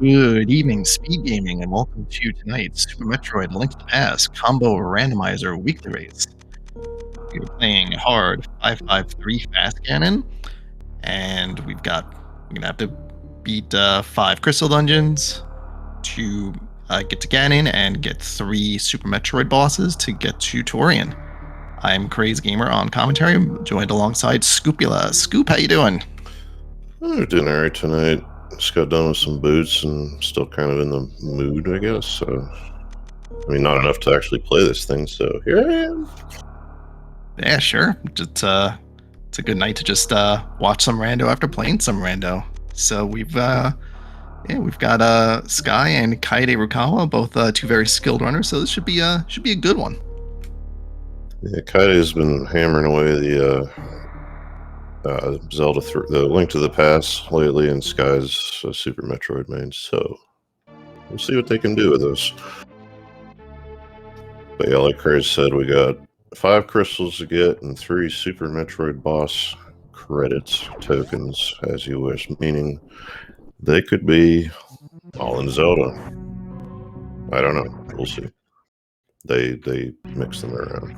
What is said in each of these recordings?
Good evening, speed gaming, and welcome to tonight's Super Metroid Link to the Past Combo Randomizer Weekly Race. We're playing hard 553 Fast Ganon, and we're gonna have to beat 5 crystal dungeons to get to Ganon and get 3 Super Metroid bosses to get to Torian. I'm Craze Gamer on commentary, joined alongside Scoopula. Scoop, how you doing? We're doing all right tonight. Just got done with some boots and still kind of in the mood, I guess. So, I mean, not enough to actually play this thing. So here I am. Yeah, sure. It's a good night to just watch some rando after playing some rando. So we've got Sky and Kaede Rukawa, both two very skilled runners. So this should be a good one. Yeah, Kaide's been hammering away the Zelda, the Link to the Past lately, and Sky's a Super Metroid main. So we'll see what they can do with this. But yeah, like Craig said, we got 5 crystals to get and 3 Super Metroid boss credits tokens, as you wish, meaning they could be all in Zelda. I don't know. We'll see. They mix them around.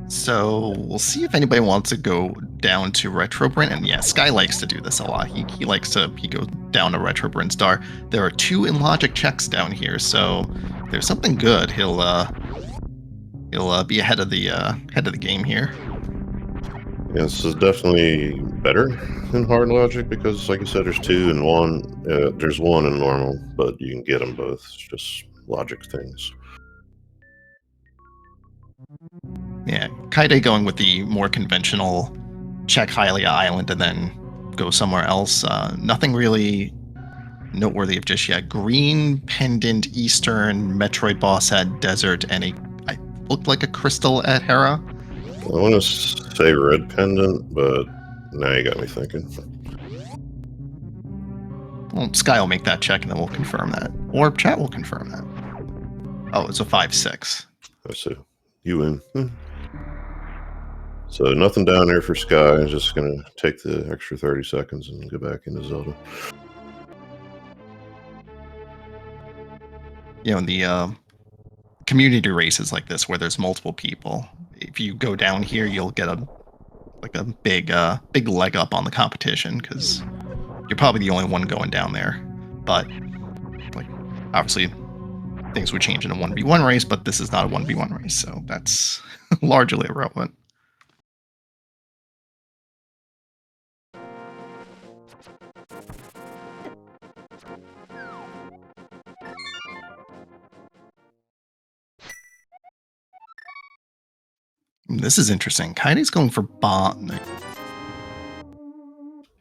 So we'll see if anybody wants to go down to Retrobrint. And yeah, Sky likes to do this a lot. He goes down to Retrobrint Star. There are 2 in logic checks down here, so if there's something good, he'll be ahead of the game here. Yeah, this is definitely better than hard logic because, like I said, there's 2 in 1. There's 1 in normal, but you can get them both. It's just logic things. Yeah, Kaide going with the more conventional check Hylia Island and then go somewhere else. Nothing really noteworthy of just yet. Green pendant Eastern Metroid boss at Desert, and I looked like a crystal at Hera. I want to say red pendant, but now you got me thinking. Well, Sky will make that check and then we'll confirm that. Or chat will confirm that. Oh, it's a 5-6. I see. You win. So nothing down there for Sky. I'm just going to take the extra 30 seconds and go back into Zelda. You know, in the community races like this where there's multiple people, if you go down here, you'll get a big leg up on the competition because you're probably the only one going down there. But like, obviously, things would change in a 1v1 race, but this is not a 1v1 race, so that's largely irrelevant. This is interesting. Kaide's going for bomb.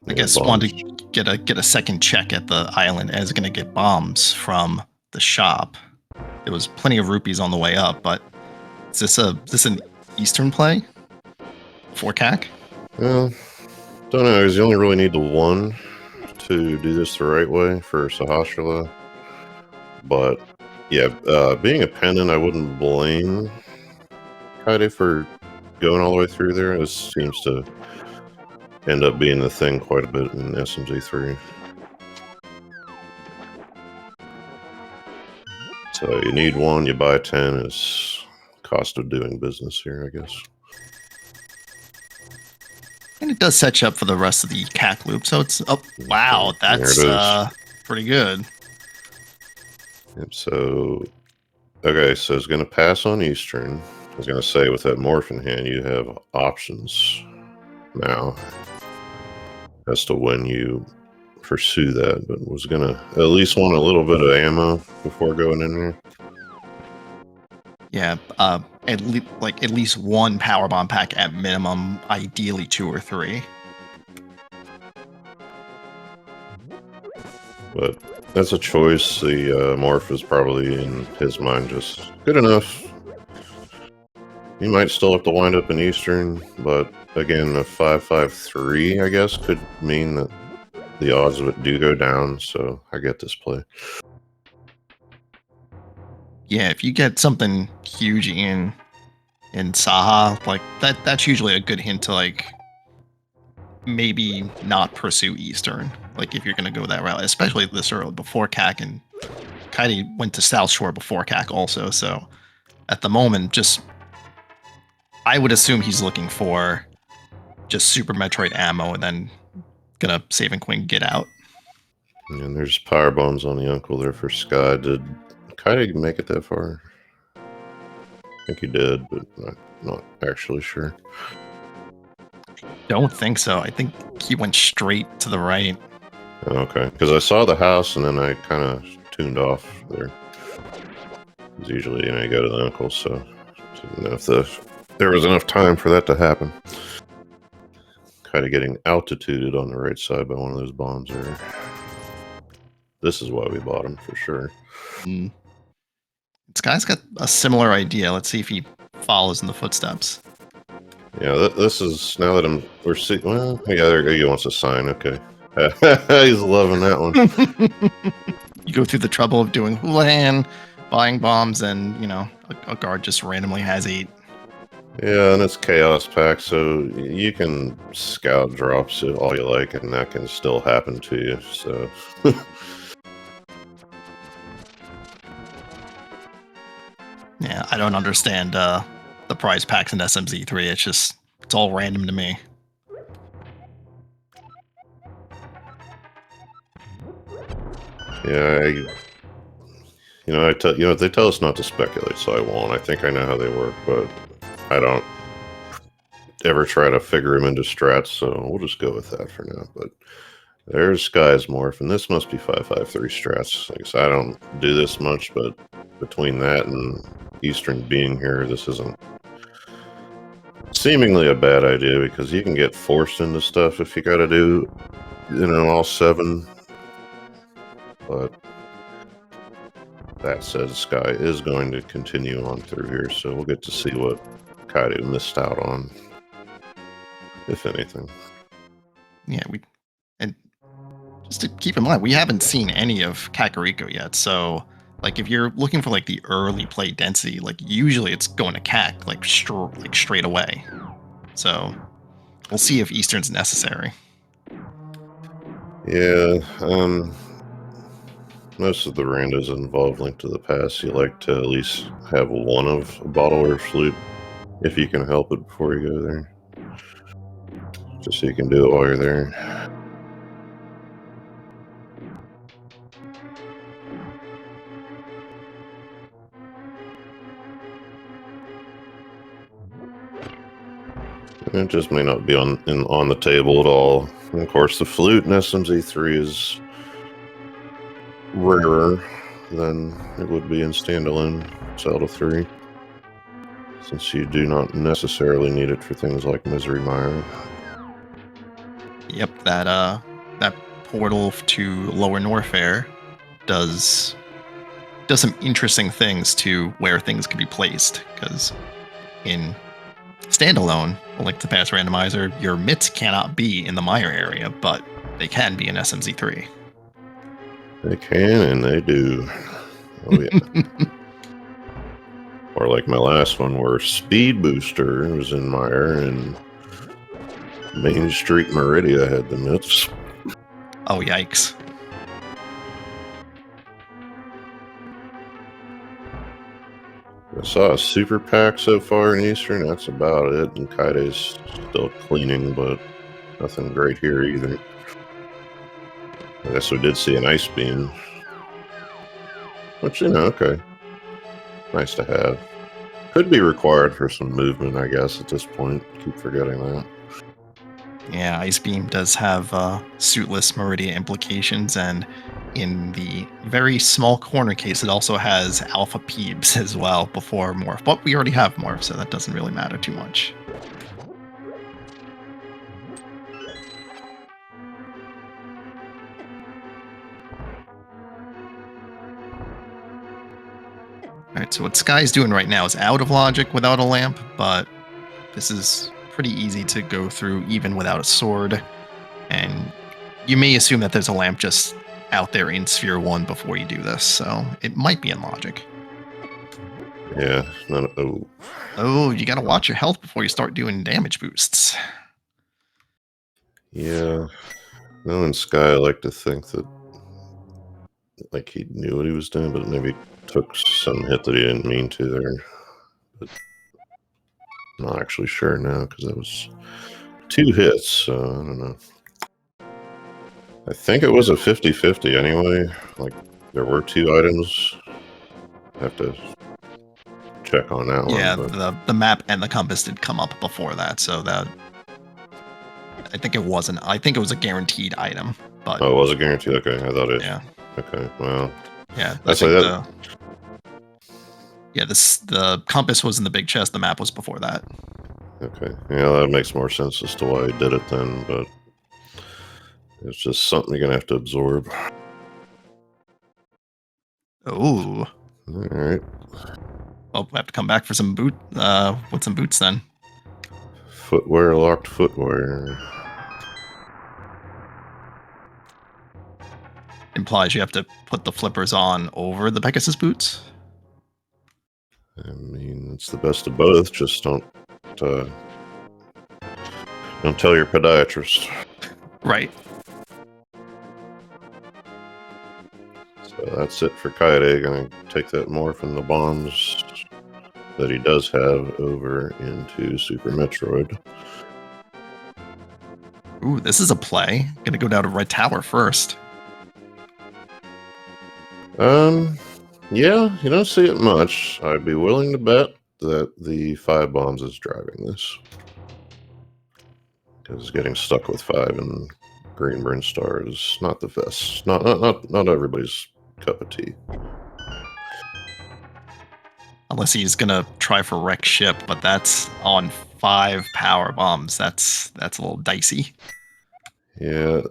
I guess wanted to get a second check at the island as going to get bombs from the shop. There was plenty of rupees on the way up, but is this an Eastern play for CAC? Well, don't know, because you only really need the 1 to do this the right way for Sahasrahla. But yeah, being a pendant, I wouldn't blame Kaide for going all the way through there. This seems to end up being the thing quite a bit in SMZ3. So you need 1, you buy 10 is cost of doing business here, I guess. And it does set you up for the rest of the CAC loop. So it's wow, that's pretty good. Yep, so okay, so it's gonna pass on Eastern. I was gonna say with that morph in hand, you have options now as to when you pursue that, but was gonna at least want a little bit of ammo before going in there. Yeah, at least 1 power bomb pack at minimum, ideally 2 or 3. But that's a choice. The morph is probably in his mind just good enough. You might still have to wind up in Eastern, but again, a 5-5-3, I guess, could mean that the odds of it do go down, so I get this play. Yeah, if you get something huge in Saha, like that's usually a good hint to like maybe not pursue Eastern. Like if you're going to go that route, especially this early before CAC, and Kaidi went to South Shore before CAC also. So at the moment, just I would assume he's looking for just Super Metroid ammo and then gonna save and Queen get out. And there's power bombs on the uncle there for Sky. Did Kaidi make it that far? I think he did, but I'm not actually sure. Don't think so. I think he went straight to the right. Okay, because I saw the house and then I kind of tuned off there. Because usually, I go to the uncle, so didn't know if there was enough time for that to happen. Kind of getting altituded on the right side by one of those bombs there. This is why we bought him for sure. This guy's got a similar idea. Let's see if he follows in the footsteps. Yeah, this is now that we're seeing. Well, yeah, there he wants a sign. Okay, he's loving that one. You go through the trouble of doing Houlihan, buying bombs, and a guard just randomly has 8. Yeah, and it's Chaos Pack, so you can scout drops all you like, and that can still happen to you. So. Yeah, I don't understand the prize packs in SMZ3. It's all random to me. Yeah, they tell us not to speculate, so I won't. I think I know how they work, but I don't ever try to figure them into strats, so we'll just go with that for now. But there's Sky's Morph, and this must be 553 strats. Like I said, I don't do this much, but between that and Eastern being here, this isn't seemingly a bad idea, because you can get forced into stuff if you got to do, all 7. But that said, Sky is going to continue on through here, so we'll get to see what Kaidi missed out on, if anything. Yeah, and just to keep in mind, we haven't seen any of Kakariko yet, so like if you're looking for like the early play density, like usually it's going to CAC like straight away. So we'll see if Eastern's necessary. Yeah, most of the randos involve Link to the Past. You like to at least have one of a bottle or flute, if you can help it, before you go there. Just so you can do it while you're there. It just may not be on the table at all. And of course, the flute in SMZ3 is rarer than it would be in standalone Zelda 3, since you do not necessarily need it for things like Misery Mire. Yep, that portal to Lower Norfair does some interesting things to where things can be placed, because in standalone, like the past randomizer, your mitts cannot be in the mire area, but they can be in SMZ3. They can and they do. Oh yeah. Or like my last one, where Speed Booster was in Mire and Main Street Meridia had the mitts. Oh yikes. I saw a super pack so far in Eastern. That's about it. And Kaide's still cleaning, but nothing great here either. I guess we did see an ice beam, which, okay. Nice to have. Could be required for some movement, I guess, at this point. Keep forgetting that. Yeah, Ice Beam does have suitless Meridia implications, and in the very small corner case, it also has Alpha Peebs as well before Morph. But we already have Morph, so that doesn't really matter too much. Alright, so what Sky's doing right now is out of logic without a lamp, but this is pretty easy to go through even without a sword. And you may assume that there's a lamp just out there in Sphere 1 before you do this, so it might be in logic. Yeah. Oh, you gotta watch your health before you start doing damage boosts. Yeah. Knowing Sky, I like to think that like he knew what he was doing, but maybe took some hit that he didn't mean to there. But I'm not actually sure now because that was 2 hits, so I don't know. I think it was a 50-50 anyway. Like there were 2 items. I have to check on that one, Yeah, but the map and the compass did come up before that, so that I think it wasn't. I think it was a guaranteed item, but oh, it was a guarantee. Okay, I thought it. yeah, Okay, well, yeah. I I say think that. the compass was in the big chest. The map was before that. Okay, yeah, that makes more sense as to why he did it then, but it's just something you're gonna have to absorb. Ooh. All right, Well, we have to come back for some with some boots then. footwear, locked footwear. Implies you have to put the flippers on over the Pegasus boots. I mean, it's the best of both. Just don't tell your podiatrist. Right. So that's it for Kaede. Gonna take that more from the bombs that he does have over into Super Metroid. Ooh, this is a play. Gonna go down to Red Tower first. Yeah, you don't see it much. I'd be willing to bet that the 5 bombs is driving this. Because getting stuck with 5 and Green Burn Star is not the best. Not everybody's cup of tea. Unless he's gonna try for wreck ship, but that's on 5 power bombs. That's a little dicey. Yeah,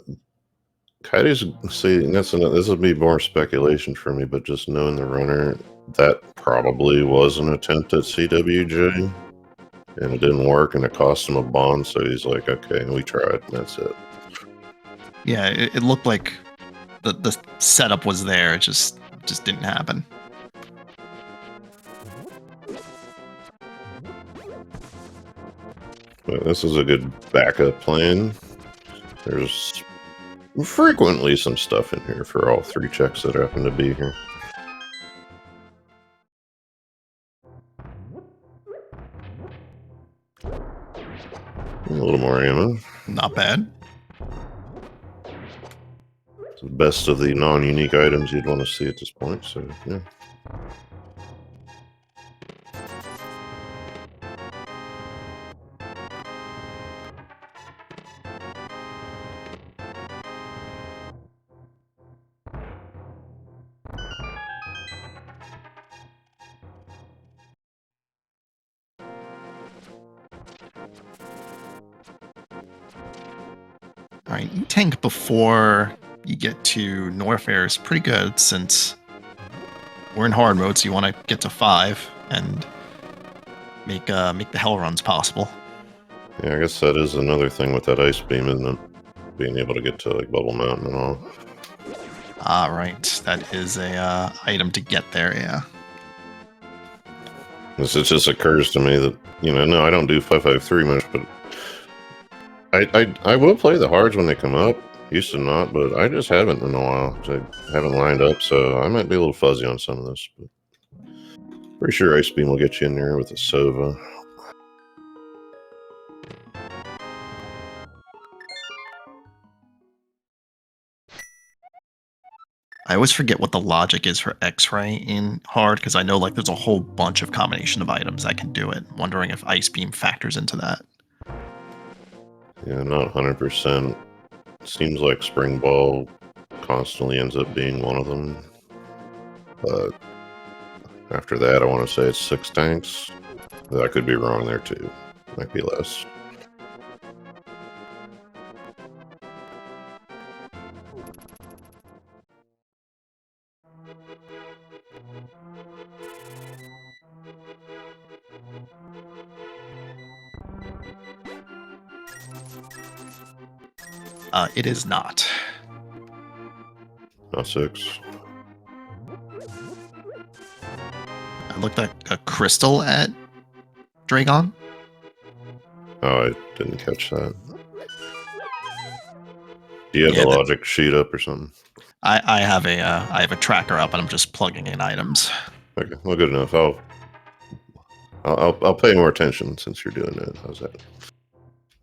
Kaidi's see. This would be more speculation for me, but just knowing the runner, that probably was an attempt at CWJ, and it didn't work, and it cost him a bond. So he's like, "Okay, we tried, and that's it." Yeah, it looked like the setup was there. It just didn't happen. But this is a good backup plan. There's frequently some stuff in here for all 3 checks that happen to be here. A little more ammo. Not bad. It's the best of the non-unique items you'd want to see at this point. So yeah. All right, E-Tank before you get to Norfair is pretty good since we're in hard mode, so you want to get to 5 and make the hell runs possible. Yeah, I guess that is another thing with that ice beam, isn't it? Being able to get to like Bubble Mountain and all. Ah, right. That is a item to get there. Yeah. It just occurs to me that no, I don't do 553 much, but I will play the hards when they come up. Used to not, but I just haven't in a while. I haven't lined up, so I might be a little fuzzy on some of this. But pretty sure Ice Beam will get you in there with a Sova. I always forget what the logic is for X-ray in hard because I know like there's a whole bunch of combination of items that can do it. I'm wondering if Ice Beam factors into that. Yeah, not 100%. Seems like Spring Ball constantly ends up being one of them. But after that, I want to say it's 6 tanks. I could be wrong there too. Might be less. It is not. Not 6. I looked at a crystal at Dragon. Oh, I didn't catch that. Do you have the Yeah, logic sheet up or something? I have a tracker up, and I'm just plugging in items. Okay, well, good enough. I'll pay more attention since you're doing that. How's that?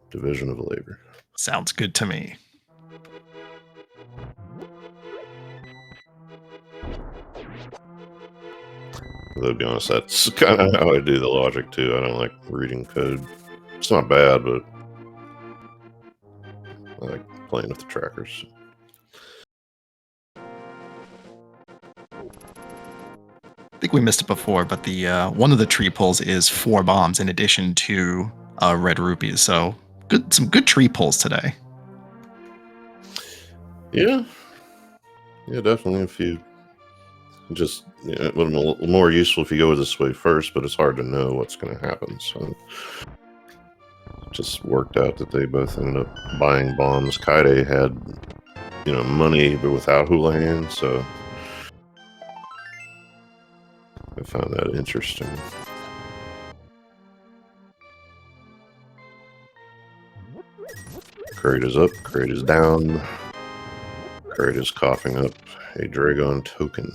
Division of labor. Sounds good to me. Though, to be honest, that's kind of how I do the logic too. I don't like reading code. It's not bad, but I like playing with the trackers. I think we missed it before, but the one of the tree pulls is 4 bombs in addition to red rupees. So some good tree pulls today. Yeah, definitely. If you just, it would have been more useful if you go this way first, but it's hard to know what's going to happen. So it just worked out that they both ended up buying bombs. Kaide had, money, but without Houlihan, so I found that interesting. Crate is up, crate is down, crate is coughing up a Dragon token.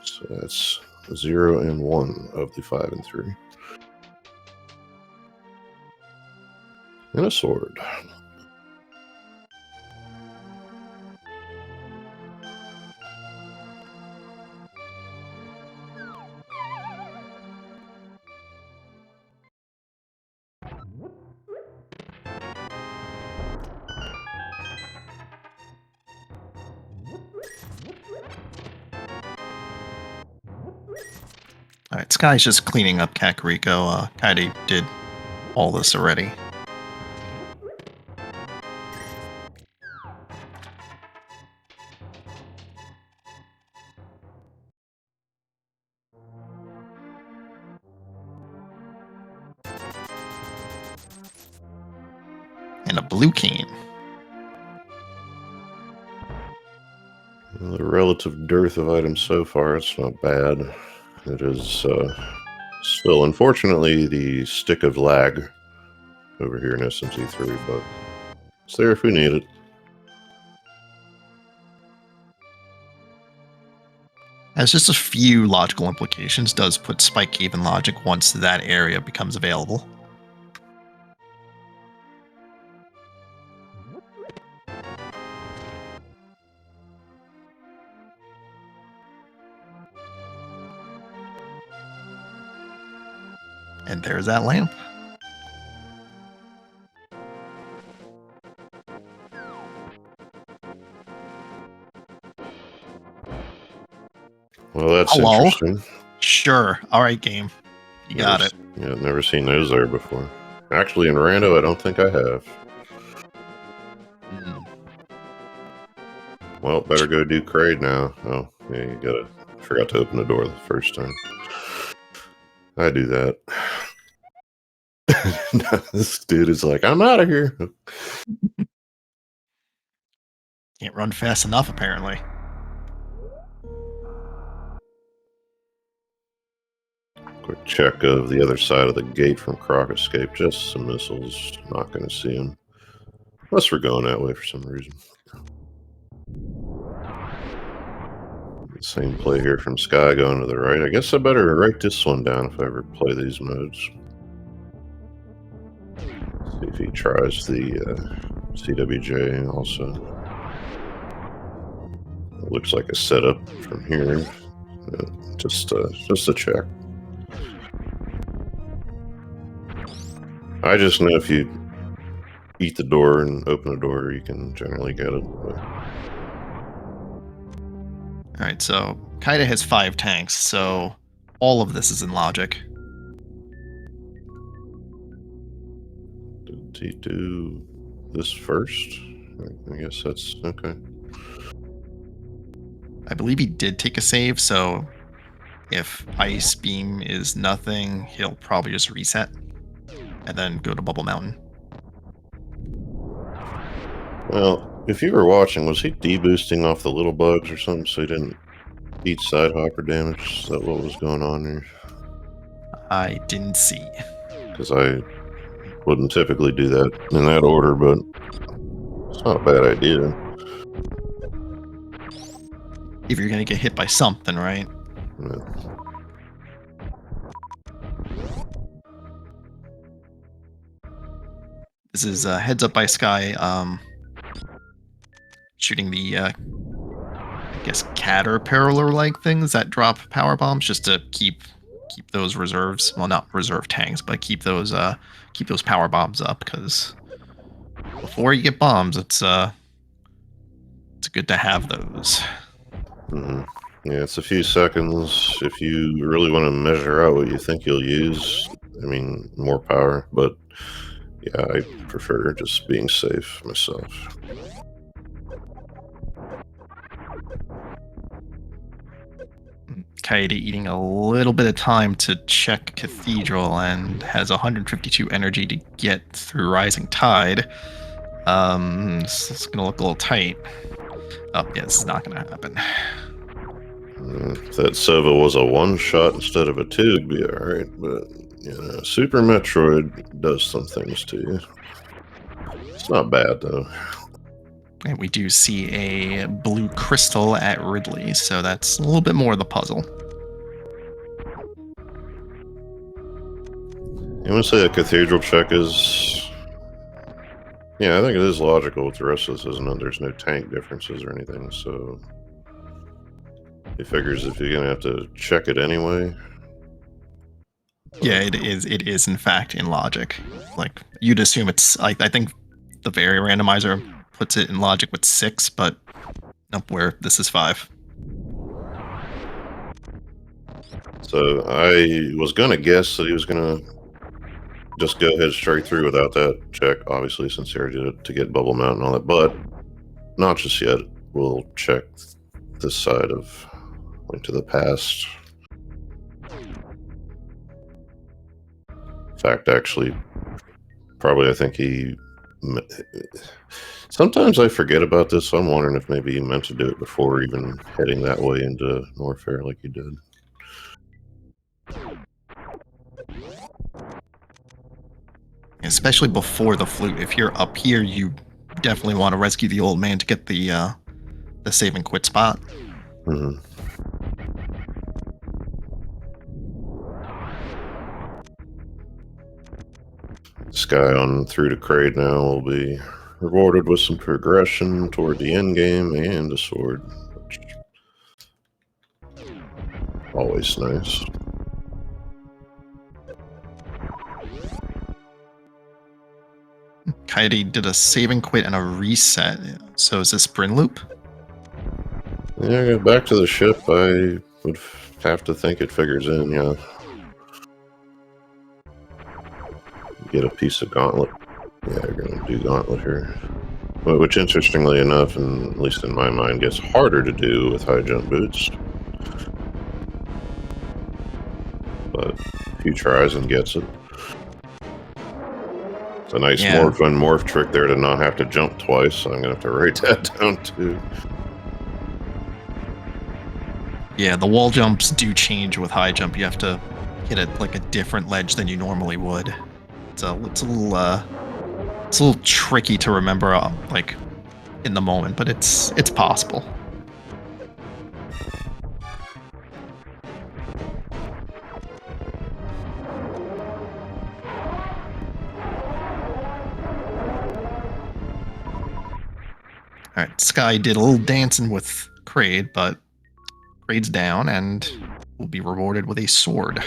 So that's 0 and 1 of the 5 and 3. And a sword. All right, Sky's just cleaning up Kakariko. Kaide did all this already. And a blue cane. Well, the relative dearth of items so far, it's not bad. It is still, unfortunately, the stick of lag over here in SMZ3, but it's there if we need it. Has just a few logical implications. Does put Spike Cave in logic once that area becomes available. And there's that lamp. Well, that's Hello? interesting. Sure. All right, game. You got it. Yeah, I've never seen those there before. Actually, in Rando, I don't think I have. Well, better go do Kraid now. Oh, yeah, forgot to open the door the first time. I do that. This dude is like, I'm out of here. Can't run fast enough, apparently. Quick check of the other side of the gate from Croc Escape. Just some missiles. Not going to see him. Unless we're going that way for some reason. Same play here from Sky going to the right. I guess I better write this one down if I ever play these modes. See if he tries the CWJ also. It looks like a setup from here. Just a check. I just know if you eat the door and open the door, you can generally get it. But... All right, so Kaide has 5 tanks, so all of this is in logic. Did he do this first? I guess that's okay. I believe he did take a save, so if Ice Beam is nothing, he'll probably just reset and then go to Bubble Mountain. Well, if you were watching, was he deboosting off the little bugs or something so he didn't eat side hopper damage? Is that what was going on here? I didn't see. Because I wouldn't typically do that in that order, but it's not a bad idea. If you're gonna get hit by something, right? Yeah. This is Heads Up by Sky, shooting the, I guess, caterpillar-like things that drop power bombs just to keep those reserves. Well, not reserve tanks, but keep those power bombs up. Because before you get bombs, it's good to have those. Hmm. Yeah, it's a few seconds if you really want to measure out what you think you'll use. I mean, more power, but yeah, I prefer just being safe myself. Kaede eating a little bit of time to check Cathedral and has 152 energy to get through Rising Tide. It's gonna look a little tight. Oh, yeah, this is not gonna happen. If that Sova was a one shot instead of a two, it'd be alright, but you know, Super Metroid does some things to you. It's not bad though. And we do see a blue crystal at Ridley, so that's a little bit more of the puzzle. You want to say a cathedral check is. Yeah, I think it is logical with the rest of this, isn't it? There's no tank differences or anything, so. He figures if you're going to have to check it anyway. Yeah, it is. It is, in fact, in logic. Like, you'd assume it's. I think the very randomizer puts it in logic with 6, but nope, where this is 5. So I was going to guess that he was going to just go ahead straight through without that check, obviously, since he already did it to get Bubble Mount and all that, but not just yet. We'll check this side of Link to the Past. In fact, actually, probably I think he. Sometimes I forget about this, so I'm wondering if maybe he meant to do it before even heading that way into Norfair like he did. Especially before the flute. If you're up here, you definitely want to rescue the old man to get the save and quit spot. Mm-hmm. This guy on through to Kraid now will be rewarded with some progression toward the end game and a sword, which always nice. Kaede did a save and quit and a reset. So is this Bryn Loop? Yeah, back to the ship. I would have to think it figures in. Yeah, get a piece of gauntlet. Yeah, you're gonna do gauntlet here. Which, interestingly enough, and at least in my mind, gets harder to do with high jump boots. But if he tries and gets it. It's a nice morph trick there to not have to jump twice, so I'm going to have to write that down too. Yeah, the wall jumps do change with high jump. You have to hit it like a different ledge than you normally would. It's a little tricky to remember, like in the moment, but it's possible. All right, Sky did a little dancing with Kraid, but Kraid's down and will be rewarded with a sword. I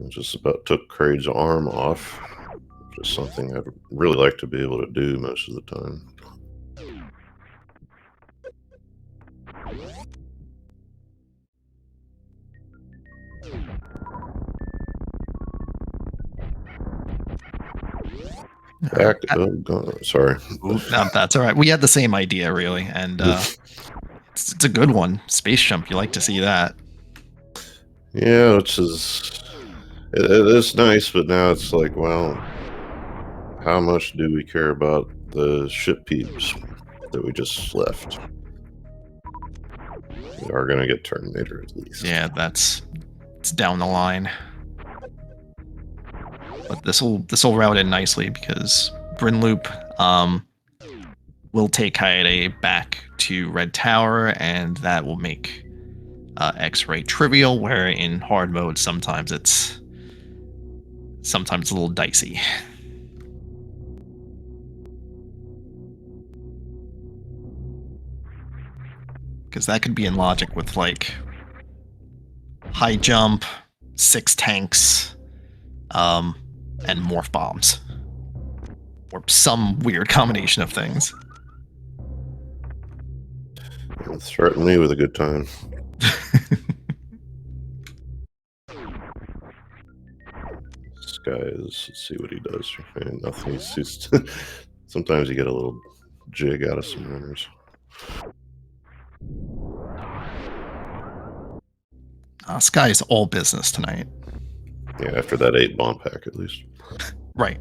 just about took Kraid's arm off. Just something I'd really like to be able to do most of the time. Back. Oh, sorry. No, that's all right. We had the same idea, really, and it's a good one. Space jump. You like to see that? Yeah, which is it is nice, but now it's like, well, how much do we care about the ship peeps that we just left? We are gonna get Terminator at least. Yeah, it's down the line. But this will route in nicely because Bryn Loop will take Kaede back to Red Tower, and that will make X-ray trivial. Where in hard mode, sometimes it's a little dicey. Because that could be in logic with like high jump, 6 tanks, and morph bombs, or some weird combination of things. Threaten me with a good time. This guy is. Let's see what he does. Man, nothing. He's sometimes you get a little jig out of some runners. Sky is all business tonight. Yeah, after that 8 bomb pack, at least. Right.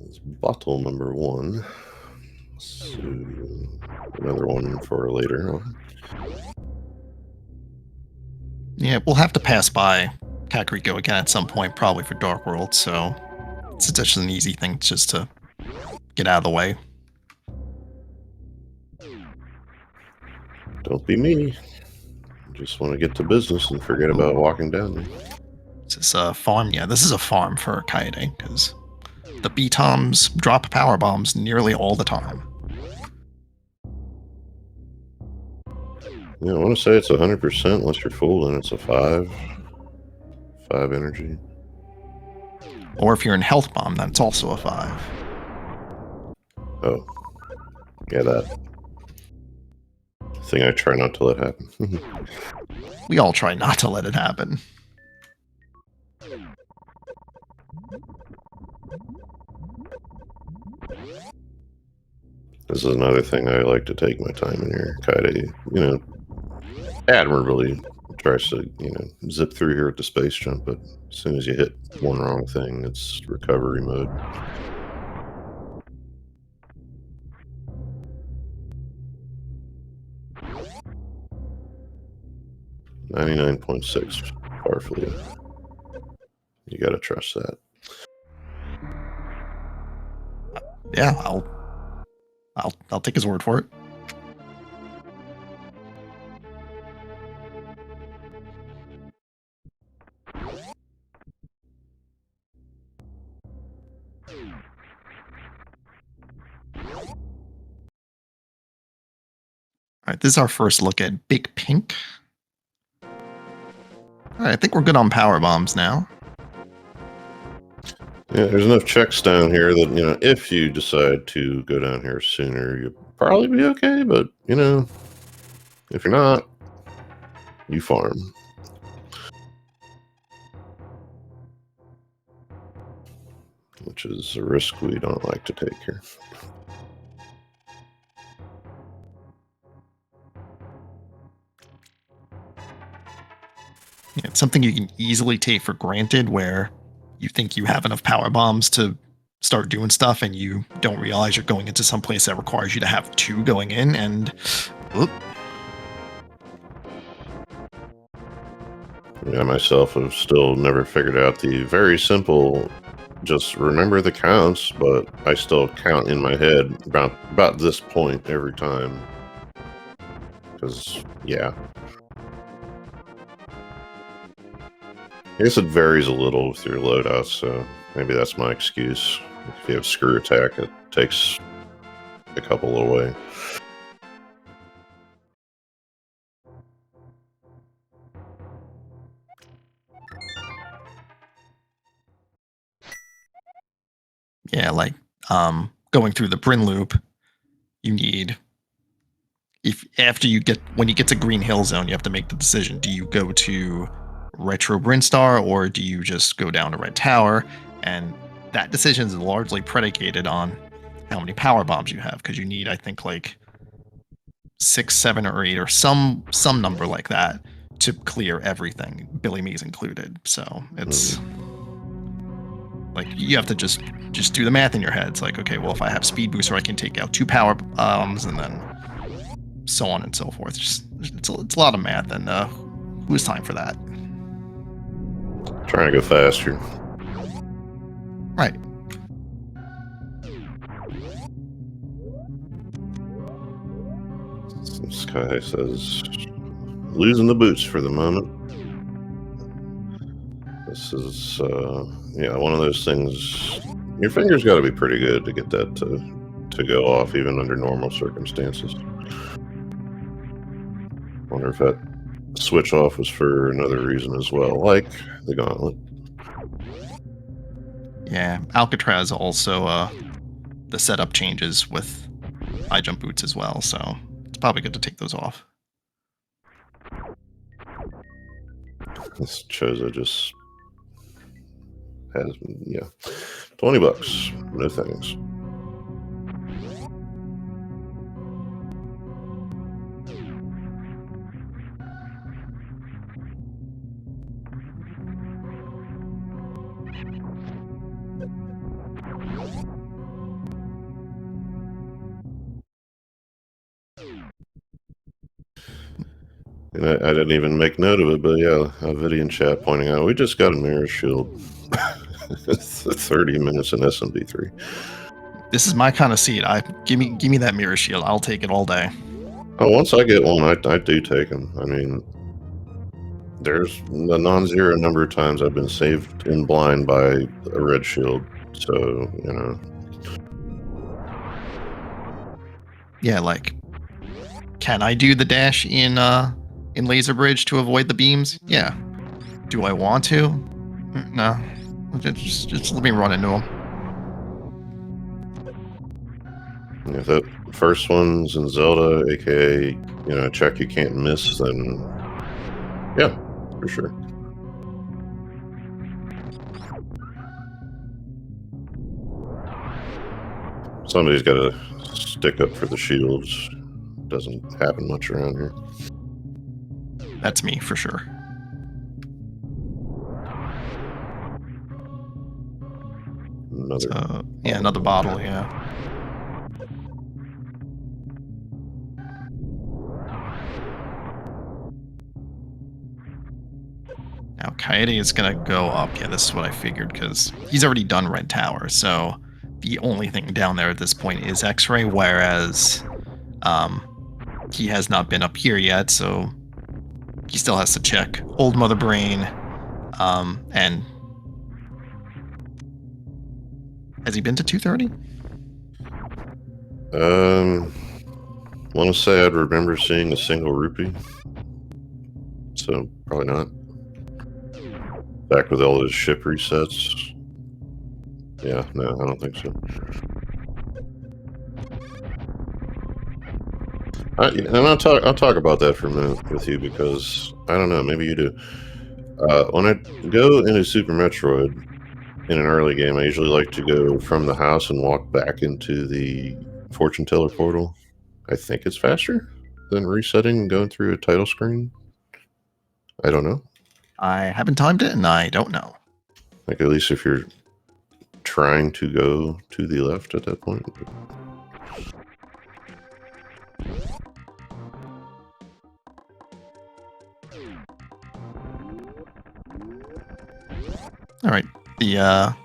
It's bottle number 1. So, another one for later. Yeah, we'll have to pass by Kakariko again at some point, probably for Dark World, so it's just an easy thing just to get out of the way. Don't be me. Just want to get to business and forget about walking down there. Is this a farm? Yeah, this is a farm for Kaede, because the B-Toms drop power bombs nearly all the time. Yeah, I want to say it's 100% unless you're full, and it's a 5 energy. Or if you're in health bomb, then it's also a 5. Oh. Yeah, that thing I try not to let happen. We all try not to let it happen. This is another thing I like to take my time in here. Kaede, admirably tries to, zip through here with the space jump, but as soon as you hit one wrong thing, it's recovery mode. 99.6 powerfully. You gotta trust that. Yeah, I'll take his word for it. All right, this is our first look at Big Pink. All right, I think we're good on power bombs now. Yeah, there's enough checks down here that, if you decide to go down here sooner, you'll probably be okay, but, if you're not, you farm. Which is a risk we don't like to take here. Yeah, it's something you can easily take for granted, where you think you have enough power bombs to start doing stuff, and you don't realize you're going into some place that requires you to have 2 going in, and whoop. I myself have still never figured out the very simple, just remember the counts, but I still count in my head about this point every time. Because, yeah. I guess it varies a little with your loadouts, so maybe that's my excuse. If you have screw attack, it takes a couple away. Yeah, like going through the Bryn loop, you need, when you get to Green Hill Zone, you have to make the decision: do you go to Retro Brinstar, or do you just go down to Red Tower? And that decision is largely predicated on how many power bombs you have, because you need, I think, like 6, 7, or 8, or some number like that to clear everything, Billy Me's included. So it's like you have to just do the math in your head. It's like, okay, well, if I have speed booster, I can take out 2 power bombs, and then so on and so forth. It's a lot of math, and who has time for that? trying to go faster. Right. Sky says, losing the boots for the moment. This is, yeah, one of those things. Your fingers got to be pretty good to get that to go off, even under normal circumstances. Wonder if that switch off was for another reason as well, like the gauntlet. Yeah, Alcatraz also, the setup changes with high jump boots as well, so it's probably good to take those off. This Chozo just has, yeah, $20. No thanks. And I didn't even make note of it, but yeah, a video in chat pointing out we just got a mirror shield. It's 30 minutes in SMZ3. This is my kind of seat. Give me that mirror shield. I'll take it all day. Oh, once I get one, I do take them. I mean, there's a non-zero number of times I've been saved in blind by a red shield. So, you know. Yeah, like, can I do the dash in Laser Bridge to avoid the beams? Yeah. Do I want to? No. Just let me run into them. If that first one's in Zelda, aka, you know, check you can't miss, then yeah, for sure. Somebody's got to stick up for the shields. Doesn't happen much around here. That's me, for sure. Another bottle, yeah. Now, Kaede is going to go up. Yeah, this is what I figured, because he's already done Red Tower, so the only thing down there at this point is X-Ray, whereas he has not been up here yet, so he still has to check Old Mother Brain, and has he been to 230? Want to say I'd remember seeing a single rupee, so probably not. Back with all those ship resets. Yeah, no, I don't think so. And I'll talk about that for a minute with you, because I don't know, maybe you do. When I go into Super Metroid in an early game, I usually like to go from the house and walk back into the fortune teller portal. I think it's faster than resetting and going through a title screen. I don't know. I haven't timed it, and I don't know. Like, at least if you're trying to go to the left at that point. All right. The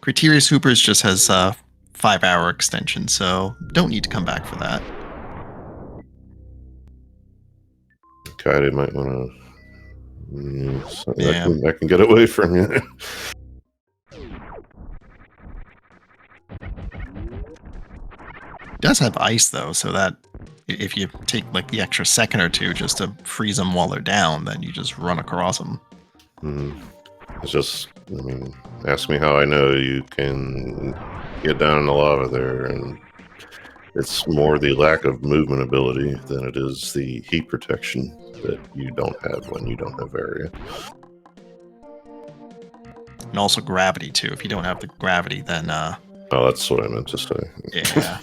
Criterious Hoopers just has a 5-hour extension, so don't need to come back for that. Kaede might want to... Yeah. I can get away from you. It does have ice, though, so that if you take like the extra second or two just to freeze them while they're down, then you just run across them. It's just, I mean, ask me how I know you can get down in the lava there, and it's more the lack of movement ability than it is the heat protection that you don't have when you don't have area. And also gravity, too. If you don't have the gravity, then... Oh, that's what I meant to say. Yeah.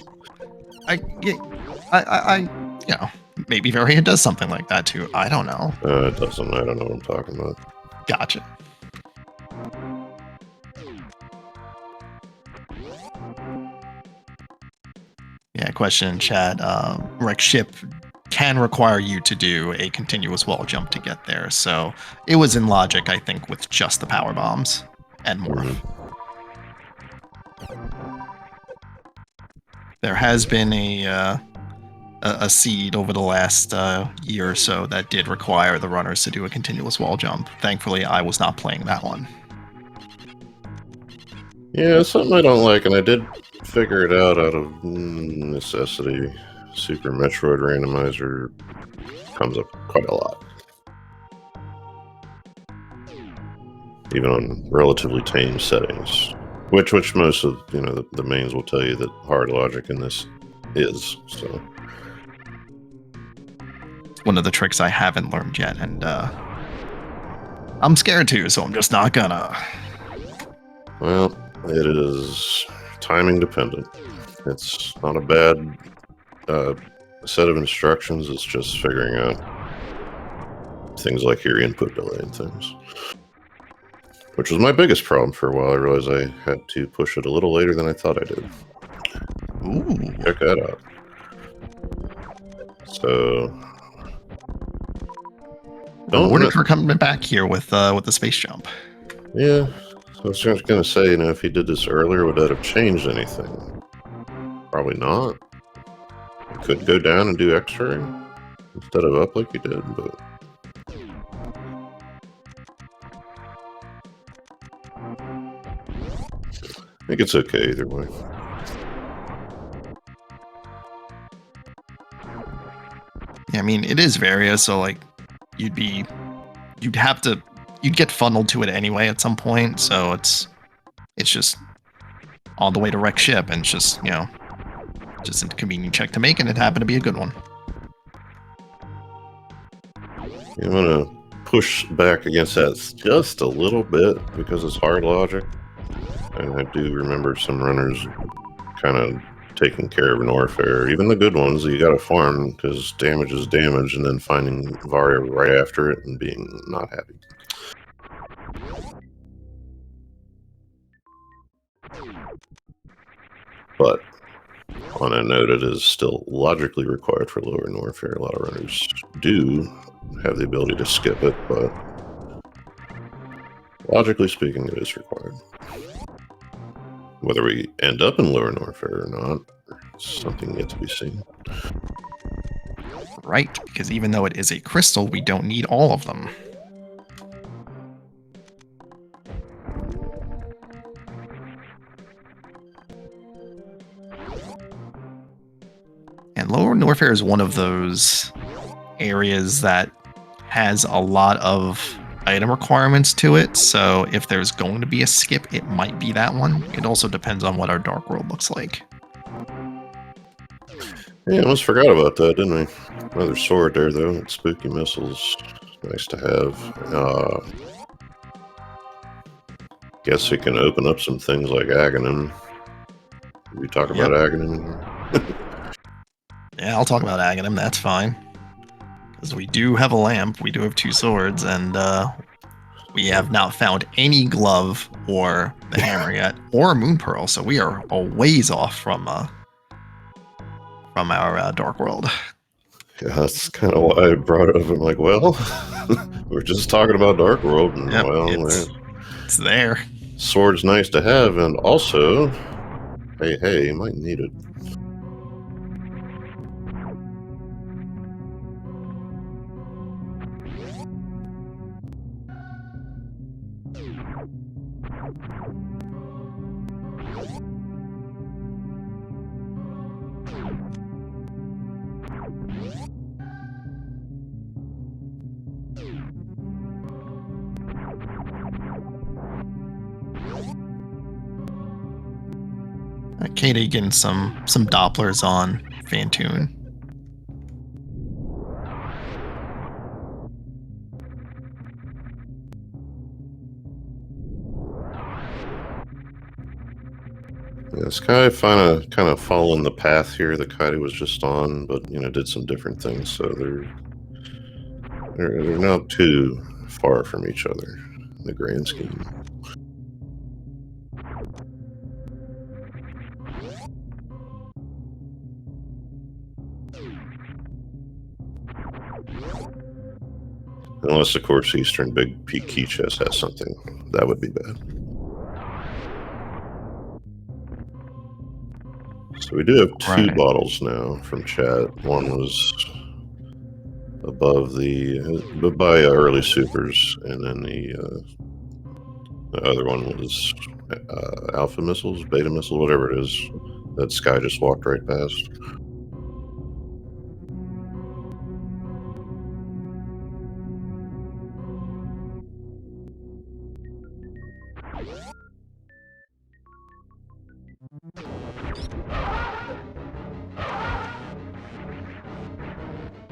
I you know, maybe Variant does something like that, too. I don't know. It doesn't. I don't know what I'm talking about. Gotcha. Yeah, question in chat. Wreck ship can require you to do a continuous wall jump to get there. So it was in logic, I think, with just the power bombs and more. There has been a seed over the last year or so that did require the runners to do a continuous wall jump. Thankfully, I was not playing that one. Yeah, something I don't like, and I did figure it out of necessity. Super Metroid Randomizer comes up quite a lot. Even on relatively tame settings. Which most of, the mains will tell you that hard logic in this is, so. One of the tricks I haven't learned yet, and I'm scared to, so I'm just not gonna. Well, it is timing dependent. It's not a bad set of instructions, it's just figuring out things like your input delay and things. Which was my biggest problem for a while. I realized I had to push it a little later than I thought I did. Ooh. Check that out. So... Mordecai coming back here with the space jump. Yeah, so I was just going to say, if he did this earlier, would that have changed anything? Probably not. He could go down and do X-ray instead of up like he did, but... I think it's okay either way. Yeah, I mean, it is various, so like you'd get funneled to it anyway at some point, so it's just on the way to wreck ship, and it's just, just a convenient check to make, and it happened to be a good one. I'm going to push back against that just a little bit because it's hard logic. And I do remember some runners kind of taking care of an Orfair. Even the good ones, you got to farm because damage is damage, and then finding Varia right after it and being not happy. But on a note, it is still logically required for lower Norfair. A lot of runners do have the ability to skip it, but logically speaking, it is required. Whether we end up in lower Norfair or not, it's something yet to be seen. Right, because even though it is a crystal, we don't need all of them. And lower Norfair is one of those areas that has a lot of item requirements to it, so if there's going to be a skip, it might be that one. It also depends on what our Dark World looks like. Yeah, I almost forgot about that, didn't we? Another sword there, though. Spooky missiles. Nice to have. Guess it can open up some things like Ganon. We talk about Ganon? Yeah, I'll talk about Ganon, that's fine. Because we do have a lamp, we do have 2 swords, and we have not found any glove or the hammer yet, or a moon pearl, so we are a ways off from our Dark World. Yeah, that's kind of why I brought it up. I'm like, well, we're just talking about Dark World, and it's there. Sword's nice to have, and also, hey, you might need it. Katie getting some Dopplers on Fantoon. Yeah, Sky kind of following the path here that Kaidi was just on, but did some different things, so they're not too far from each other in the grand scheme. Unless, of course, Eastern Big Peak Key Chest has something. That would be bad. So we do have two Right. bottles now from chat. One was above by early supers, and then the other one was alpha missiles, beta missiles, whatever it is. That Sky just walked right past.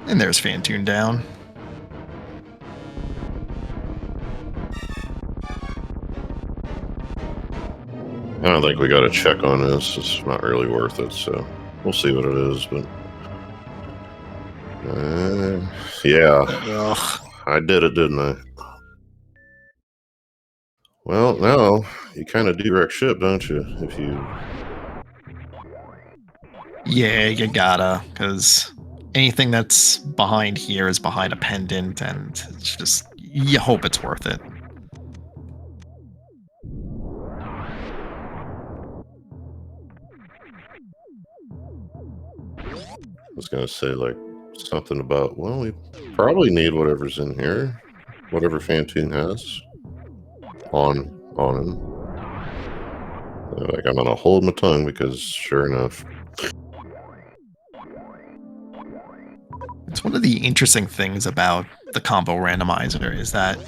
And there's Fantune down. I don't think we got to check on this. It's not really worth it, so we'll see what it is. But yeah, Ugh. I did it, didn't I? Well, now you kind of do wreck ship, don't you? If you Yeah, you gotta, because anything that's behind here is behind a pendant, and it's just, you hope it's worth it. was gonna say like something about, well, we probably need whatever's in here, whatever Fantune has on him. Like I'm gonna hold my tongue because sure enough. It's one of the interesting things about the combo randomizer is that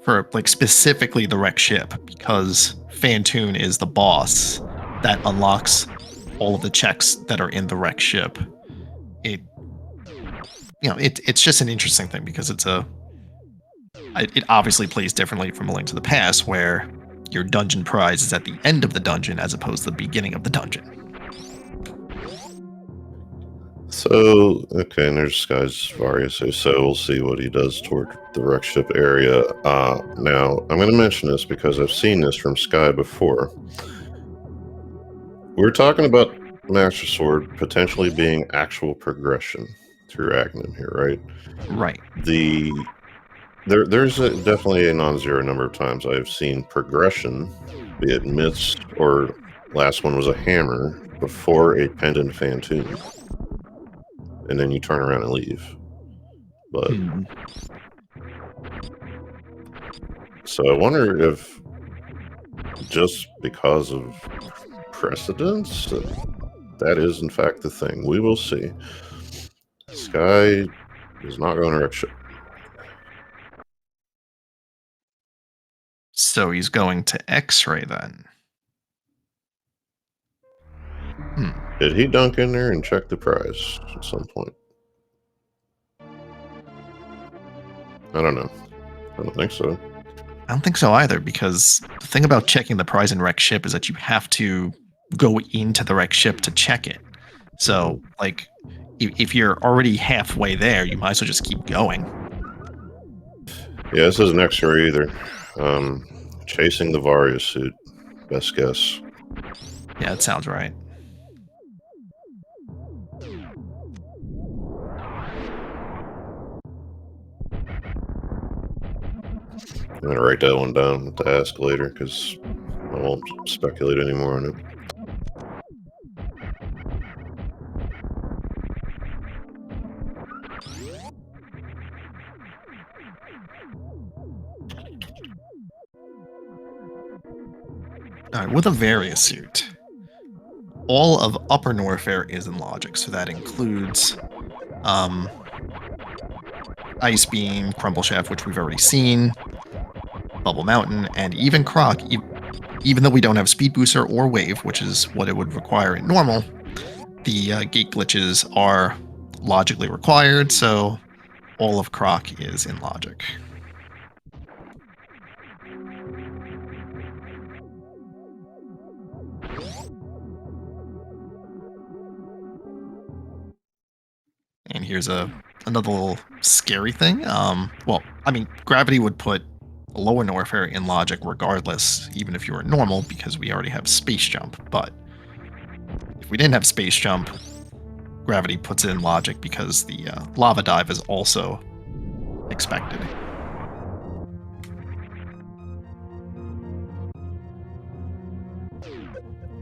for like specifically the wreck ship, because Fantune is the boss that unlocks all of the checks that are in the wreck ship. It's just an interesting thing because it obviously plays differently from A Link to the Past, where your dungeon prize is at the end of the dungeon as opposed to the beginning of the dungeon. So okay, and there's Sky's Various, so we'll see what he does toward the wreck ship area. Now I'm going to mention this because I've seen this from Sky before. We're talking about Master Sword potentially being actual progression through Aghanim here, right? Right. There's definitely a non-zero number of times I've seen progression, be it myths or last one was a hammer before a pendant Fantune, and then you turn around and leave. But so I wonder if just because of precedence, that is in fact the thing. We will see. Sky is not going to wreck ship. So he's going to X-ray then. Did he dunk in there and check the prize at some point? I don't know. I don't think so. I don't think so either, because the thing about checking the prize in wreck ship is that you have to go into the wreck ship to check it. So, like, if you're already halfway there, you might as well just keep going. Yeah, this isn't X-ray either. Chasing the Varia suit. Best guess. Yeah, that sounds right. I'm going to write that one down to ask later because I won't speculate anymore on it. All right, with a Varia suit, all of Upper Norfair is in logic, so that includes Ice Beam, Crumble Shaft, which we've already seen, Bubble Mountain, and even Croc. Even though we don't have Speed Booster or Wave, which is what it would require in normal, the gate glitches are logically required, so all of Croc is in logic. And here's another little scary thing. Well, I mean, gravity would put Lower Norfair in logic regardless, even if you were normal, because we already have Space Jump. But if we didn't have Space Jump, gravity puts it in logic because the Lava Dive is also expected.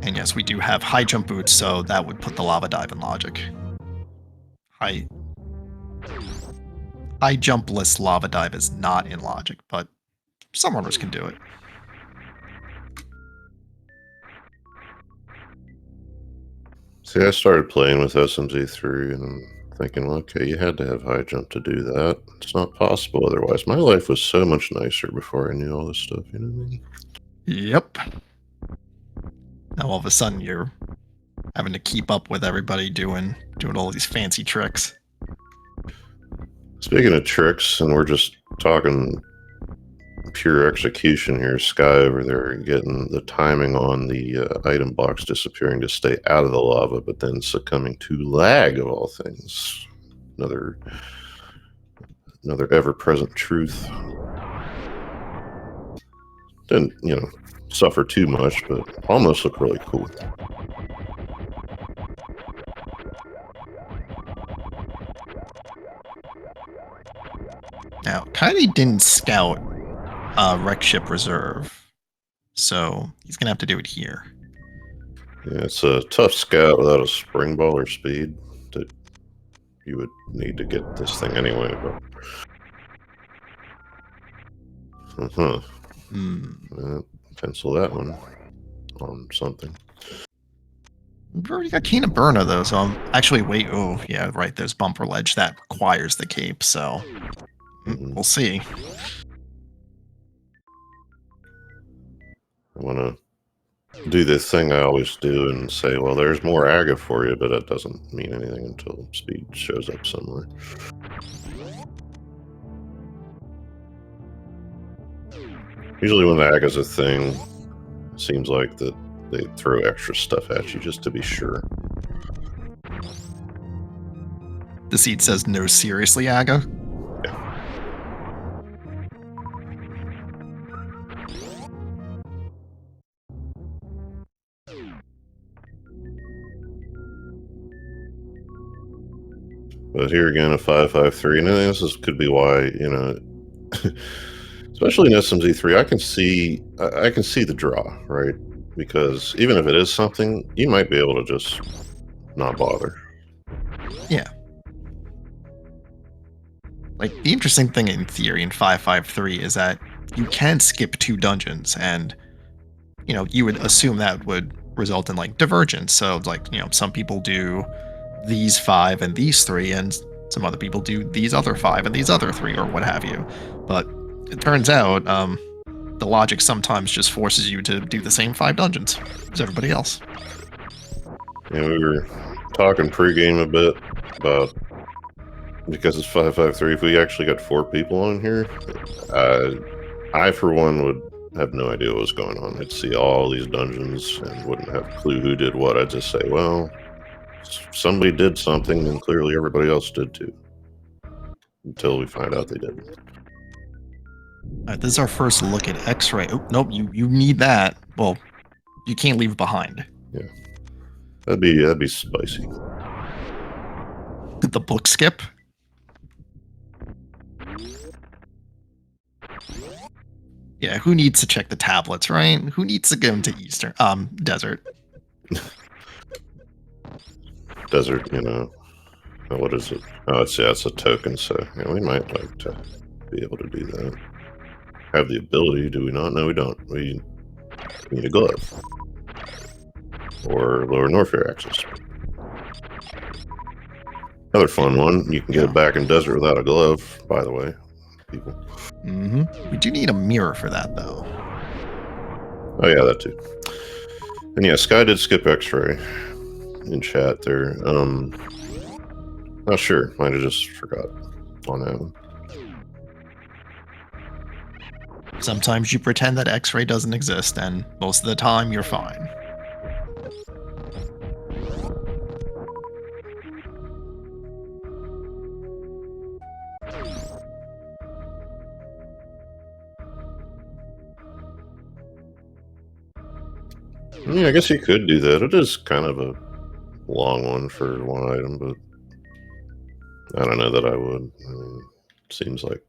And yes, we do have high jump boots, so that would put the lava dive in logic. High jumpless lava dive is not in logic, but some runners can do it. See, I started playing with SMZ3 and I'm thinking, well, okay, you had to have high jump to do that. It's not possible otherwise. My life was so much nicer before I knew all this stuff, you know what I mean? Yep. Now all of a sudden you're having to keep up with everybody doing all these fancy tricks. Speaking of tricks, and we're just talking pure execution here, Sky over there getting the timing on the item box disappearing to stay out of the lava, but then succumbing to lag of all things. Another ever-present truth. Didn't, suffer too much, but almost looked really cool. Now, Kaidi didn't scout Wreck Ship Reserve, so he's gonna have to do it here. Yeah, it's a tough scout without a spring ball or speed that you would need to get this thing anyway, but... pencil that one on something. We've already got Kena Burna though, so I'm actually wait. Oh yeah, right. There's bumper ledge that requires the cape, so we'll see. I want to do this thing I always do and say, well, there's more Aga for you, but that doesn't mean anything until speed shows up somewhere. Usually when the Aga's a thing, it seems like that they throw extra stuff at you just to be sure. The seed says no seriously, Aga. Yeah. But here again, a 553, and this could be why, especially in SMZ3, I can see the draw, right? Because even if it is something, you might be able to just not bother. Yeah. Like, the interesting thing in theory in 553 is that you can skip 2 dungeons, and, you would assume that would result in, like, divergence. So, like, some people do these 5 and these 3, and some other people do these other 5 and these other 3, or what have you. But it turns out, the logic sometimes just forces you to do the same 5 dungeons as everybody else. Yeah, we were talking pregame a bit about, because it's 553, if we actually got 4 people on here, I for one would have no idea what was going on. I'd see all these dungeons and wouldn't have a clue who did what. I'd just say, well, somebody did something, and clearly everybody else did too. Until we find out they didn't. Alright, this is our first look at X-ray. Oh, nope, you need that. Well, you can't leave it behind. Yeah. That'd be spicy. The book skip? Yeah, who needs to check the tablets, right? Who needs to go into Eastern desert? Desert, what is it? Oh, it's a token, so we might like to be able to do that. Have the ability, do we not? No, we don't. We need a glove. Or lower Norfair access. Another fun one. You can get it back in desert without a glove, by the way, people. We do need a mirror for that, though. Oh, yeah, that too. And yeah, Sky did skip X-ray in chat there. Not sure. Might have just forgot on that one. Sometimes you pretend that X-ray doesn't exist, and most of the time you're fine. Yeah, I guess you could do that. It is kind of a long one for one item, but I don't know that I would. Seems like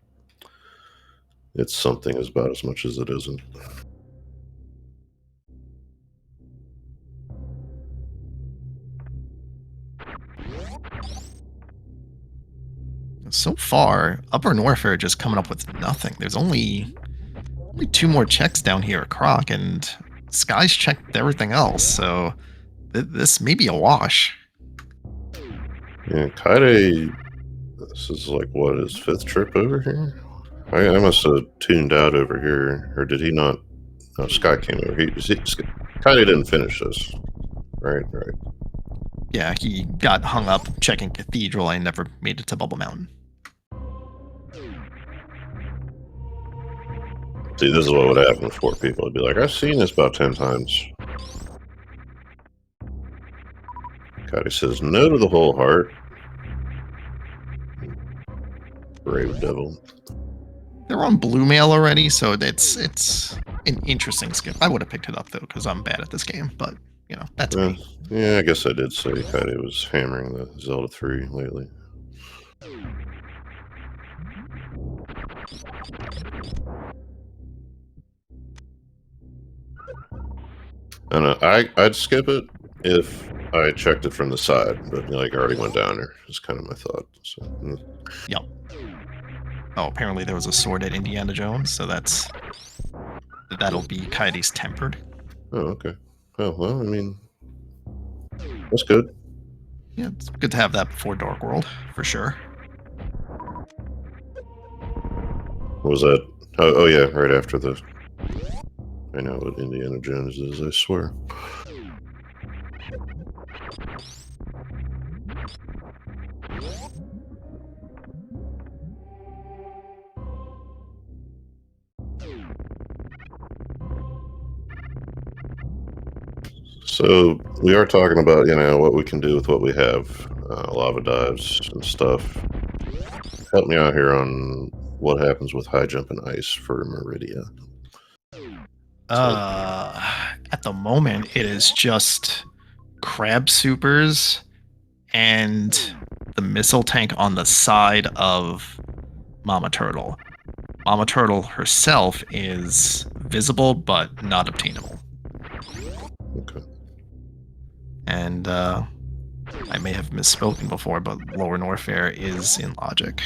it's something is about as much as it isn't. So far, Upper Norfair just coming up with nothing. There's only 2 more checks down here at Croc, and Sky's checked everything else, so this may be a wash. Yeah, Kaide, this is like, what, his 5th trip over here? I must have tuned out over here, or did he not? No, Sky came over. Kaide didn't finish this. Right. Yeah, he got hung up checking Cathedral and never made it to Bubble Mountain. See, this is what would happen with 4 people. I'd be like, I've seen this about 10 times. Kaide says no to the whole heart. Brave devil. They're on blue mail already, so it's an interesting skip. I would have picked it up though, because I'm bad at this game, but you know, that's me. Yeah, I guess I did say Kaide was hammering the Zelda 3 lately. And I'd skip it if I checked it from the side, but like I already went down there. Is kind of my thought. So, Yep. Oh, apparently there was a sword at Indiana Jones, so that'll be Kaide's tempered. Oh, okay. Oh, well, I mean, that's good. Yeah, it's good to have that before Dark World, for sure. What was that? Oh, yeah, right after the... I know what Indiana Jones is, I swear. So we are talking about, what we can do with what we have, lava dives and stuff. Help me out here on what happens with high jump and ice for Meridia. At the moment, it is just crab supers and the missile tank on the side of Mama Turtle. Mama Turtle herself is visible but not obtainable. Okay. And I may have misspoken before, but Lower Norfair is in logic.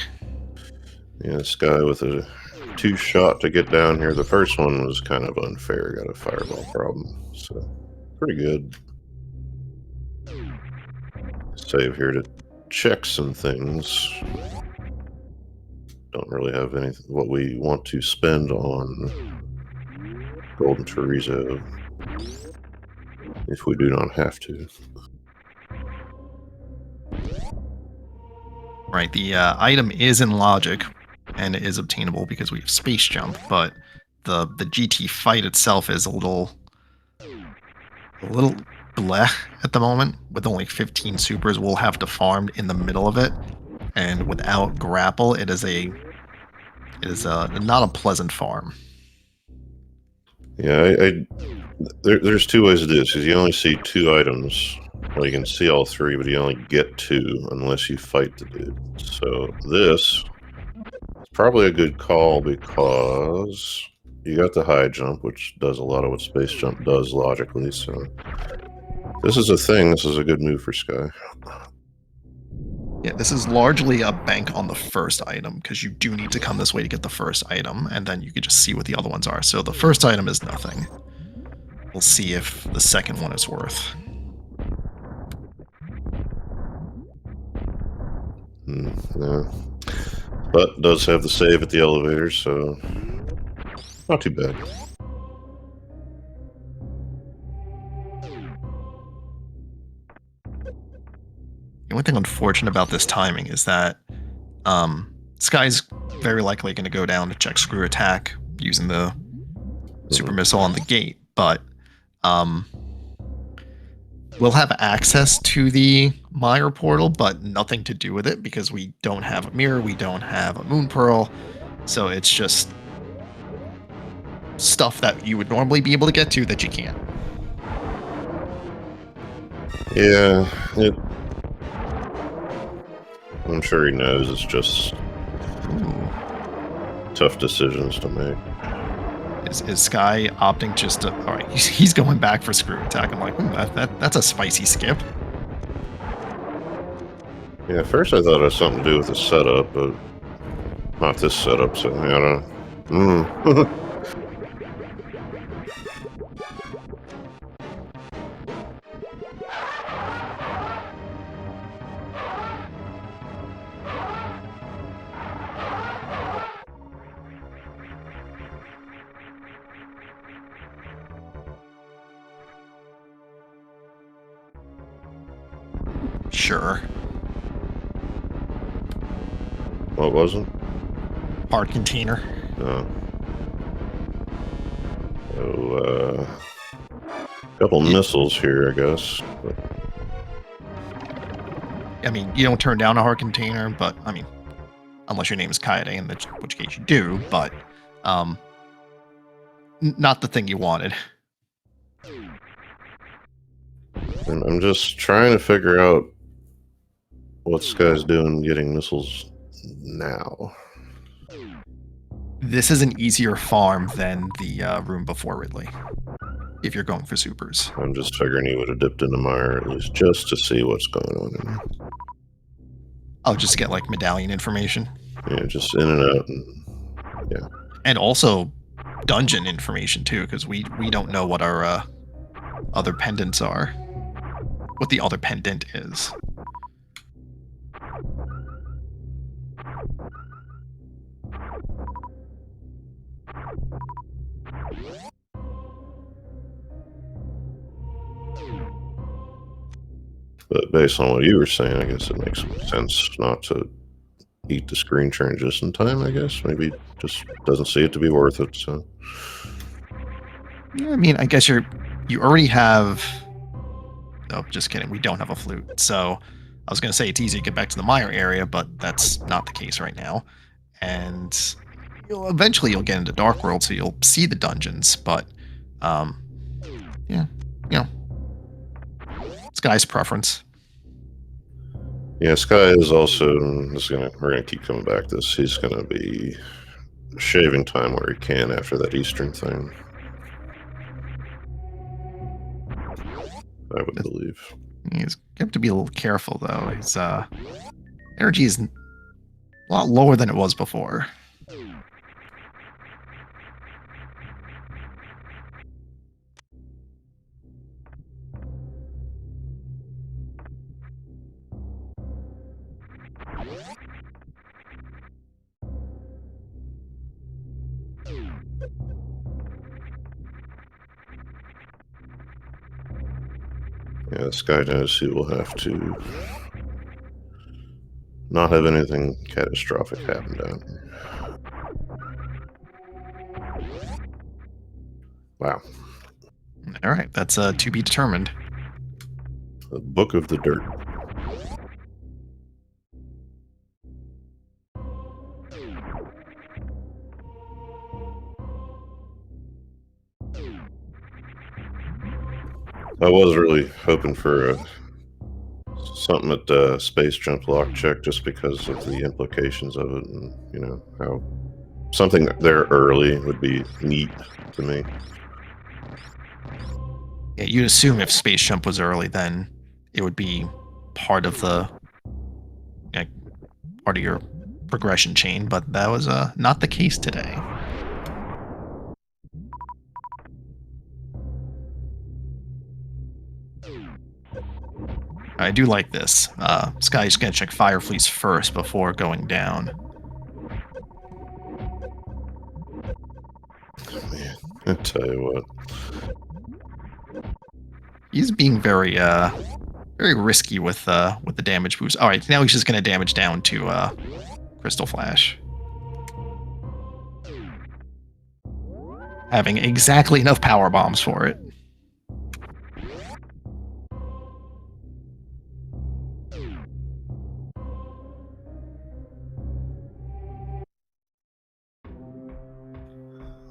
Yeah, this guy with a 2-shot to get down here. The first one was kind of unfair. Got a fireball problem. So, pretty good. Save here to check some things. Don't really have anything what we want to spend on Golden Torizo if we do not have to. Right, the item is in logic and it is obtainable because we have space jump, but the GT fight itself is a little bleh at the moment. With only 15 supers, we'll have to farm in the middle of it, and without grapple, it is not a pleasant farm. Yeah, there's 2 ways to do this, because you only see 2 items. Well, you can see all 3, but you only get 2 unless you fight the dude. So this is probably a good call because you got the high jump, which does a lot of what space jump does logically. So this is a thing. This is a good move for Sky. Yeah, this is largely a bank on the first item, because you do need to come this way to get the first item, and then you can just see what the other ones are. So the first item is nothing. We'll see if the second one is worth. Yeah. But does have the save at the elevator, so not too bad. The only thing unfortunate about this timing is that Sky's very likely going to go down to check screw attack using the super missile on the gate, but we'll have access to the Meyer portal, but nothing to do with it because we don't have a mirror, we don't have a moon pearl, so it's just stuff that you would normally be able to get to that you can't. Yeah, I'm sure he knows. It's just... Ooh. tough decisions to make. Is Sky opting just to... All right, he's going back for screw attack. I'm like, that's a spicy skip. Yeah, at first I thought it had something to do with the setup, but not this setup, so I don't know. Sure. What wasn't? Hard container. No. So, couple missiles here, I guess. But I mean, you don't turn down a hard container, but I mean, unless your name is Kaede, in which case you do, but not the thing you wanted. and I'm just trying to figure out what Sky's doing getting missiles now. This is an easier farm than the room before Ridley, if you're going for supers. I'm just figuring he would have dipped into Mire at least just to see what's going on in there. I'll just get like medallion information. Yeah, just in and out. And, yeah. And also dungeon information too, because we don't know what our other pendants are. What the other pendant is. But based on what you were saying, I guess it makes sense not to eat the screen transition time, I guess. Maybe just doesn't see it to be worth it, so. Yeah, I mean, I guess you already have... Oh, just kidding. We don't have a flute. So I was going to say it's easy to get back to the Mire area, but that's not the case right now. And eventually you'll get into Dark World, so you'll see the dungeons, but yeah, you know, it's Guy's preference. Yeah, Sky is also, we're gonna keep coming back to this. He's gonna be shaving time where he can after that Eastern thing. I would believe. He's got to be a little careful though. His energy is a lot lower than it was before. Yeah, Sky knows he will have to not have anything catastrophic happen down here. Wow. All right, that's to be determined. The Book of the Dirt. I was really hoping for something at the space jump lock check just because of the implications of it, and you know how something there early would be neat to me. Yeah, you'd assume if space jump was early, then it would be part of the part of your progression chain, but that was not the case today. I do like this. Sky's gonna check Fire Fleece first before going down. Man, I tell you what. He's being very very risky with the damage boost. All right, now he's just gonna damage down to Crystal Flash, having exactly enough power bombs for it.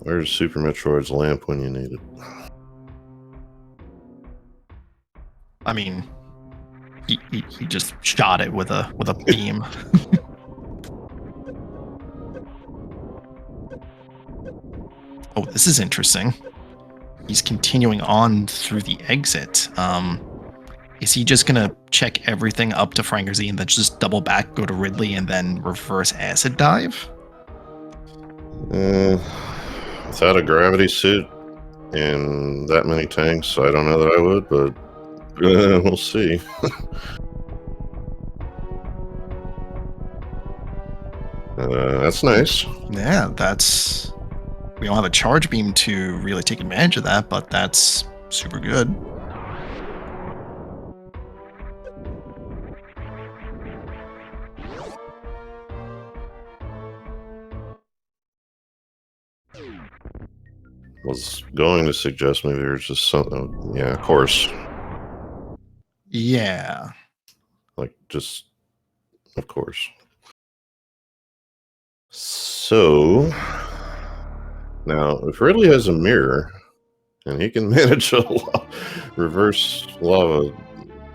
Where's Super Metroid's lamp when you need it? I mean, he just shot it with a beam. Oh, this is interesting. He's continuing on through the exit. Is he just gonna check everything up to Frankerzy and then just double back, go to Ridley, and then reverse acid dive? Without a gravity suit and that many tanks, I don't know that I would, but we'll see. That's nice. Yeah, that's. We don't have a charge beam to really take advantage of that, but that's super good. Was going to suggest maybe there's just something. Yeah, of course. Yeah. Like, just, of course. So, now, if Ridley has a mirror, and he can manage a reverse lava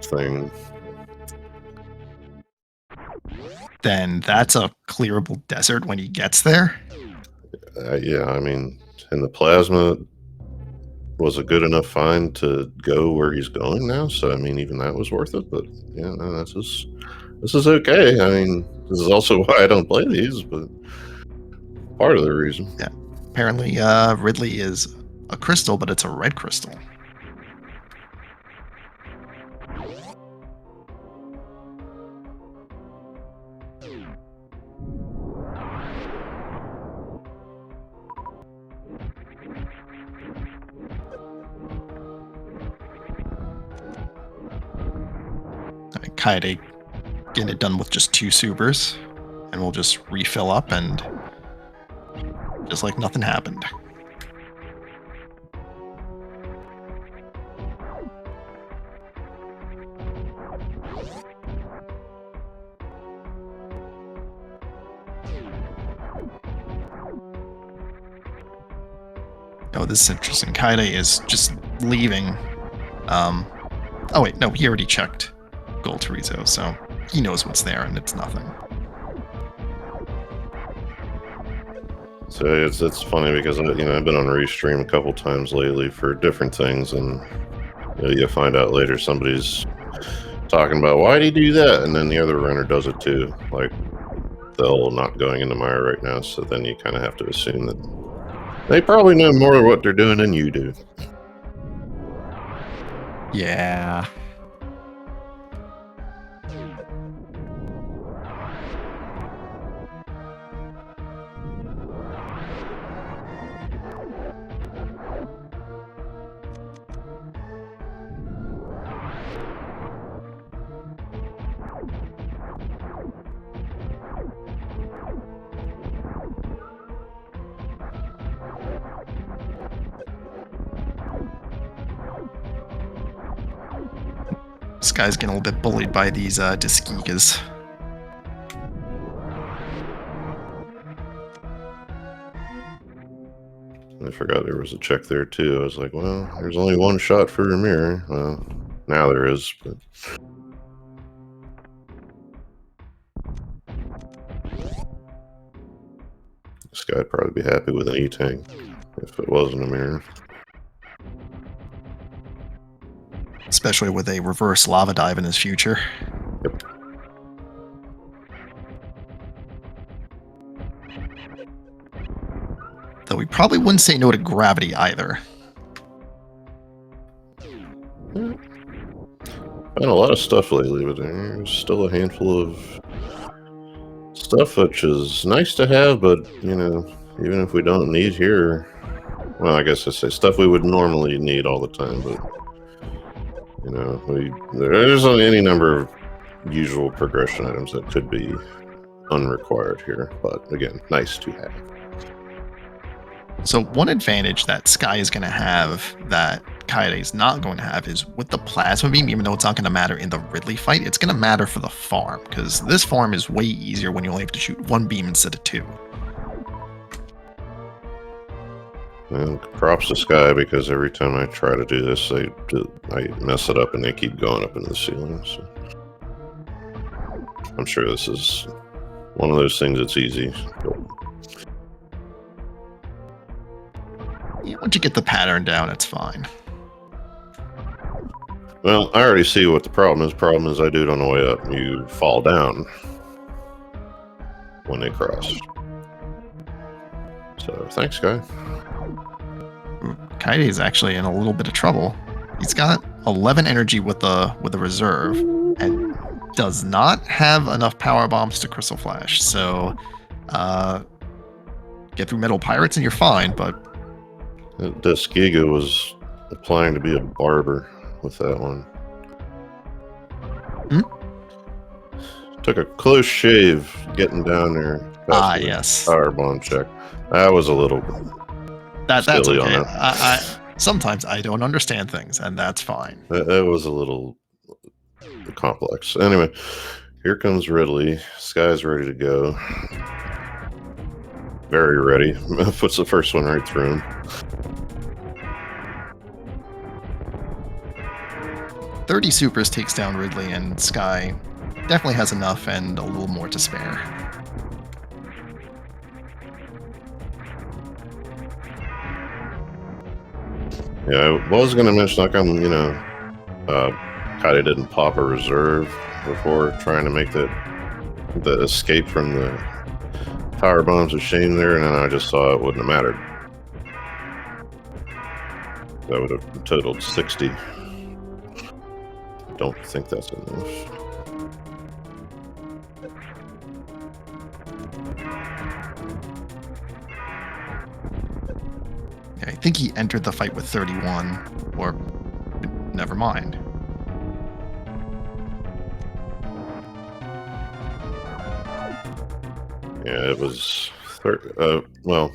thing, Then that's a clearable desert when he gets there. yeah, I mean, and the plasma was a good enough find to go where he's going now. So, I mean, even that was worth it. But yeah, no, this is okay. I mean, this is also why I don't play these, but part of the reason. Yeah. Apparently, Ridley is a crystal, but it's a red crystal. Kaede getting it done with just 2 supers, and we'll just refill up and just like nothing happened. Oh, this is interesting. Kaede is just leaving. Oh wait, no, he already checked Gold Torizo, so he knows what's there, and it's nothing. So it's funny because I've been on Restream a couple times lately for different things, and you find out later somebody's talking about why did he do that, and then the other runner does it too. Like, they'll not going into Maya right now, so then you kind of have to assume that they probably know more of what they're doing than you do. Yeah. This guy's getting a little bit bullied by these Diskeekas. I forgot there was a check there too. I was like, well, there's only one shot for a mirror. Well, now there is, but this guy'd probably be happy with an E-tank if it wasn't a mirror. Especially with a reverse lava dive in his future. Yep. Though we probably wouldn't say no to gravity either. Found a lot of stuff lately, but there's still a handful of stuff which is nice to have, but even if we don't need here, well, I guess I say stuff we would normally need all the time, but there's any number of usual progression items that could be unrequired here, but again, nice to have. So one advantage that Sky is going to have that Kaede is not going to have is with the plasma beam, even though it's not going to matter in the Ridley fight, it's going to matter for the farm, because this farm is way easier when you only have to shoot 1 beam instead of 2. And props to Sky, because every time I try to do this, I mess it up and they keep going up into the ceiling. So I'm sure this is one of those things that's easy. Once you get the pattern down, it's fine. Well, I already see what the problem is. Problem is I do it on the way up. You fall down when they cross. So thanks, guy. Kaide is actually in a little bit of trouble. He's got 11 energy with the reserve and does not have enough power bombs to Crystal Flash. So get through Metal Pirates and you're fine, but This Giga was applying to be a barber with that one. Took a close shave getting down there. Yes. Power bomb check. That was a little that's silly okay. on that. Sometimes I don't understand things, and that's fine. That was a little complex. Anyway, here comes Ridley. Sky's ready to go. Very ready. Puts the first one right through him. 30 supers takes down Ridley, and Sky definitely has enough and a little more to spare. Yeah, I was going to mention, like, Kaide didn't pop a reserve before trying to make the escape from the power bombs of shame there, and then I just saw it wouldn't have mattered. That would have totaled 60. Don't think that's enough. I think he entered the fight with 31, or never mind. Yeah, it was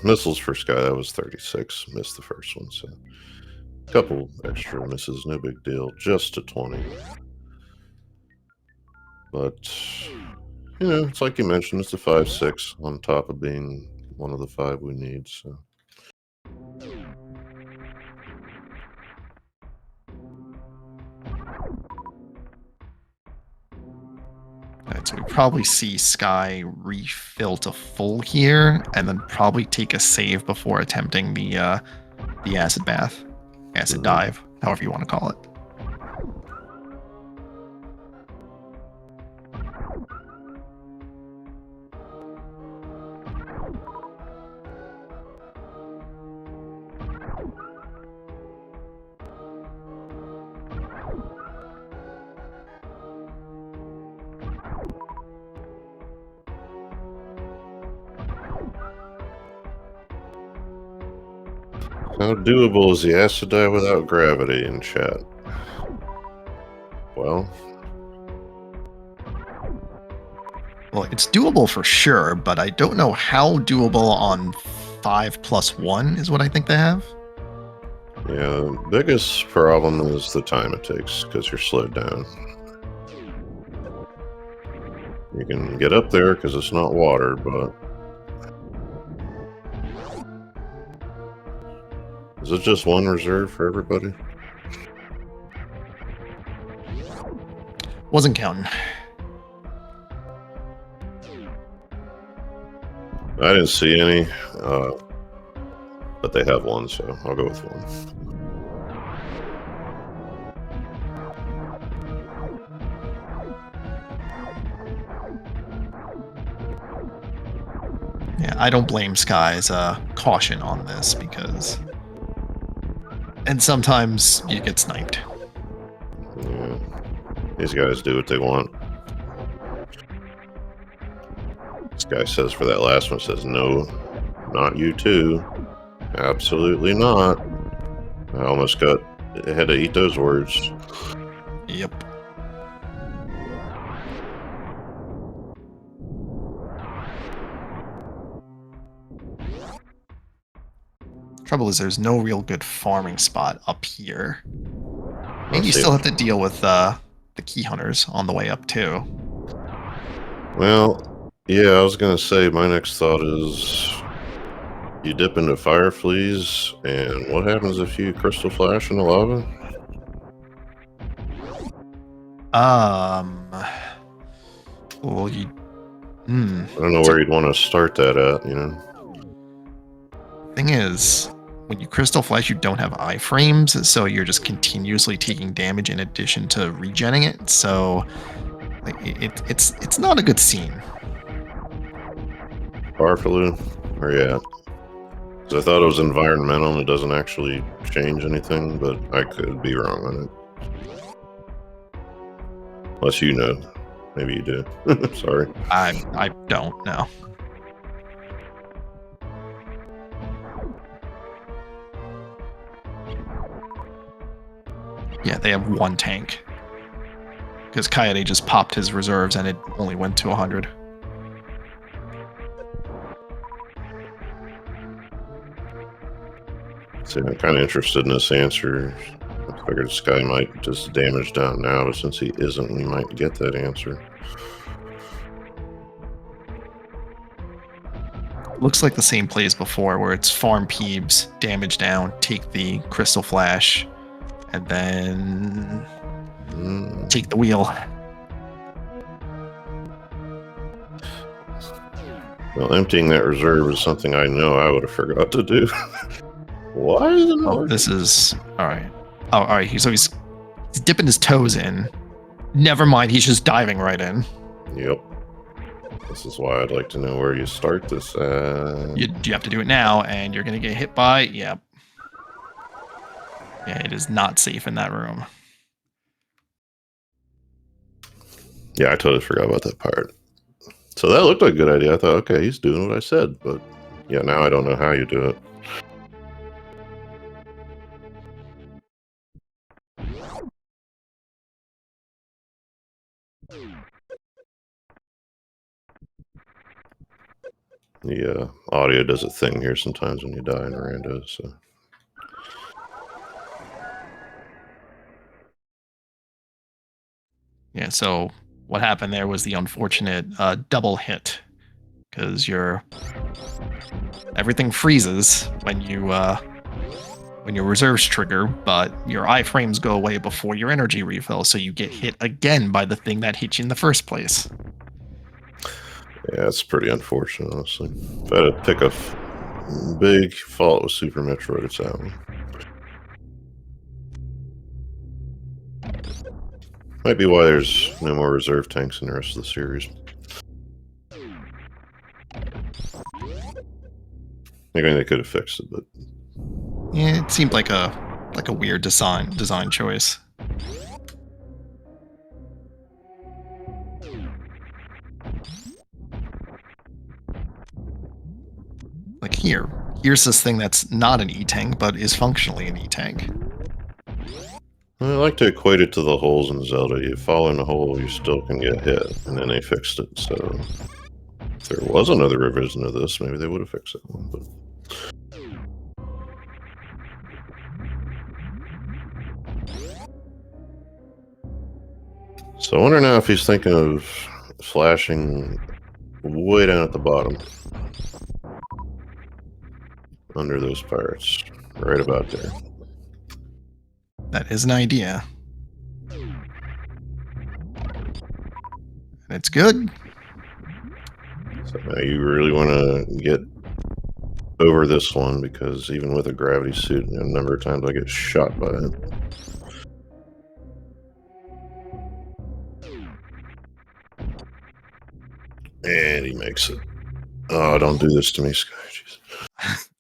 missiles for Sky, that was 36. Missed the first one, so a couple extra misses, no big deal, just to 20. But it's like you mentioned, it's a 5-6 on top of being one of the 5 we need, so. Alright, so we probably see Sky refill to full here, and then probably take a save before attempting the acid bath, acid dive, however you want to call it. How doable is the acid dive without gravity in chat? Well, it's doable for sure, but I don't know how doable on 5+1 is what I think they have. Yeah, the biggest problem is the time it takes because you're slowed down. You can get up there because it's not water, but is it just one reserve for everybody? Wasn't counting. I didn't see any, but they have one, so I'll go with one. Yeah, I don't blame Sky's caution on this because... And sometimes you get sniped. Yeah. These guys do what they want. This guy says for that last one, says, no, not you too. Absolutely not. I almost had to eat those words. Yep. Trouble is there's no real good farming spot up here. And you still have to deal with the key hunters on the way up too. Well, yeah, I was gonna say my next thought is you dip into fire fleas, and what happens if you crystal flash in the lava? Well, you. I don't know where you'd want to start that at, Thing is, when you crystal flash, you don't have iframes, so you're just continuously taking damage in addition to regenning it. So like, it's not a good scene. Barfaloo? Or yeah. 'Cause I thought it was environmental and it doesn't actually change anything, but I could be wrong on it. Unless you know. Maybe you do. Sorry. I don't know. Yeah, they have one tank. Because Coyote just popped his reserves and it only went to 100. See, I'm kind of interested in this answer. I figured this guy might just damage down now, but since he isn't, we might get that answer. Looks like the same play as before, where it's farm Peebs, damage down, take the crystal flash, and then take the wheel. Well, emptying that reserve is something I know I would have forgot to do. Why is it not? Oh, this is all right. Oh, all right. So he's dipping his toes in. Never mind. He's just diving right in. Yep. This is why I'd like to know where you start this at. You have to do it now, and you're gonna get hit by. Yep. Yeah, it is not safe in that room. Yeah, I totally forgot about that part. So that looked like a good idea. I thought, okay, he's doing what I said, but yeah, now I don't know how you do it. The audio does a thing here sometimes when you die in rando, so. Yeah, so what happened there was the unfortunate double hit, because everything freezes when your reserves trigger, but your iframes go away before your energy refill, so you get hit again by the thing that hit you in the first place. Yeah, it's pretty unfortunate, honestly. If I had to pick a big fault with Super Metroid, it's that one. Might be why there's no more reserve tanks in the rest of the series. Maybe they could have fixed it, but Yeah, it seemed like a weird design choice. Like here's this thing that's not an E-tank, but is functionally an E-tank. I like to equate it to the holes in Zelda. You fall in a hole, you still can get hit, and then they fixed it. So if there was another revision of this, maybe they would have fixed that one. But so I wonder now if he's thinking of flashing way down at the bottom. Under those pirates. Right about there. That is an idea. And it's good. So now you really want to get over this one, because even with a gravity suit, a number of times I get shot by it. And he makes it. Oh, don't do this to me, Sky. Jeez.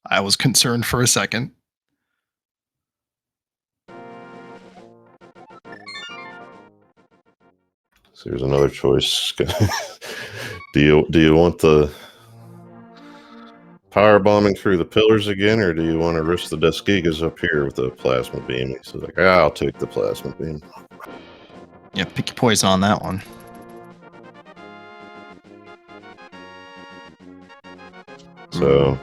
I was concerned for a second. So here's another choice. Do you want the power bombing through the pillars again, or do you want to risk the Deskigas up here with the plasma beam? He's like, I'll take the plasma beam. Yeah, pick your poison on that one. So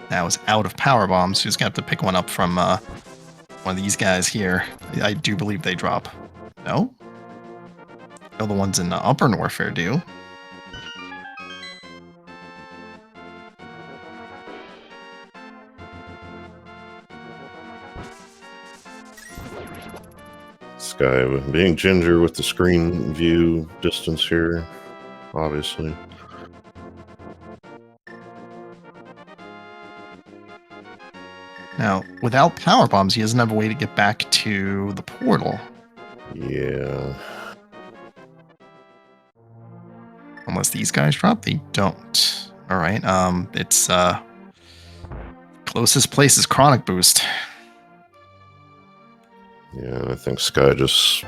that was out of power bombs. So he's gonna have to pick one up from one of these guys here. I do believe they drop. No? No, the ones in the upper Warfare do. Sky being ginger with the screen view distance here, obviously. Now, without power bombs, he doesn't have a way to get back to the portal. Yeah. Unless these guys drop, they don't. All right. It's closest place is Chronic Boost. Yeah, I think Sky just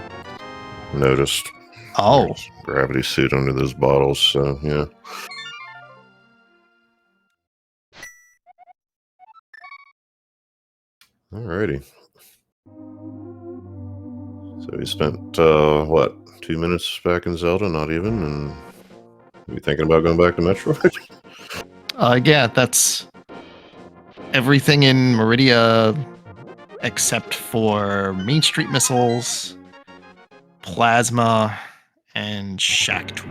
noticed. Oh, There's gravity suit under those bottles, so yeah. Alrighty. So we spent what, 2 minutes back in Zelda, not even, and you thinking about going back to Metroid? yeah, that's everything in Meridia except for Main Street missiles, plasma, and Shack Tool.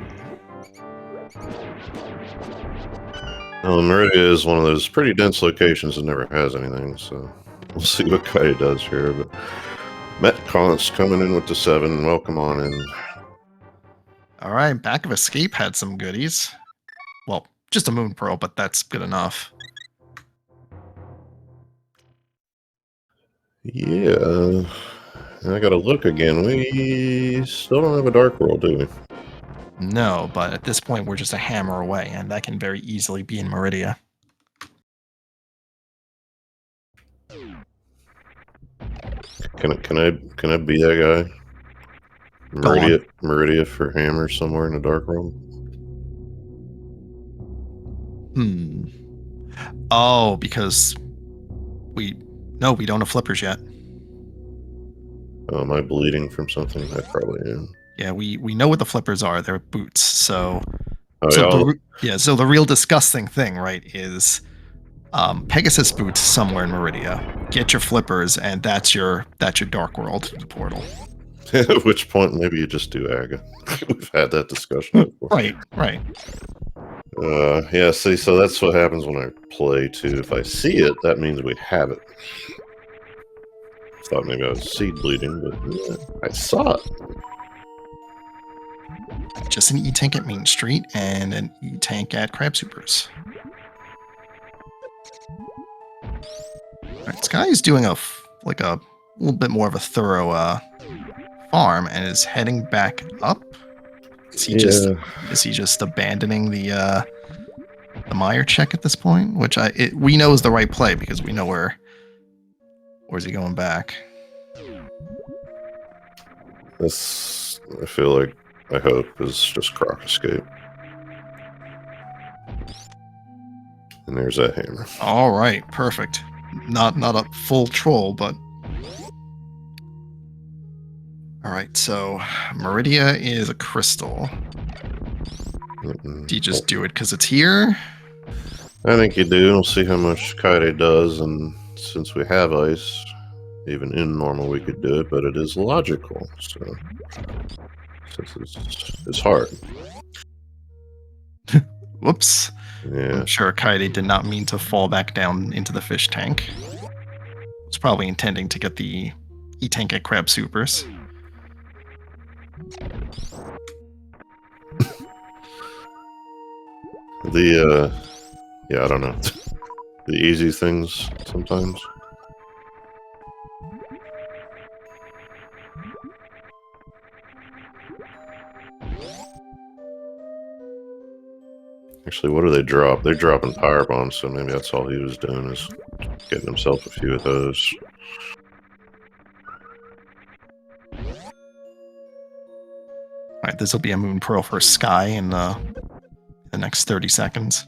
Well, Meridia is one of those pretty dense locations that never has anything, so we'll see what Kai does here. But Metcons coming in with the 7. Welcome on in. All right, Back of Escape had some goodies. Well, just a Moon Pearl, but that's good enough. Yeah. I gotta look again. We still don't have a Dark World, do we? No, but at this point, we're just a hammer away, and that can very easily be in Meridia. Can I be that guy? Go on. Meridia for hammer somewhere in the Dark World? Oh, because we don't have flippers yet. Oh, am I bleeding from something? I probably am. Yeah, we know what the flippers are. They're boots. So Oh, so the real disgusting thing, right, is Pegasus boots somewhere in Meridia. Get your flippers, and that's your Dark World portal. at which point maybe you just do Aga. We've had that discussion before. Right. Yeah, see, so that's what happens when I play too. If I see it, that means we have it. Thought maybe I was seed bleeding, but yeah, I saw it. Just an E-Tank at Main Street and an E-Tank at Crab Supers. Alright, Sky is doing a little bit more of a thorough farm and is heading back up. Is he just abandoning the Meyer check at this point? Which we know is the right play because we know where's he going back. This, I feel like, I hope, is just Croc Escape. And there's that hammer. All right, perfect. Not a full troll, but all right. So Meridia is a crystal. Do you just do it because it's here? I think you do. We'll see how much Kaide does, and since we have ice, even in normal we could do it, but it is logical, so since it's hard. Whoops. Yeah. I'm sure Kaide did not mean to fall back down into the fish tank. It's probably intending to get the E-Tank at Crab Supers. Yeah, I don't know. The easy things sometimes. Actually, what do they drop? They're dropping power bombs, so maybe that's all he was doing, is getting himself a few of those. Alright, this will be a Moon Pearl for Sky in the next 30 seconds.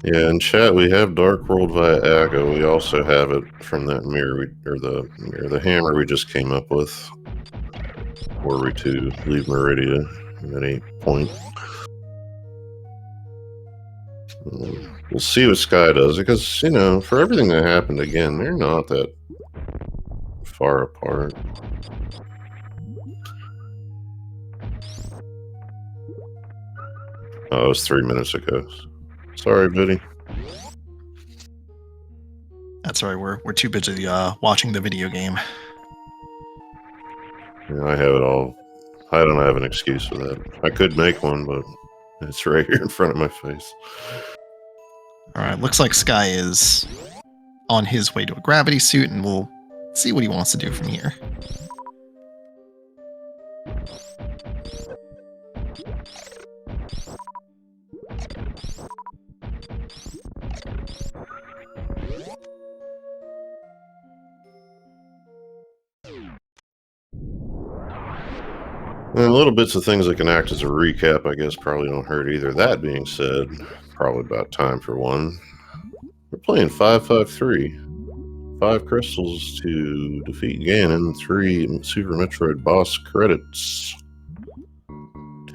Yeah, in chat we have Dark World via Aga. We also have it from that mirror, the hammer we just came up with. Were we to leave Meridia at any point? We'll see what Sky does, because, for everything that happened again, they're not that far apart. Oh, it was 3 minutes ago. Sorry, buddy. That's right, we're too busy watching the video game. Yeah, I have it all I don't have an excuse for that. I could make one, but it's right here in front of my face. Alright, looks like Sky is on his way to a gravity suit, and we'll see what he wants to do from here. And little bits of things that can act as a recap, I guess, probably don't hurt either. That being said, probably about time for one. We're playing 553. 5 crystals to defeat Ganon, 3 Super Metroid boss credits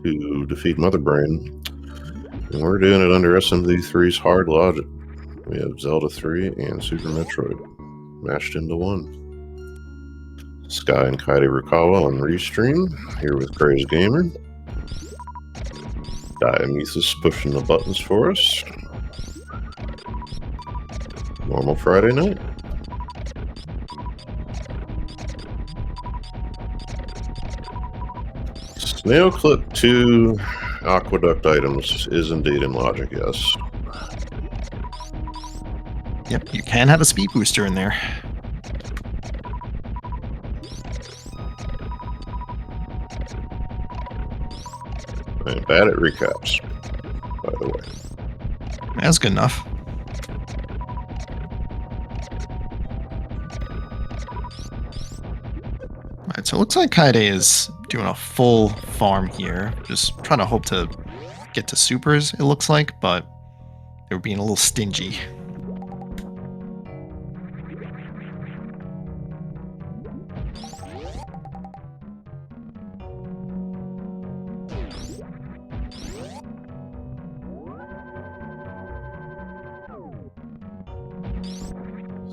to defeat Mother Brain. And we're doing it under SMZ3's hard logic. We have Zelda 3 and Super Metroid mashed into one. Sky and Kaide Rukawa on Restream, here with Crazy Gamer. Diametheus pushing the buttons for us. Normal Friday night. Snail Clip 2 Aqueduct items is indeed in logic, yes. Yep, you can have a speed booster in there. I'm bad at recaps, by the way. That's good enough. Alright, so it looks like Kaide is doing a full farm here. Just trying to hope to get to supers, it looks like, but they were being a little stingy.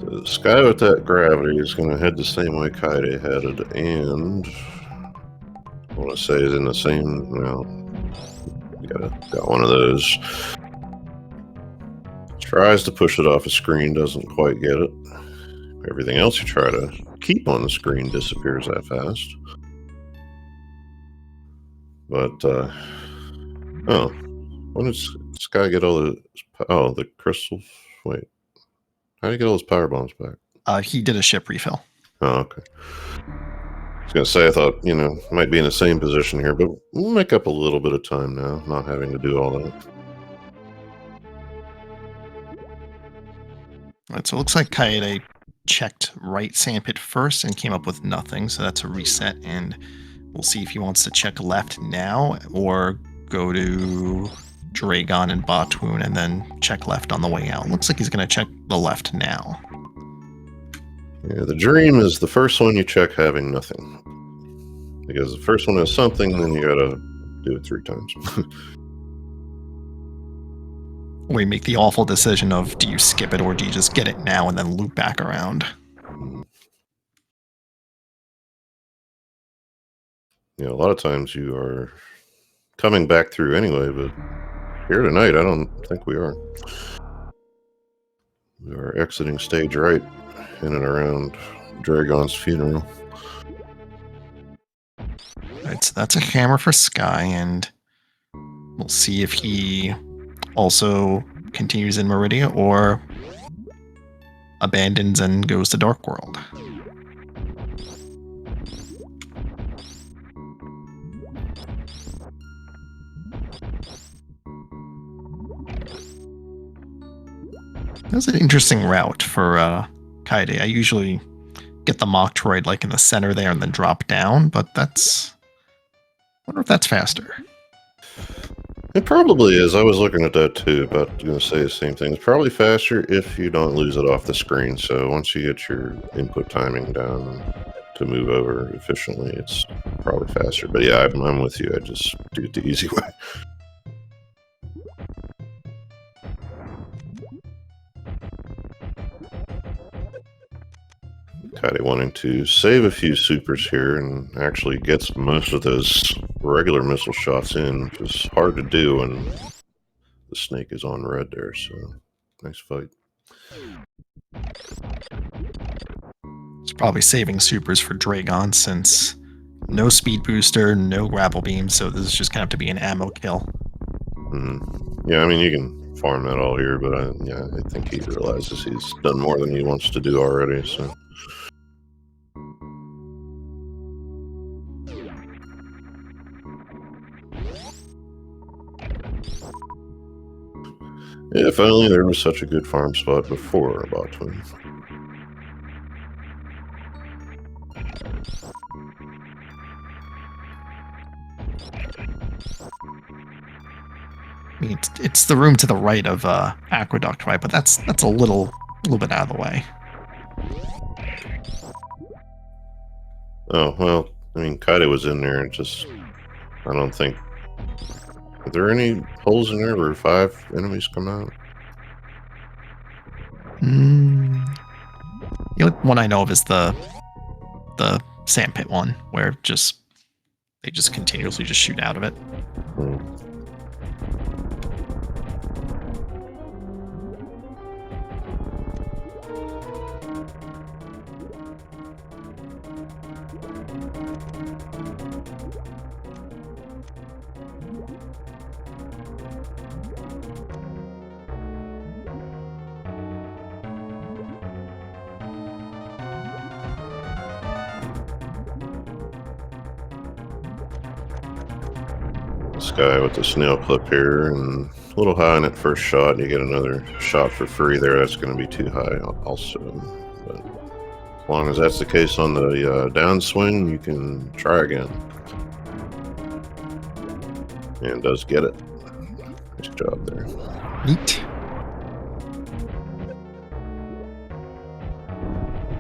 So Sky with that gravity is going to head the same way Kaide headed, and I want to say is in the same. Well, got one of those. Tries to push it off a screen, doesn't quite get it. Everything else you try to keep on the screen disappears that fast. But oh, when did Sky get all the crystals? Wait. How did he get all his power bombs back? He did a ship refill. Oh, okay. I was going to say, I thought, might be in the same position here, but we'll make up a little bit of time now, not having to do all that. Alright, so it looks like Kaede checked right sandpit first and came up with nothing, so that's a reset, and we'll see if he wants to check left now or go to Dragon and Botwoon and then check left on the way out. Looks like he's going to check the left now. Yeah, the dream is the first one you check having nothing. Because the first one has something, then you gotta do it 3 times. We make the awful decision of, do you skip it or do you just get it now and then loop back around? Yeah, a lot of times you are coming back through anyway, but here tonight, I don't think we are. We are exiting stage right in and around Dragon's funeral. Alright, so that's a hammer for Sky, and we'll see if he also continues in Meridia or abandons and goes to Dark World. That's an interesting route for Kaede. I usually get the Metroid like in the center there and then drop down, but that's... I wonder if that's faster. It probably is. I was looking at that too, but I'm going to say the same thing. It's probably faster if you don't lose it off the screen. So once you get your input timing down to move over efficiently, it's probably faster. But yeah, I'm with you. I just do it the easy way. Kaede wanting to save a few supers here and actually gets most of those regular missile shots in, which is hard to do when the snake is on red there, so nice fight. It's probably saving supers for Dragon since No speed booster, no grapple beam, so this is just gonna have to be an ammo kill. Yeah, I mean, you can farm that all here, but I think he realizes he's done more than he wants to do already, so. If only there was such a good farm spot before Bot Twin. I mean, it's the room to the right of Aqueduct, right? But that's a little bit out of the way. Oh, well, I mean, Kaide was in there and just, I don't think, are there any holes in there where 5 enemies come out? The only one I know of is the sandpit one, where they just continuously just shoot out of it. This guy with the snail clip here, and a little high on that first shot. You get another shot for free there. That's going to be too high also. But as long as that's the case on the downswing, you can try again. And does get it. Nice job there. Neat.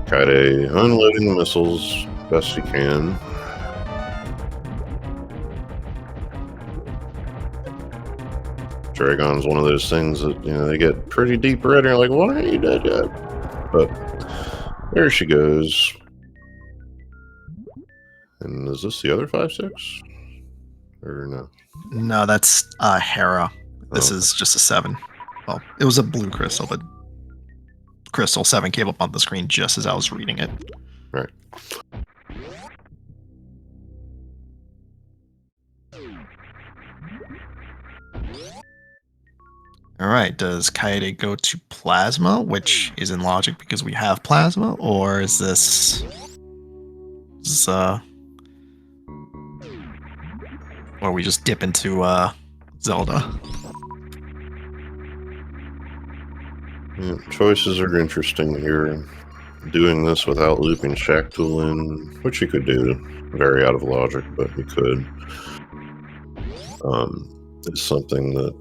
Kaide unloading the missiles best he can. Dragon's one of those things that, they get pretty deep red and you're like, why aren't you dead yet? But there she goes. And is this the other 5-6? Or no? No, that's Hera. This is just a 7. Well, it was a blue crystal, but crystal 7 came up on the screen just as I was reading it. Right. All right, does Kaede go to Plasma, which is in logic because we have Plasma, or is this or we just dip into Zelda? Yeah, choices are interesting here. Doing this without looping Shack Tool in, which you could do, very out of logic, but you could. It's something that,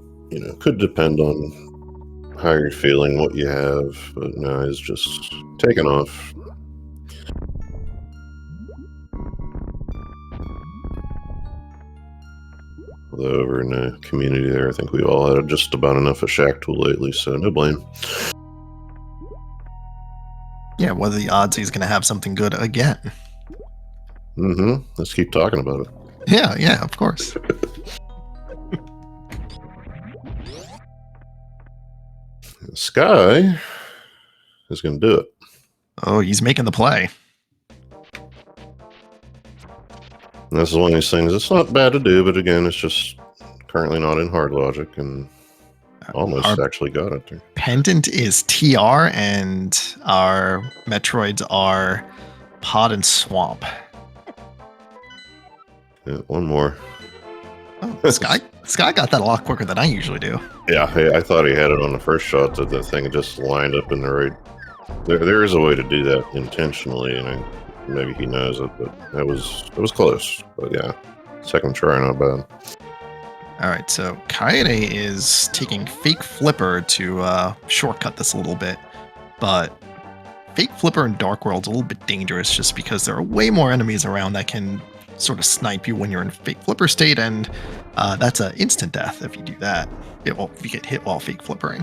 could depend on how you're feeling, what you have, but no, it's just taking off. Although over in the community there, I think we've all had just about enough of Shack Tool lately, so no blame. Yeah, what are the odds he's going to have something good again? Let's keep talking about it. Yeah, of course. Sky is going to do it. Oh, he's making the play. And this is one of these things. It's not bad to do, but again, it's just currently not in hard logic, and almost actually got it there. Pendant is TR, and our Metroids are Pod and Swamp. Yeah, one more. Oh, Sky got that a lot quicker than I usually do. Yeah, I thought he had it on the first shot, that the thing just lined up in the right. There is a way to do that intentionally, and maybe he knows it, but it was close. But yeah, second try, not bad. All right, so Kaede is taking Fake Flipper to shortcut this a little bit, but Fake Flipper in Dark World's a little bit dangerous just because there are way more enemies around that can sort of snipe you when you're in Fake Flipper state, and that's an instant death if you do that. If you get hit while Fake Flippering.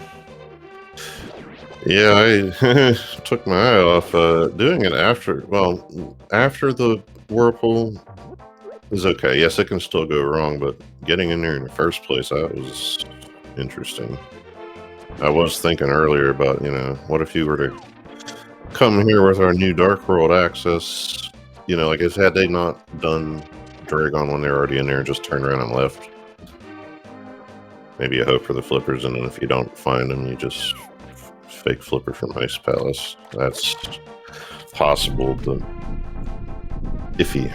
Yeah, I took my eye off doing it after the whirlpool is okay. Yes, it can still go wrong, but getting in there in the first place, that was interesting. I was thinking earlier about, what if you were to come here with our new Dark World access You know, like had they not done Dragon when they're already in there and just turned around and left, maybe you hope for the flippers, and then if you don't find them, you just fake flipper from Ice Palace. That's possible, but iffy.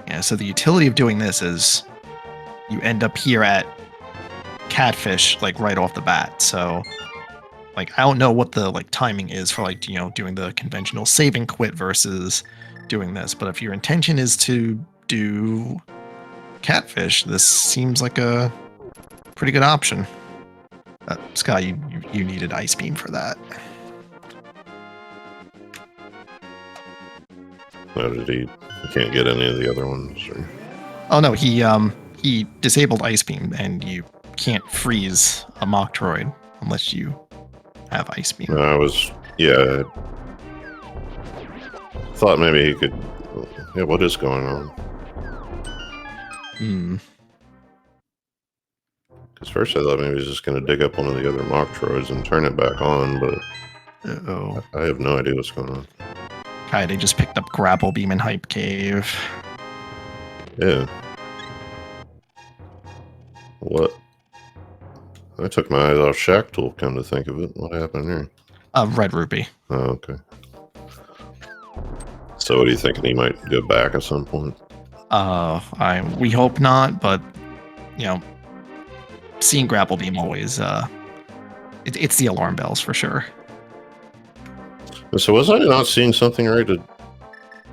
Yeah, so the utility of doing this is you end up here at Catfish, like, right off the bat. So, like, I don't know what the, like, timing is for, like, you know, doing the conventional save and quit versus doing this. But if your intention is to do Catfish, this seems like a pretty good option. Sky, you needed Ice Beam for that. How did he? You can't get any of the other ones. Or... Oh no, he disabled Ice Beam, and you can't freeze a Metroid unless you have Ice Beam. I was, yeah. Thought maybe he could. Yeah, what is going on? Because first I thought maybe he was just going to dig up one of the other Metroids and turn it back on, but I have no idea what's going on. Okay, they just picked up Grapple Beam and Hype Cave. Yeah. What? I took my eyes off Shack Tool, come to think of it. What happened here? Red Rupee. Oh, okay. So what are you thinking? He might go back at some point? We hope not, but, you know, seeing Grapple Beam always, it's the alarm bells for sure. So was I not seeing something right? Did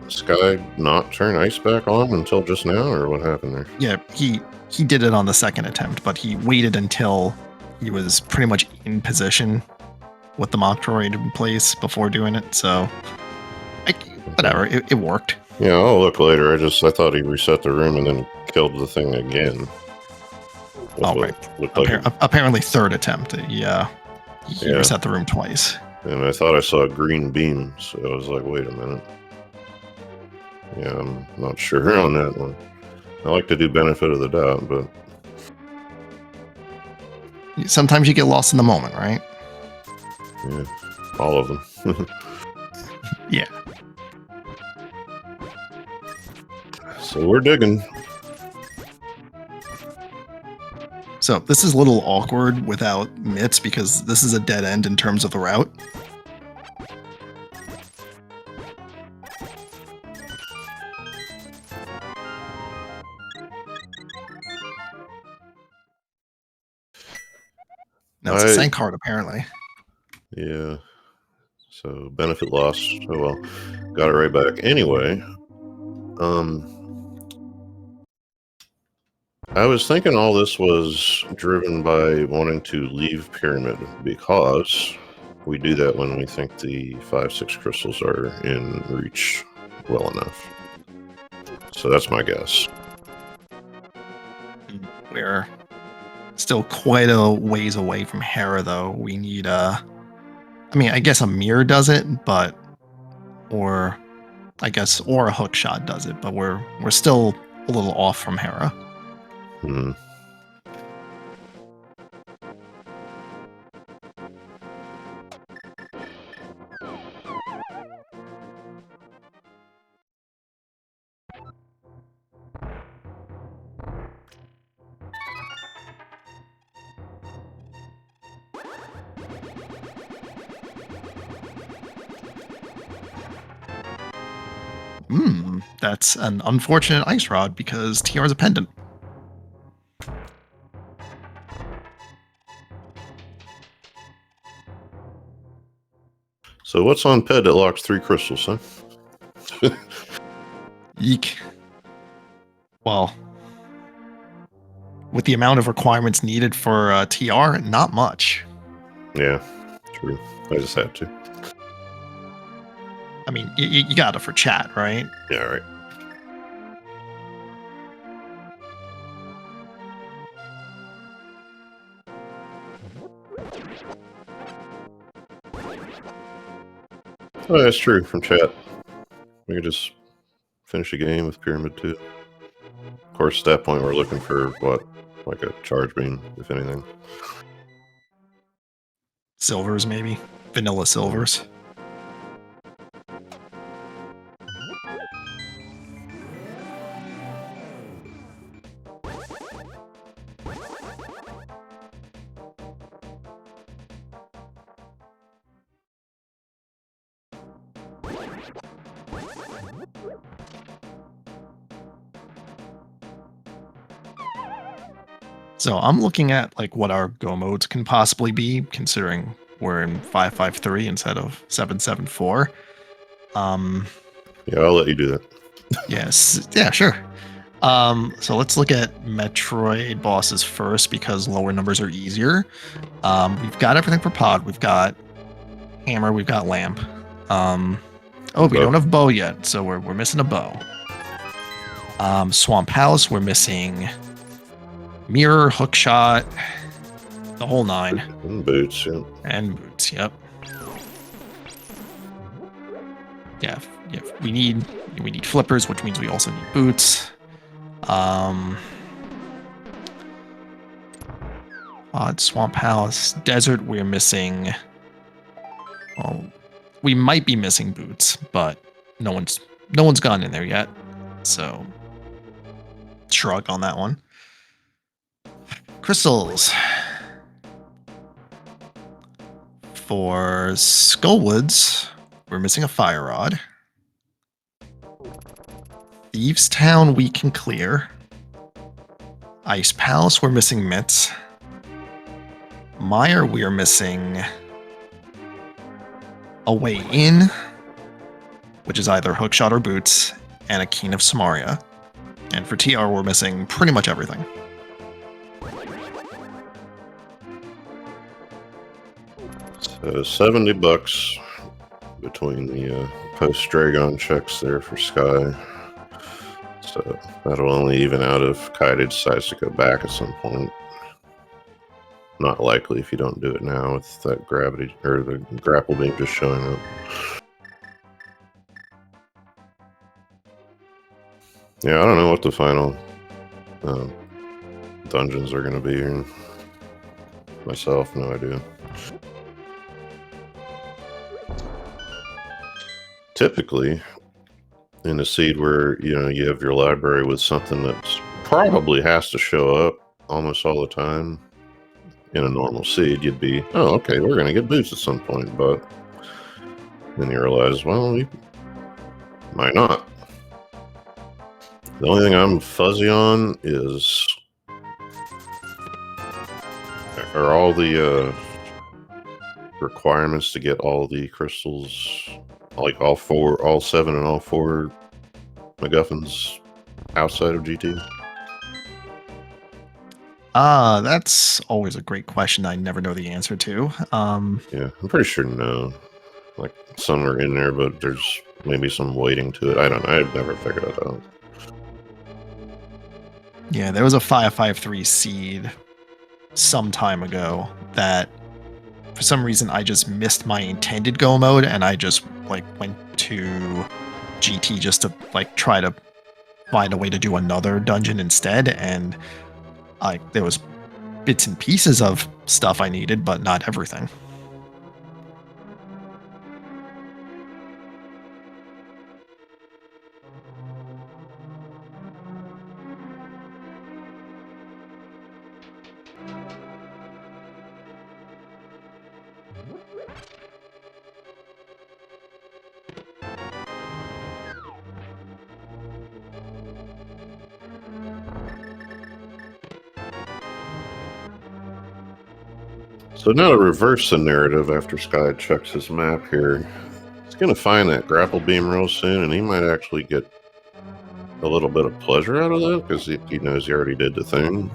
Sky not turn Ice back on until just now, or what happened there? Yeah, he did it on the second attempt, but he waited until he was pretty much in position with the Metroid in place before doing it, so whatever, it worked. Yeah, I'll look later. I thought he reset the room and then killed the thing again. Right. Apparently third attempt. He reset the room twice. And I thought I saw a green beam, so I was like, wait a minute. Yeah, I'm not sure on that one. I like to do benefit of the doubt, but... Sometimes you get lost in the moment, right? Yeah, all of them. Yeah. So we're digging. So this is a little awkward without Mitts because this is a dead end in terms of the route. No, it's a sank card apparently. Yeah. So benefit loss. Oh well. Got it right back. Anyway. I was thinking all this was driven by wanting to leave Pyramid because we do that when we think the 5-6 crystals are in reach well enough. So that's my guess. We're still quite a ways away from Hera, though. We need I mean, I guess a mirror does it, but or a hook shot does it, but we're still a little off from Hera. That's an unfortunate ice rod because TR is a pendant. So what's on Ped that locks 3 crystals, huh? Eek. Well, with the amount of requirements needed for TR, not much. Yeah, true. I just had to. I mean, you got it for chat, right? Yeah, right. Oh, that's true, from chat. We could just finish a game with Pyramid 2. Of course, at that point, we're looking for, what, like a charge beam, if anything. Silvers, maybe. Vanilla silvers. So I'm looking at like what our go modes can possibly be, considering we're in 553 instead of 774. Yeah, I'll let you do that. Yes, yeah, sure. So let's look at Metroid bosses first because lower numbers are easier. We've got everything for Pod. We've got Hammer. We've got Lamp. Oh, we don't have Bow yet, so we're missing a Bow. Swamp Palace. We're missing Mirror, Hookshot, the whole 9. And boots, yeah. And boots. Yep. Yeah, we need flippers, which means we also need boots. Odd Swamp House, Desert. We're missing. Well, we might be missing boots, but no one's gone in there yet. So shrug on that one. Crystals. For Skullwoods, we're missing a Fire Rod. Thieves Town, we can clear. Ice Palace, we're missing Mitts. Mire, we are missing a Way In, which is either Hookshot or Boots, and a Keen of Samaria. And for TR, we're missing pretty much everything. So $70 between the post-Dragon checks there for Sky. So that'll only even out if Kaide decides to go back at some point. Not likely if you don't do it now with that gravity or the grapple beam just showing up. Yeah, I don't know what the final dungeons are going to be here. Myself, no idea. Typically, in a seed where you have your library with something that probably has to show up almost all the time. In a normal seed, you'd be, oh, okay, we're going to get boots at some point, but then you realize, well, we might not. The only thing I'm fuzzy on is, are all the requirements to get all the crystals, like all 7 and all 4 MacGuffins outside of GT? That's always a great question I never know the answer to. Yeah, I'm pretty sure no. Like, some are in there, but there's maybe some weighting to it. I don't know. I've never figured it out. Yeah, there was a 553 seed some time ago that for some reason I just missed my intended go mode and I just like went to GT just to like try to find a way to do another dungeon instead, and there was bits and pieces of stuff I needed, but not everything. So now to reverse the narrative after Sky checks his map here, he's going to find that grapple beam real soon, and he might actually get a little bit of pleasure out of that because he knows he already did the thing.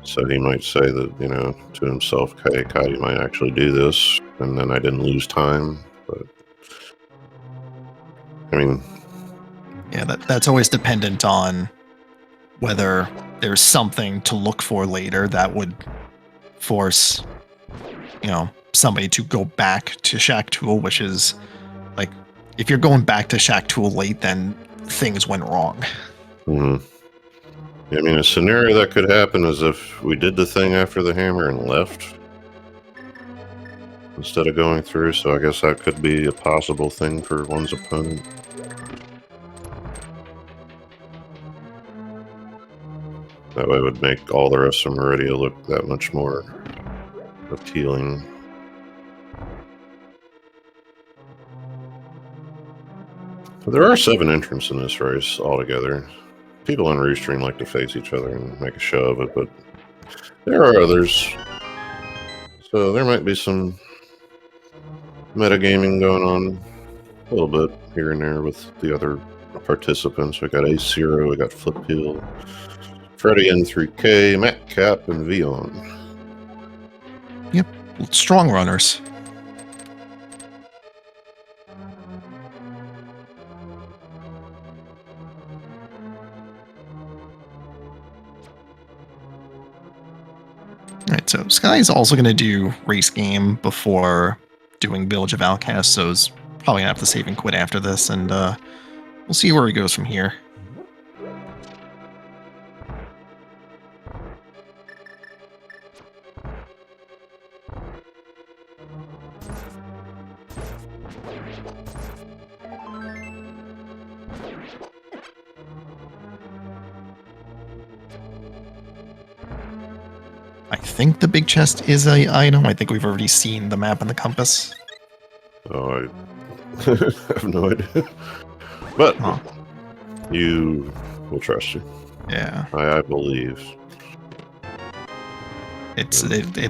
So he might say that, to himself, Kaide might actually do this, and then I didn't lose time. But I mean, yeah, that's always dependent on whether there's something to look for later that would force, somebody to go back to Shack Tool, which is like, if you're going back to Shack Tool late, then things went wrong. Mm-hmm. I mean, a scenario that could happen is if we did the thing after the hammer and left instead of going through, so I guess that could be a possible thing for one's opponent. That way it would make all the rest of Meridia look that much more appealing. There are 7 entrants in this race altogether. People on Restream like to face each other and make a show of it, but there are others. So there might be some metagaming going on a little bit here and there with the other participants. We got Ace Zero, we got Flipheel, Freddy N3K, Matt Cap, and Vion. Yep, strong runners. All right, so Sky's also going to do race game before doing Village of Outcasts, so he's probably going to have to save and quit after this, and we'll see where he goes from here. I think the big chest is a item. I think we've already seen the map and the compass. Oh, I have no idea. But you will trust you. Yeah. I believe. It's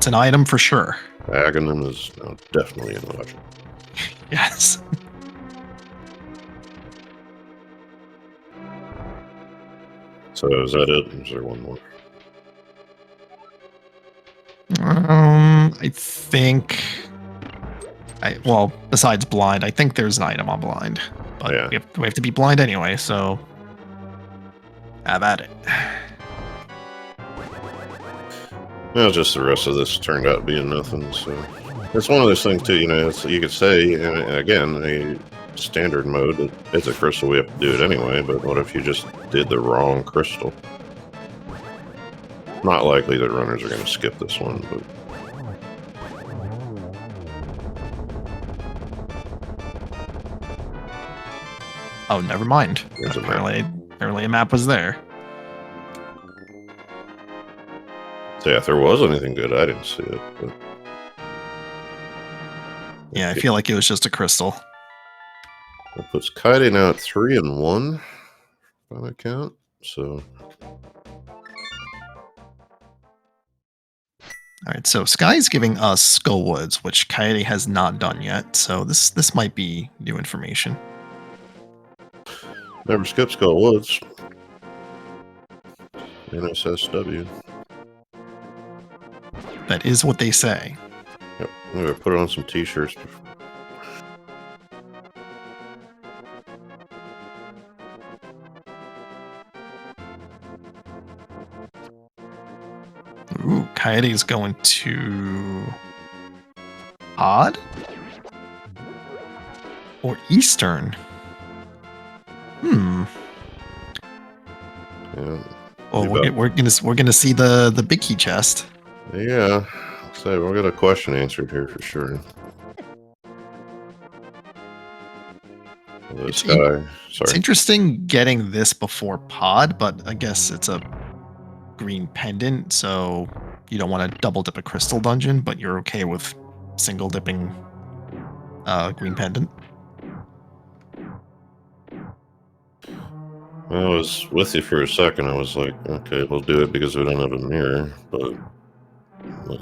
an item for sure. Ganon is definitely in legend. Yes. So is that it? Is there one more? I think. Well, besides blind, I think there's an item on blind, but Yeah. we have to be blind anyway. So have at it. Well, just the rest of this turned out being nothing. So it's one of those things too. You know, you could say, and again, a standard mode. It's a crystal. We have to do it anyway. But what if you just did the wrong crystal? Not likely that runners are going to skip this one, but. Oh, never mind. There's a map. Apparently a map was there. So yeah, if there was anything good, I didn't see it. But... Yeah, I feel like it was just a crystal. That puts Kaide now at 3-1 by my count. So. All right, so Sky's giving us Skull Woods, which Kaede has not done yet. So this might be new information. Never skip Skull Woods. NSSW. That is what they say. Yep. I'm gonna put on some t-shirts. Ooh, Kaede's going to Odd or Eastern. Yeah. Well, we're gonna see the big key chest. Yeah. So we'll get a question answered here for sure. This guy. Sorry. It's interesting getting this before Pod, but I guess it's a green pendant, so you don't want to double dip a crystal dungeon, but you're okay with single dipping green pendant. I was with you for a second. I was like, okay, we'll do it because we don't have a mirror, but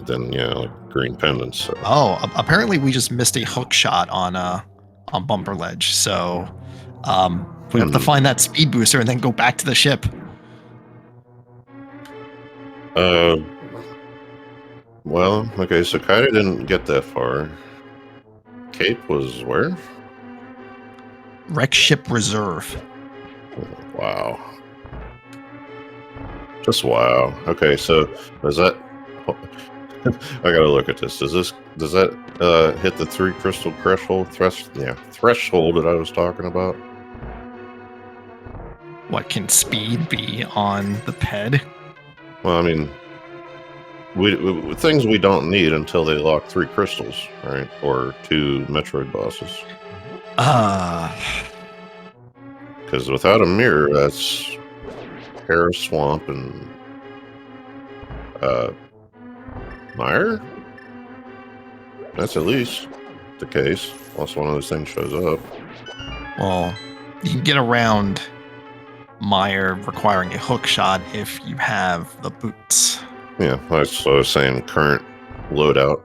then yeah, like green pendants. So. Oh, apparently we just missed a hook shot on Bumper Ledge, so we have to find that speed booster and then go back to the ship. Well, okay, so Kaide didn't get that far. Cape was where? Wreck Ship Reserve. Wow. Just wow. Okay, so does that... I gotta look at this. Does that hit the 3 crystal threshold that I was talking about? What can speed be on the ped? Well, I mean, we things we don't need until they lock 3 crystals, right? Or 2 Metroid bosses. Because without a mirror, that's Hera Swamp and Mire? That's at least the case. Unless one of those things shows up. Well, You can get around Meyer requiring a hook shot if you have the boots. Yeah, that's what I was saying. Current loadout.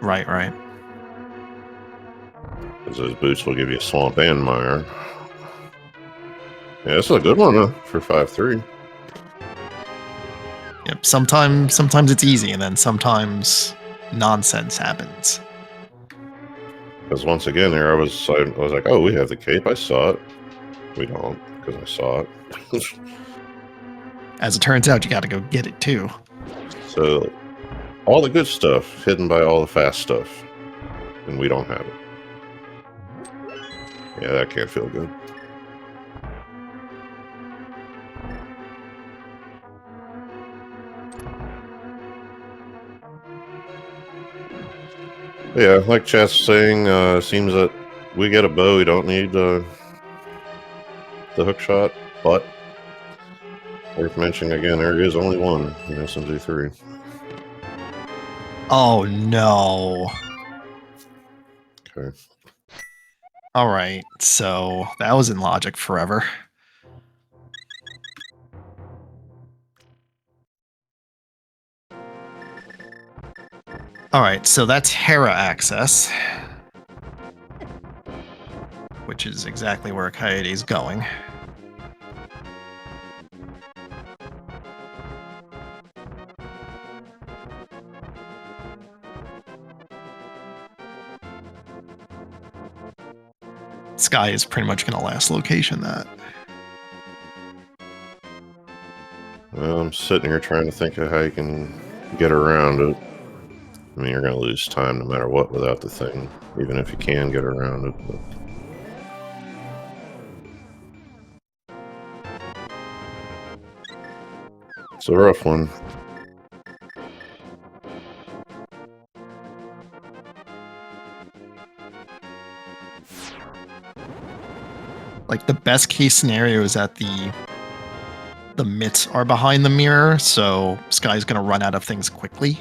Right, right. Because those boots will give you Swamp and Mire. Yeah, this is a good one for 5-3. Yep. Sometimes it's easy, and then sometimes nonsense happens. Because once again, there I was like, oh, we have the cape. I saw it. We don't, because I saw it. As it turns out, you got to go get it too. So, all the good stuff hidden by all the fast stuff, and we don't have it. Yeah, that can't feel good. Yeah, like chat's saying, seems that we get a bow. We don't need the hook shot, but worth mentioning again, there is only one in SMZ3. Oh no. Okay. All right, so that was in logic forever. All right, so that's Hera access, which is exactly where Coyote's going. Sky is pretty much going to last location that. Well, I'm sitting here trying to think of how you can get around it. I mean, you're going to lose time no matter what without the thing, even if you can get around it. But... it's a rough one. Like, the best case scenario is that the mitts are behind the mirror, so Sky's going to run out of things quickly.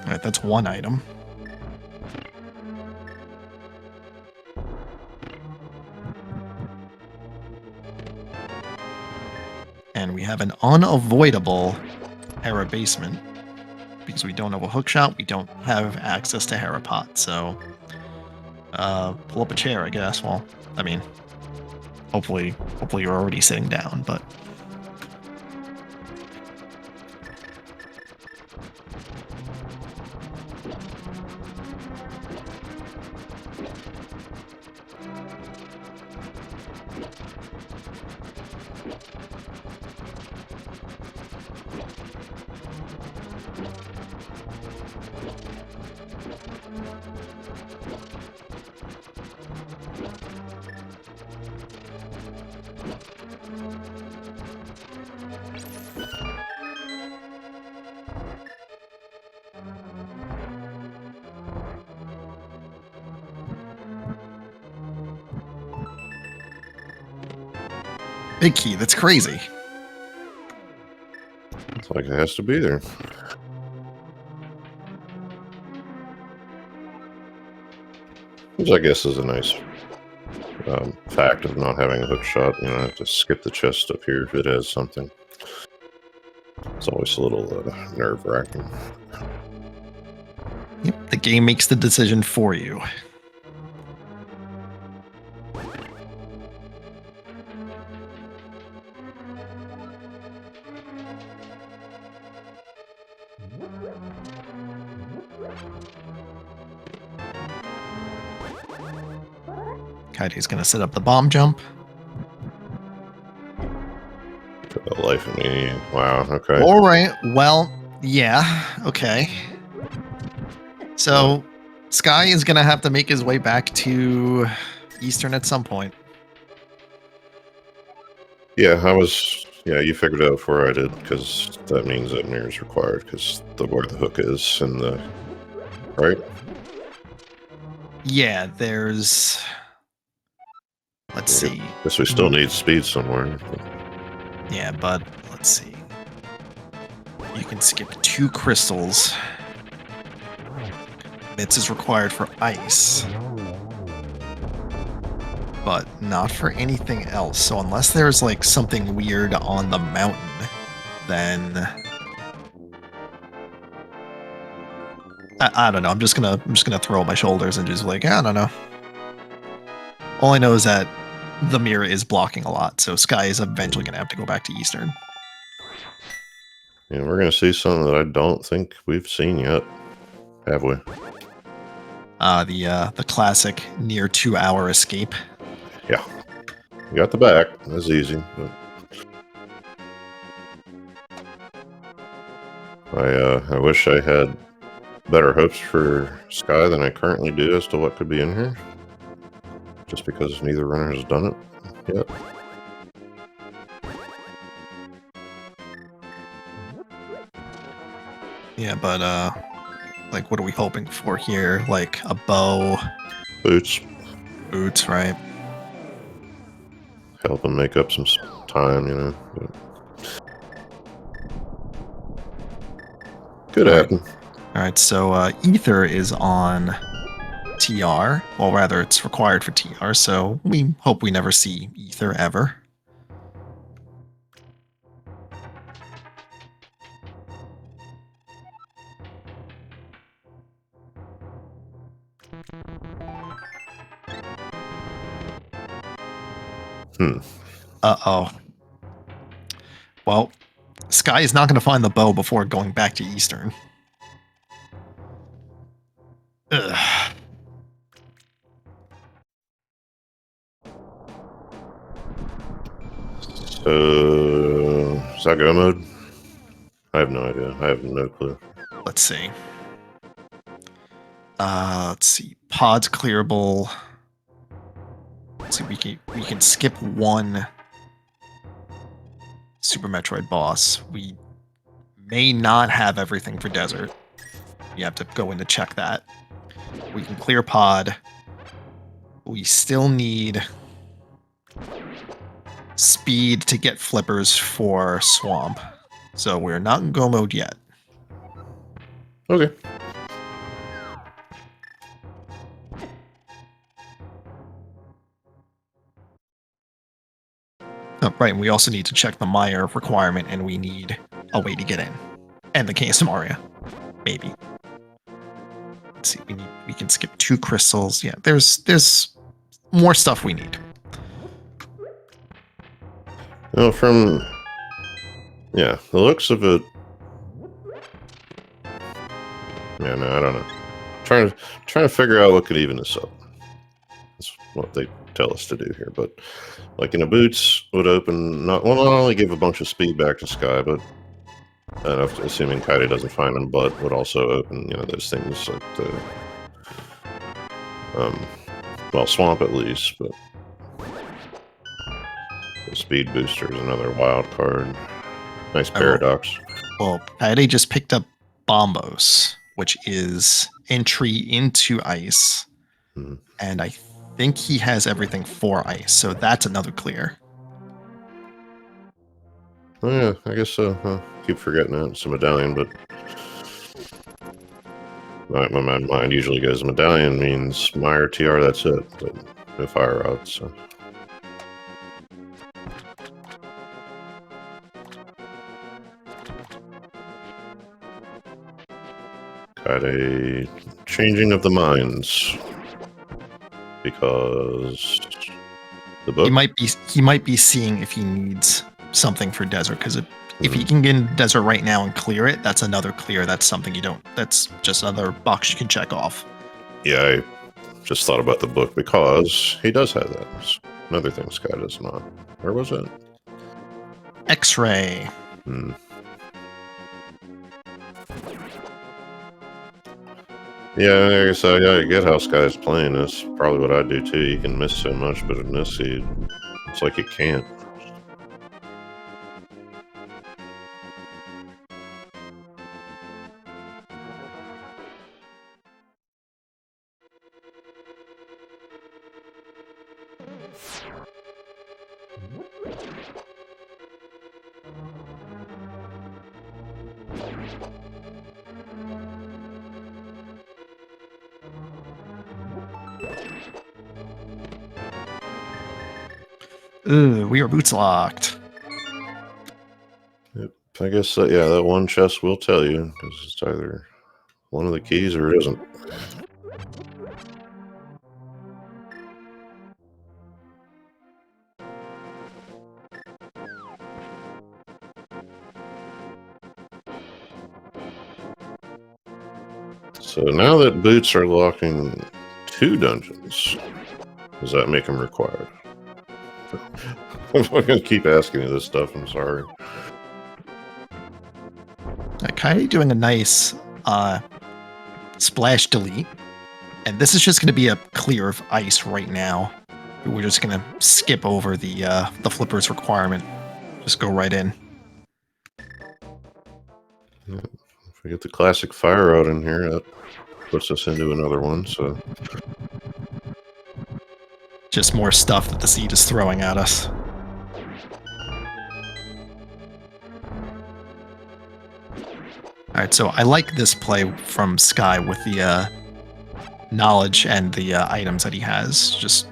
All right, that's one item. And we have an unavoidable Hera basement. Because we don't have a hook shot, we don't have access to Hera pot, so... pull up a chair, I guess. Well, I mean... Hopefully you're already sitting down, but... Big key, that's crazy. It's like it has to be there. Which I guess is a nice fact of not having a hook shot. You know, I have to skip the chest up here if it has something. It's always a little nerve-wracking. Yep, the game makes the decision for you. Kaide's gonna set up the bomb jump. For the life of me. Wow, okay. All right, well, yeah, okay. So, Sky is gonna have to make his way back to Eastern at some point. Yeah, yeah, you figured it out before I did, because that means that mirror is required, because where the hook is and the... right? Yeah, there's Let's I see. guess we still need speed somewhere. Yeah, but let's see. You can skip 2 crystals. Bits is required for ice, but not for anything else. So unless there's like something weird on the mountain, then I don't know. I'm just gonna throw up my shoulders and just like, I don't know. All I know is that the mirror is blocking a lot, so Sky is eventually gonna have to go back to Eastern. Yeah, we're gonna see something that I don't think we've seen yet, have we? The classic near 2-hour escape. Yeah, we got the back. That's easy. But I wish I had better hopes for Sky than I currently do as to what could be in here. Just because neither runner has done it yet. Yeah, but like, what are we hoping for here? Like a bow, Boots boots, right? help them make up some time, you know. But could All right, happen. all right. So Ether is on TR. Well, rather, it's required for TR. So we hope we never see Ether ever. Uh-oh. Well, Sky is not going to find the bow before going back to Eastern. Ugh. So is that go mode? I have no idea. I have no clue. Let's see. Let's see. Pods clearable. Let's see. We can skip one Super Metroid boss. We may not have everything for desert. You have to go in to check that. We can clear pod. We still need speed to get flippers for swamp. So we're not in go mode yet. Okay. Oh, right, and we also need to check the Meyer requirement, and we need a way to get in. And the KSM area. Maybe. Let's see, we can skip 2 crystals. Yeah, there's more stuff we need. Well, from the looks of it. Yeah, no, I don't know. Trying to figure out what could even this up. That's what they tell us to do here. But like in the boots would open not only give a bunch of speed back to Sky, but assuming Kaide doesn't find him, but would also open those things like the swamp at least, but the speed booster is another wild card. Nice paradox. Well, Kaede just picked up Bombos, which is entry into ice. Mhm. And I think he has everything for ice, so that's another clear. Oh yeah, I guess so. Keep forgetting that it's a medallion, but my mind usually goes medallion means Meyer TR. That's it. But no fire rods. So. Got a changing of the minds because the book. He might be seeing if he needs something for desert, because if he can get in desert right now and clear it, that's another clear. That's something you don't. That's just another box you can check off. Yeah, I just thought about the book because he does have that. It's another thing Sky does not. Where was it? X-ray. Yeah, I guess I get how Sky's playing. That's probably what I do too. You can miss so much, but in this seed, it's like you can't. Ugh, we are boots locked. Yep. I guess, yeah, that one chest will tell you, because it's either one of the keys or it isn't. So now that boots are locking 2 dungeons, does that make them required? I'm going to keep asking you this stuff, I'm sorry. Kaide doing a nice splash delete. And this is just going to be a clear of ice right now. We're just going to skip over the flippers requirement. Just go right in. If we get the classic fire out in here, that puts us into another one, so... Just more stuff that the seed is throwing at us. Alright, so I like this play from Sky with the knowledge and the items that he has. Just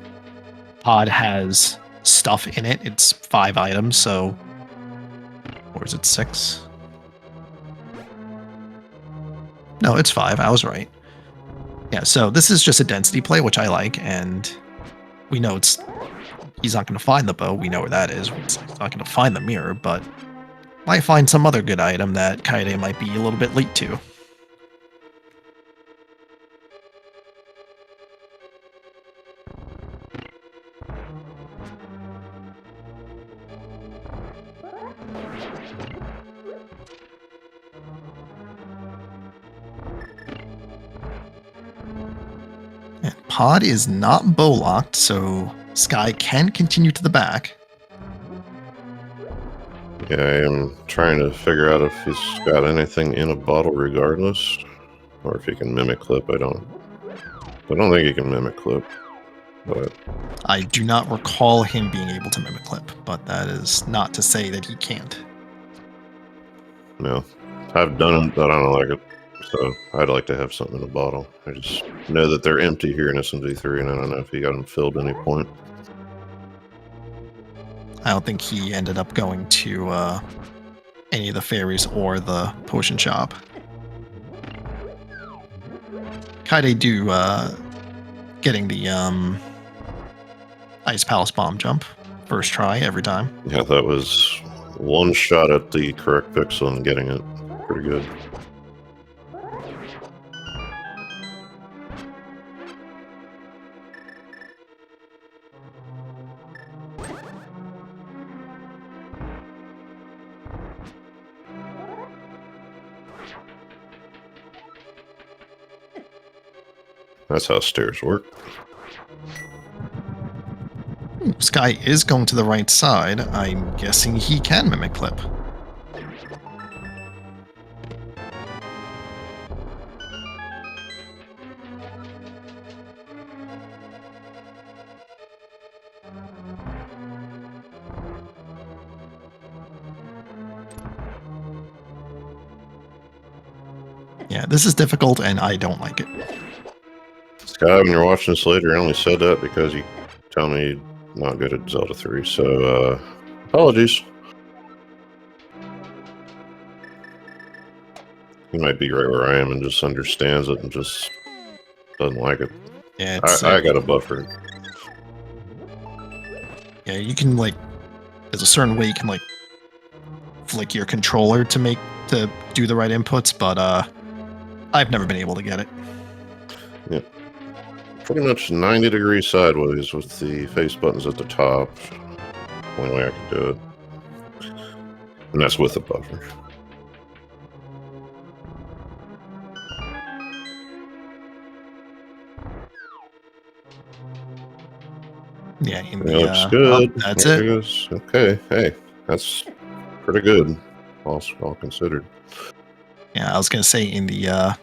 Pod has stuff in it. It's 5 items, so... Or is it 6? No, it's 5. I was right. Yeah, so this is just a density play, which I like, and we know he's not going to find the bow. We know where that is. He's not going to find the mirror, but might find some other good item that Kaide might be a little bit late to. And Pod is not bow locked, so Sky can continue to the back. Yeah, I am trying to figure out if he's got anything in a bottle regardless, or if he can mimic clip. I don't think he can mimic clip, but... I do not recall him being able to mimic clip, but that is not to say that he can't. No, I've done it, but I don't like it, so I'd like to have something in a bottle. I just know that they're empty here in SMZ3, and I don't know if he got them filled at any point. I don't think he ended up going to any of the fairies or the potion shop. Kaide do getting the Ice Palace bomb jump first try every time. Yeah, that was one shot at the correct pixel and getting it. Pretty good. That's how stairs work. Sky is going to the right side. I'm guessing he can mimic clip. Yeah, this is difficult and I don't like it. Sky, when you're watching this later, I only said that because you tell me you're not good at Zelda 3, so apologies. He might be right where I am and just understands it and just doesn't like it. Yeah, I got a buffer. Yeah, you can like, there's a certain way you can like flick your controller to do the right inputs, but I've never been able to get it. Yeah. Pretty much 90 degrees sideways with the face buttons at the top. Only way I can do it. And that's with a buffer. Yeah, Looks good. Oh, that's there it. Goes. Okay, hey, that's pretty good, all considered. Yeah, I was gonna say in the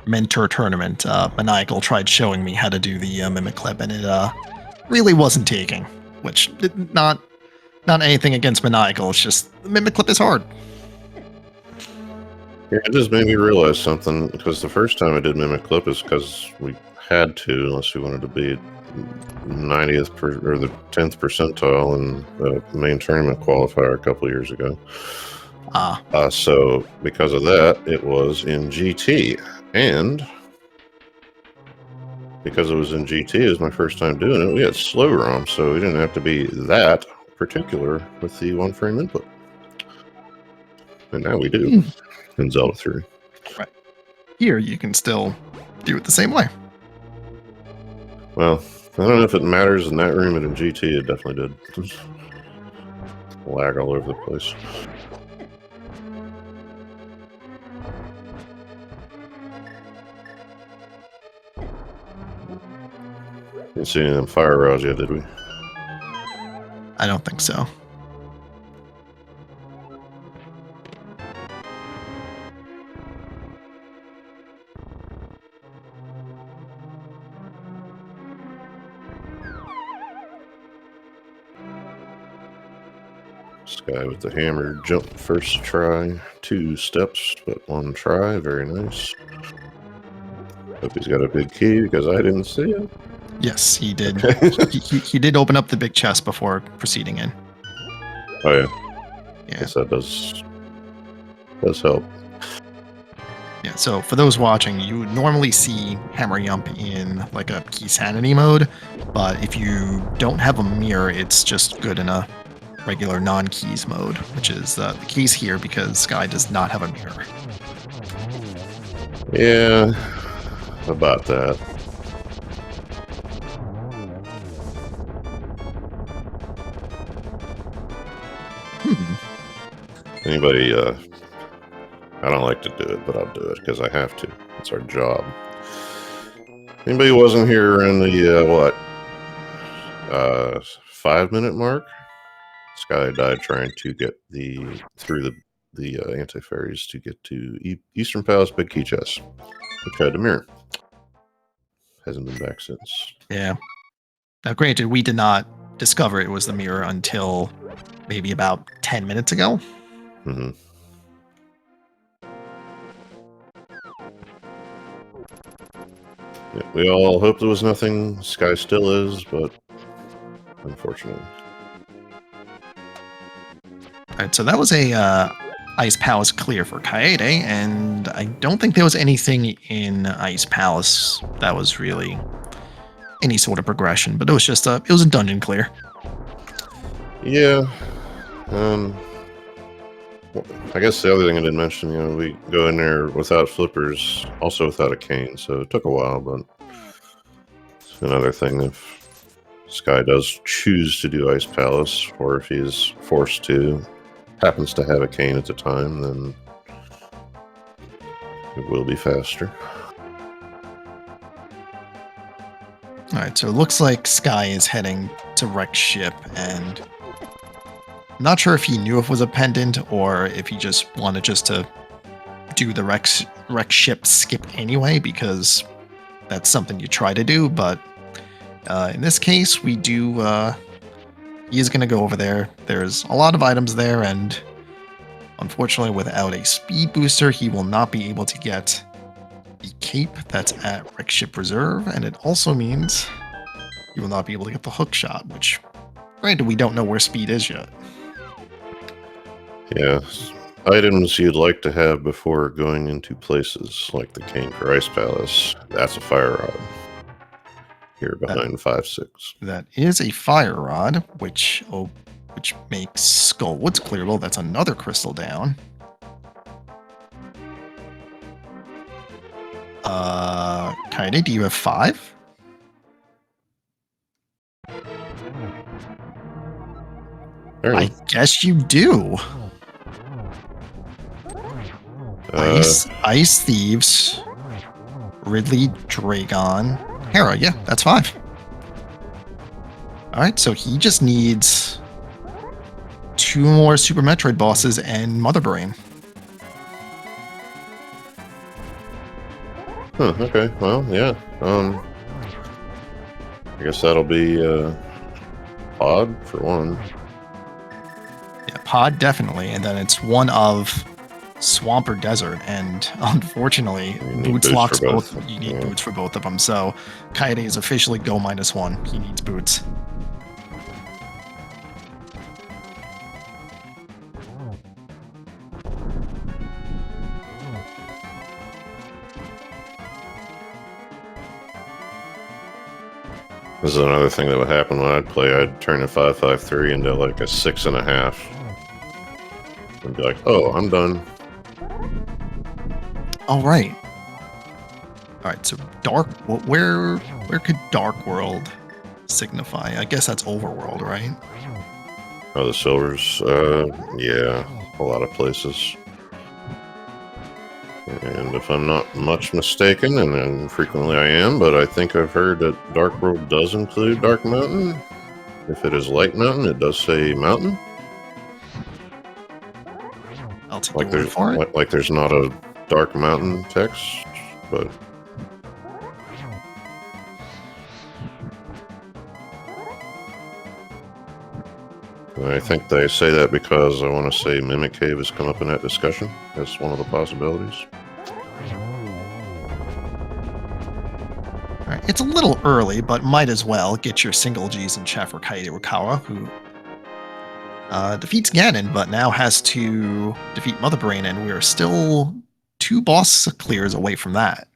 mentor tournament, Maniacal tried showing me how to do the mimic clip, and it really wasn't taking. Which not anything against Maniacal. It's just the Mimic Clip is hard. Yeah, it just made me realize something, because the first time I did Mimic Clip is because we had to, unless we wanted to be 90th or the 10th percentile in the main tournament qualifier a couple years ago. So because of that, it was in GT, and because it was in GT, it was my first time doing it. We had slow ROM, so we didn't have to be that particular with the one frame input, and now we do in Zelda 3. Right here, you can still do it the same way. Well, I don't know if it matters in that room, but in GT it definitely did. Lag all over the place. Didn't see any of them fire rods yet, did we? I don't think so. This guy with the hammer jump first try, 2 steps, but 1 try. Very nice. Hope he's got a big key because I didn't see it. Yes, he did. he did open up the big chest before proceeding in. Oh yeah. Yeah. Guess that does help. Yeah, so for those watching, you would normally see Hammer Yump in like a key sanity mode, but if you don't have a mirror, it's just good in a regular non-keys mode, which is the case here because Sky does not have a mirror. Yeah, about that. Anybody, I don't like to do it, but I'll do it because I have to. It's our job. Anybody who wasn't here around the, 5-minute mark? Sky died trying to get through the anti-fairies to get to Eastern Palace Big Key Chest. He tried to mirror. Hasn't been back since. Yeah. Now, granted, we did not discover it was the mirror until maybe about 10 minutes ago. Mm-hmm. Yeah, we all hoped there was nothing. Sky still is, but unfortunately. All right, so that was a Ice Palace clear for Kaede, and I don't think there was anything in Ice Palace that was really any sort of progression, but it was just it was a dungeon clear. Yeah. I guess the other thing I didn't mention, we go in there without flippers, also without a cane, so it took a while, but it's another thing if Sky does choose to do Ice Palace, or if he is forced to, happens to have a cane at the time, then it will be faster. Alright, so it looks like Sky is heading to Wreck Ship, and I'm not sure if he knew if it was a pendant, or if he just wanted to do the Wreck Ship skip anyway, because that's something you try to do, but in this case, we do, he is going to go over there. There's a lot of items there, and unfortunately, without a speed booster, he will not be able to get the cape that's at Wreck Ship Reserve, and it also means he will not be able to get the hook shot, which, granted, we don't know where speed is yet. Yeah. Items you'd like to have before going into places like the cane for Ice Palace. That's a fire rod. Here behind 5-6. That is a fire rod, which makes Skullwood's clearable. That's another crystal down. Kaede, do you have 5? I guess you do. Ice Thieves, Ridley, Dragon, Hera. Yeah, that's 5. Alright, so he just needs 2 more Super Metroid bosses and Mother Brain. Huh, okay, well, yeah. I guess that'll be Pod for one. Yeah, pod definitely, and then it's one of swamp or desert, and unfortunately, You need boots boots for locks both. both. You need Yeah. boots for both of them. So Kaede is officially go -1. He needs boots. This is another thing that would happen when I'd play. I'd turn a 5.53 into like a 6.5. And be like, oh, I'm done. All right. All right. So dark. Where could Dark World signify? I guess that's Overworld, right? Oh, the silvers. Yeah, a lot of places. And if I'm not much mistaken, and frequently I am, but I think I've heard that Dark World does include Dark Mountain. If it is Light Mountain, it does say Mountain. I'll take Like your word for it. like there's not a Dark Mountain text, but I think they say that because I want to say Mimic Cave has come up in that discussion as one of the possibilities. All right. It's a little early, but might as well get your single Gs in chat for Kaede Rukawa, who defeats Ganon, but now has to defeat Mother Brain, and we're still 2 boss clears away from that.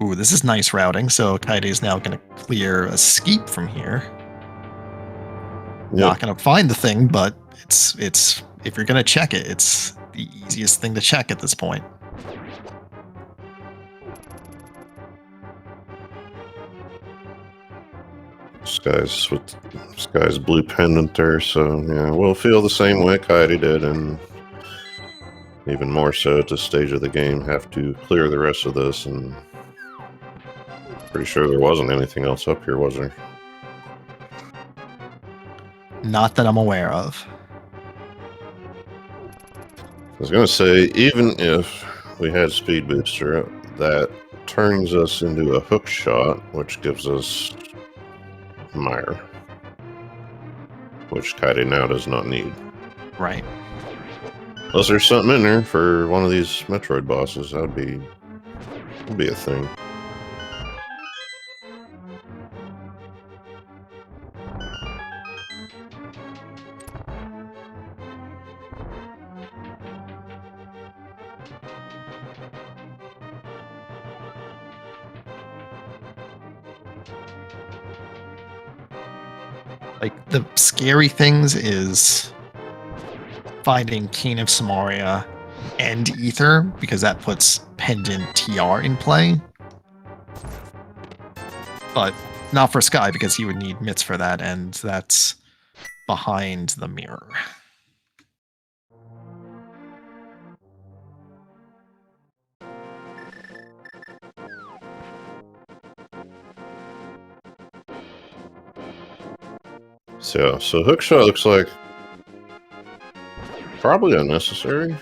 Ooh, this is nice routing. So Kaede is now going to clear Escape from here. Yep. Not going to find the thing, but it's if you're going to check it, it's the easiest thing to check at this point. Sky's blue pendant there, so yeah, we'll feel the same way Kaede did, and even more so at this stage of the game, have to clear the rest of this, and pretty sure there wasn't anything else up here, was there? Not that I'm aware of. I was going to say, even if we had Speed Booster, that turns us into a hook shot, which gives us Mire, which Kaede now does not need. Right. Unless there's something in there for one of these Metroid bosses, that'd be a thing. Like, the scary things is finding King of Samaria and Ether, because that puts Pendant TR in play. But not for Sky, because he would need Mitts for that, and that's behind the mirror. So hookshot looks like probably unnecessary.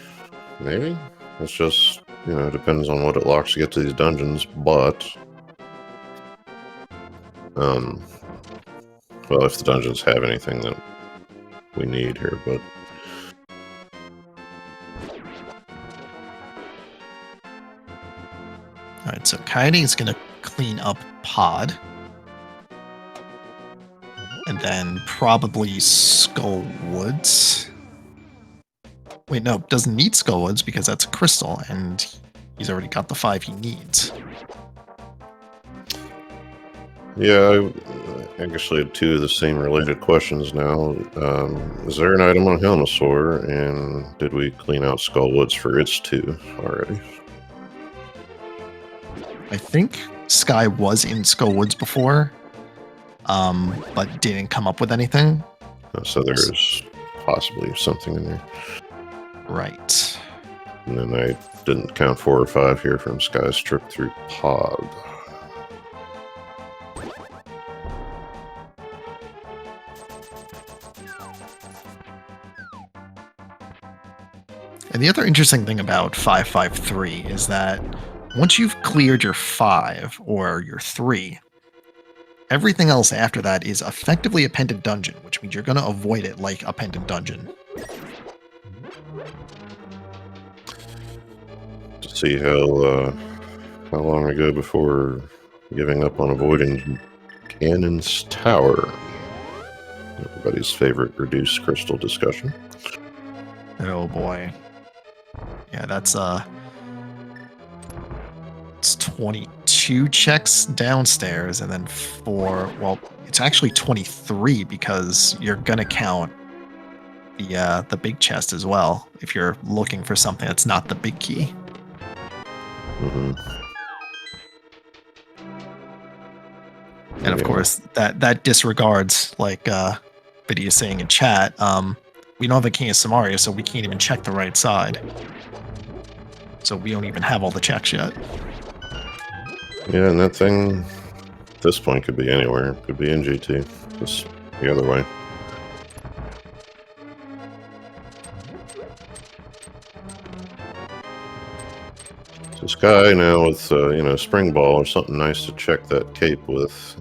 Maybe it's just, you know, depends on what it locks to get to these dungeons. But well, if the dungeons have anything that we need here, but All right, so Kaede is going to clean up Pod. And then probably Skullwoods. Wait, no, doesn't need Skullwoods because that's a crystal, and he's already got the 5 he needs. yeah, I actually had 2 of the same related questions now. Is there an item on Helmasaur, and did we clean out Skullwoods for its 2 already? I think Sky was in Skullwoods before, but didn't come up with anything. So there's possibly something in there. Right. And then I didn't count 4 or 5 here from Sky's trip through Pod. And the other interesting thing about 553 is that once you've cleared your 5 or your 3, everything else after that is effectively a pendant dungeon, which means you're going to avoid it like a pendant dungeon. To see how long I go before giving up on avoiding Ganon's Tower. Everybody's favorite reduced crystal discussion. Oh boy. Yeah, it's 22 checks downstairs and then 4, well, it's actually 23 because you're going to count the big chest as well if you're looking for something that's not the big key. Mm-hmm. And of course, that disregards, like Biddy is saying in chat, we don't have a King of Samaria, so we can't even check the right side. So we don't even have all the checks yet. Yeah, and that thing at this point could be anywhere. Could be in GT. Just the other way. So Sky now with Spring Ball or something nice to check that cape with.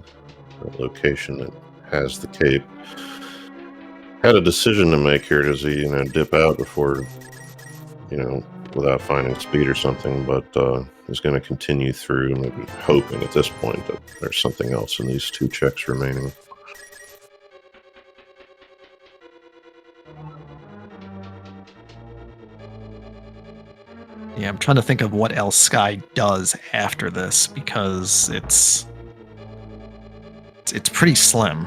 That location that has the cape. Had a decision to make here. Does he dip out before without finding speed or something? But is going to continue through, maybe hoping at this point that there's something else in these 2 checks remaining. Yeah, I'm trying to think of what else Sky does after this because it's pretty slim.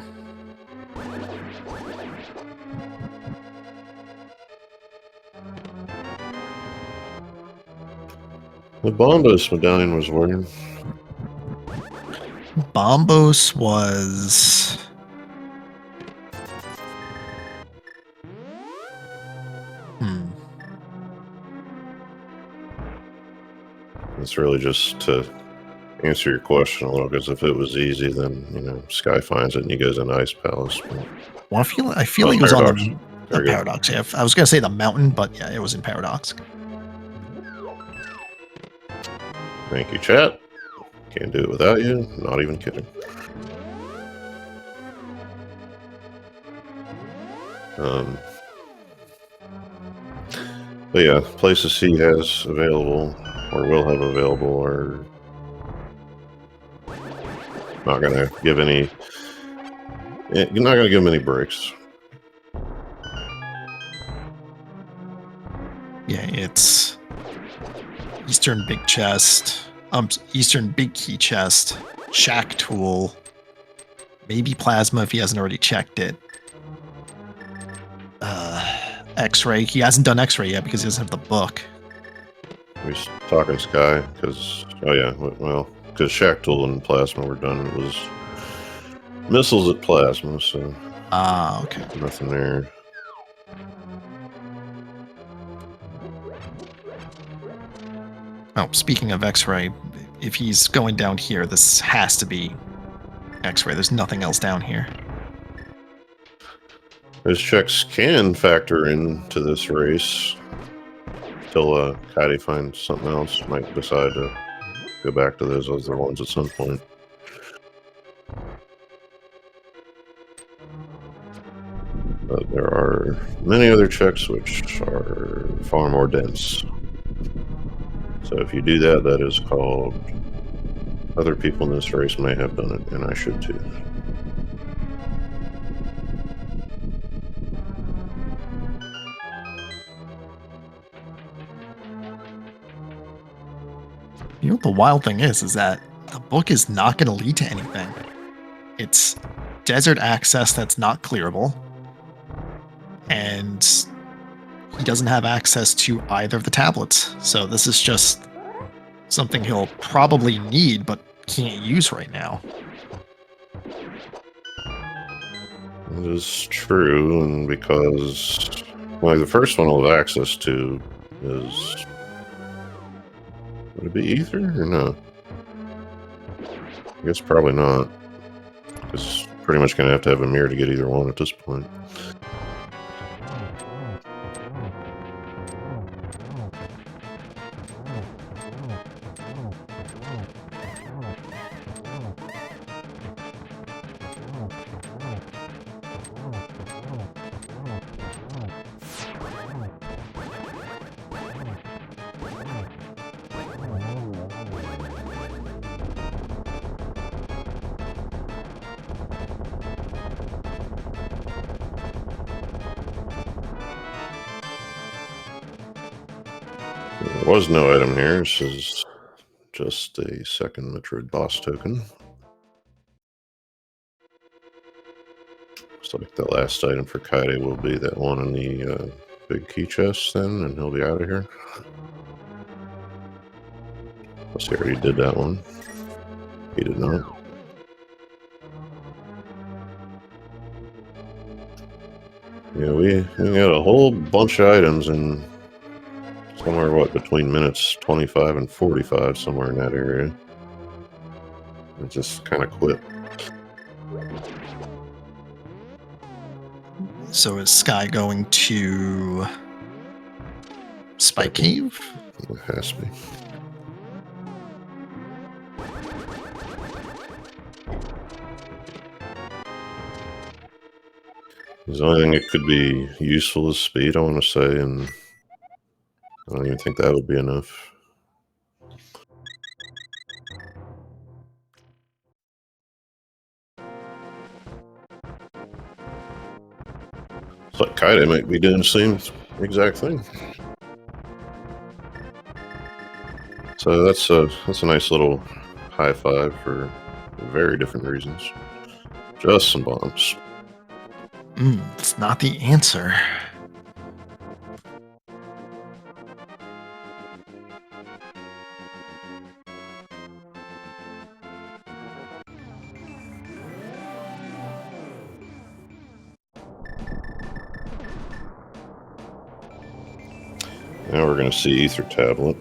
The Bombos medallion was working. Bombos was... It's really just to answer your question a little, because if it was easy, then Sky finds it and he goes into Ice Palace. Well, I feel like it was on the Paradox. Yeah, I was gonna say the mountain, but yeah, it was in Paradox. Thank you, chat. Can't do it without you. Not even kidding. But yeah, places he has available or will have available are not going to give any. You're not going to give him any breaks. Yeah, it's Eastern Big Chest, Eastern Big Key Chest, Shack Tool, maybe Plasma if he hasn't already checked it. X-Ray. He hasn't done X-Ray yet because he doesn't have the book. We're talking Sky because, because Shack Tool and Plasma were done. It was missiles at Plasma, so. Okay. Nothing there. Oh, speaking of X-Ray, if he's going down here, this has to be X-Ray. There's nothing else down here. Those checks can factor into this race until Caddy finds something else. Might decide to go back to those other ones at some point. But there are many other checks which are far more dense. So if you do that, that is called other people in this race may have done it, and I should too. You know what the wild thing is that the book is not going to lead to anything. It's desert access that's not clearable, and he doesn't have access to either of the tablets. So this is just something he'll probably need but can't use right now. That is true, and because the first one he'll have access to is... Would it be Ether or no? I guess probably not. It's pretty much going to have a mirror to get either one at this point. There was no item here. This is just a second Metroid boss token. Looks like the last item for Kaide will be that one in the big key chest then, and he'll be out of here. Unless he already did that one. He did not. Yeah, we got a whole bunch of items in somewhere, between minutes 25 and 45, somewhere in that area. It just kind of quit. So is Sky going to Spike Cave? It has to be. The only thing that could be useful is speed, I want to say, and I don't even think that would be enough. It's like Kaide might be doing the same exact thing. So that's a nice little high five for very different reasons. Just some bombs. It's not the answer. Now we're going to see Ether Tablet.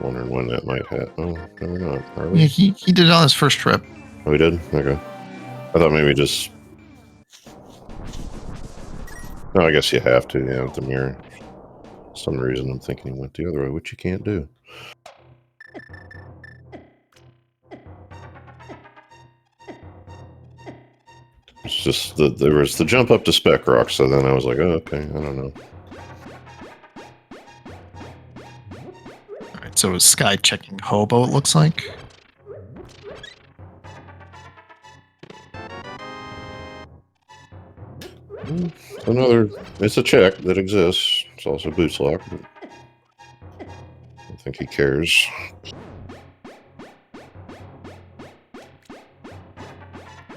Wondering when that might happen. Oh, no, we're not. Are we? Yeah, he did it on his first trip. Oh, we did? Okay. I thought maybe just... No, I guess you have to, yeah, with the mirror. For some reason I'm thinking he went the other way, which you can't do. It's just that there was the jump up to Spec Rock, so then I was like, oh, okay, I don't know. Alright, so is Sky checking Hobo, it looks like? It's a check that exists. It's also boots lock, but I don't think he cares.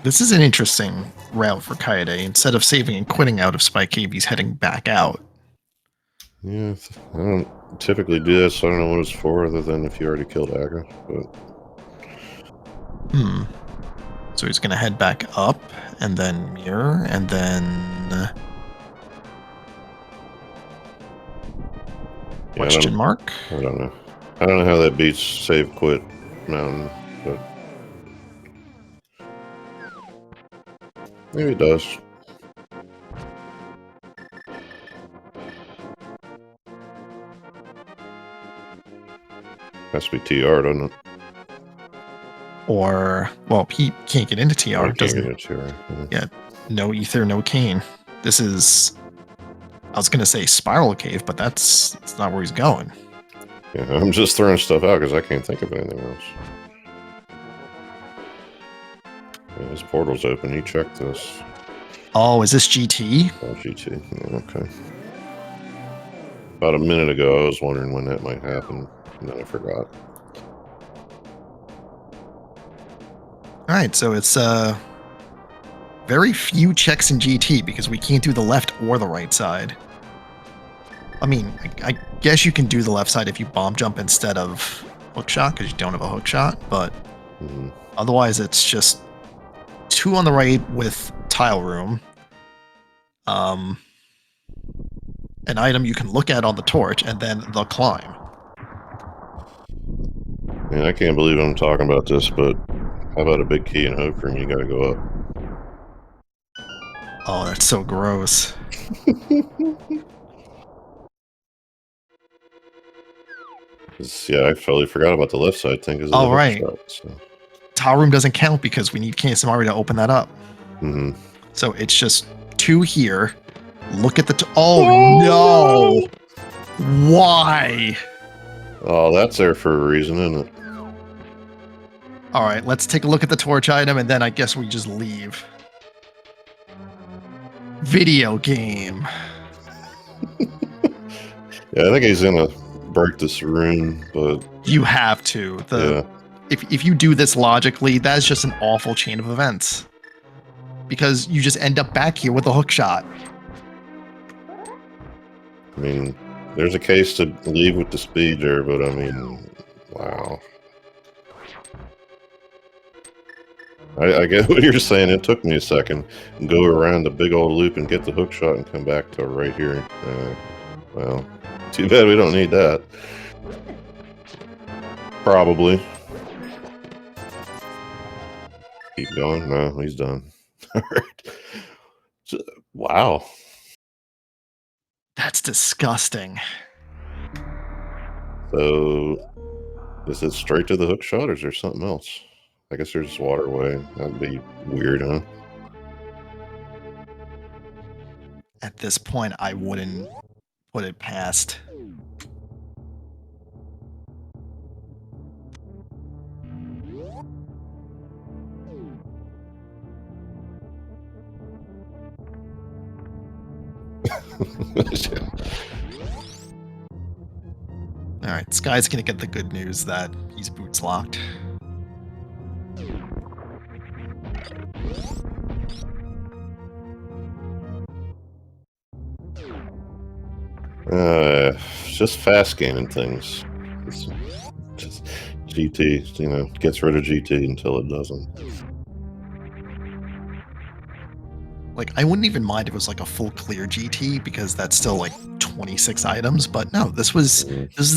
This is an interesting route for Kaede. Instead of saving and quitting out of Spike Cave, he's heading back out. Yeah, I don't typically do that, so I don't know what it's for, other than if you already killed Aga, but... So he's going to head back up, and then mirror, and then... question mark? I don't know. I don't know how that beats save quit mountain, but... maybe it does. Has to be TR, doesn't it? Or, well, he can't get into TR. Can't get into TR. Yeah, no ether, no cane. This is, I was going to say Spiral Cave, but that's not where he's going. Yeah, I'm just throwing stuff out because I can't think of anything else. Yeah, his portal's open. You check this. Oh, is this GT? Oh, GT. Yeah, okay. About a minute ago, I was wondering when that might happen, and then I forgot. All right, so it's very few checks in GT because we can't do the left or the right side. I mean, I guess you can do the left side if you bomb jump instead of hook shot because you don't have a hook shot, but otherwise it's just 2 on the right with tile room. An item you can look at on the torch, and then the climb. Man, I can't believe I'm talking about this, but how about a big key and hook room? You gotta go up. Oh, that's so gross. Yeah, I totally forgot about the left side thing. Oh, right. Shot, so. Tile room doesn't count because we need KSMR to open that up. So it's just 2 here. Look at the... oh, no! Why? Oh, that's there for a reason, isn't it? All right, let's take a look at the torch item, and then I guess we just leave. Video game. Yeah, I think he's gonna break this rune, but You have to. yeah. If you do this logically, that's just an awful chain of events. Because you just end up back here with a hook shot. I mean, there's a case to leave with the speed there, but I mean, wow. I get what you're saying. It took me a second. Go around the big old loop and get the hook shot and come back to right here. Well, too bad we don't need that. Probably. Keep going. No, he's done. All right. So, wow. That's disgusting. So, is it straight to the hook shot or is there something else? I guess there's waterway. That'd be weird, huh? At this point, I wouldn't put it past. All right, Sky's gonna get the good news that he's boots locked. Just fast gaining things. It's just GT, gets rid of GT until it doesn't. Like, I wouldn't even mind if it was like a full clear GT because that's still like 26 items. But no, this is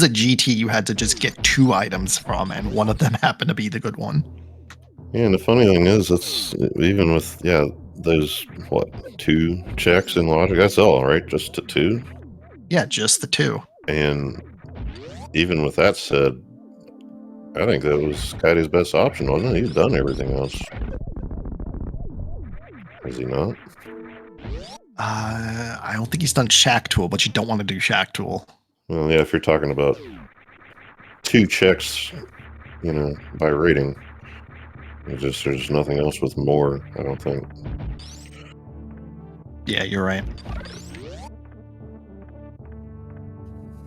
a GT you had to just get 2 items from, and one of them happened to be the good one. Yeah, and the funny thing is, it's even with those 2 checks in logic. That's all right, just to 2. Yeah, just the 2. And even with that said, I think that was Kaidi's best option, wasn't it? He's done everything else. Is he not? I don't think he's done Shack Tool, but you don't want to do Shack Tool. Well, yeah, if you're talking about 2 checks, by rating, there's nothing else with more, I don't think. Yeah, you're right.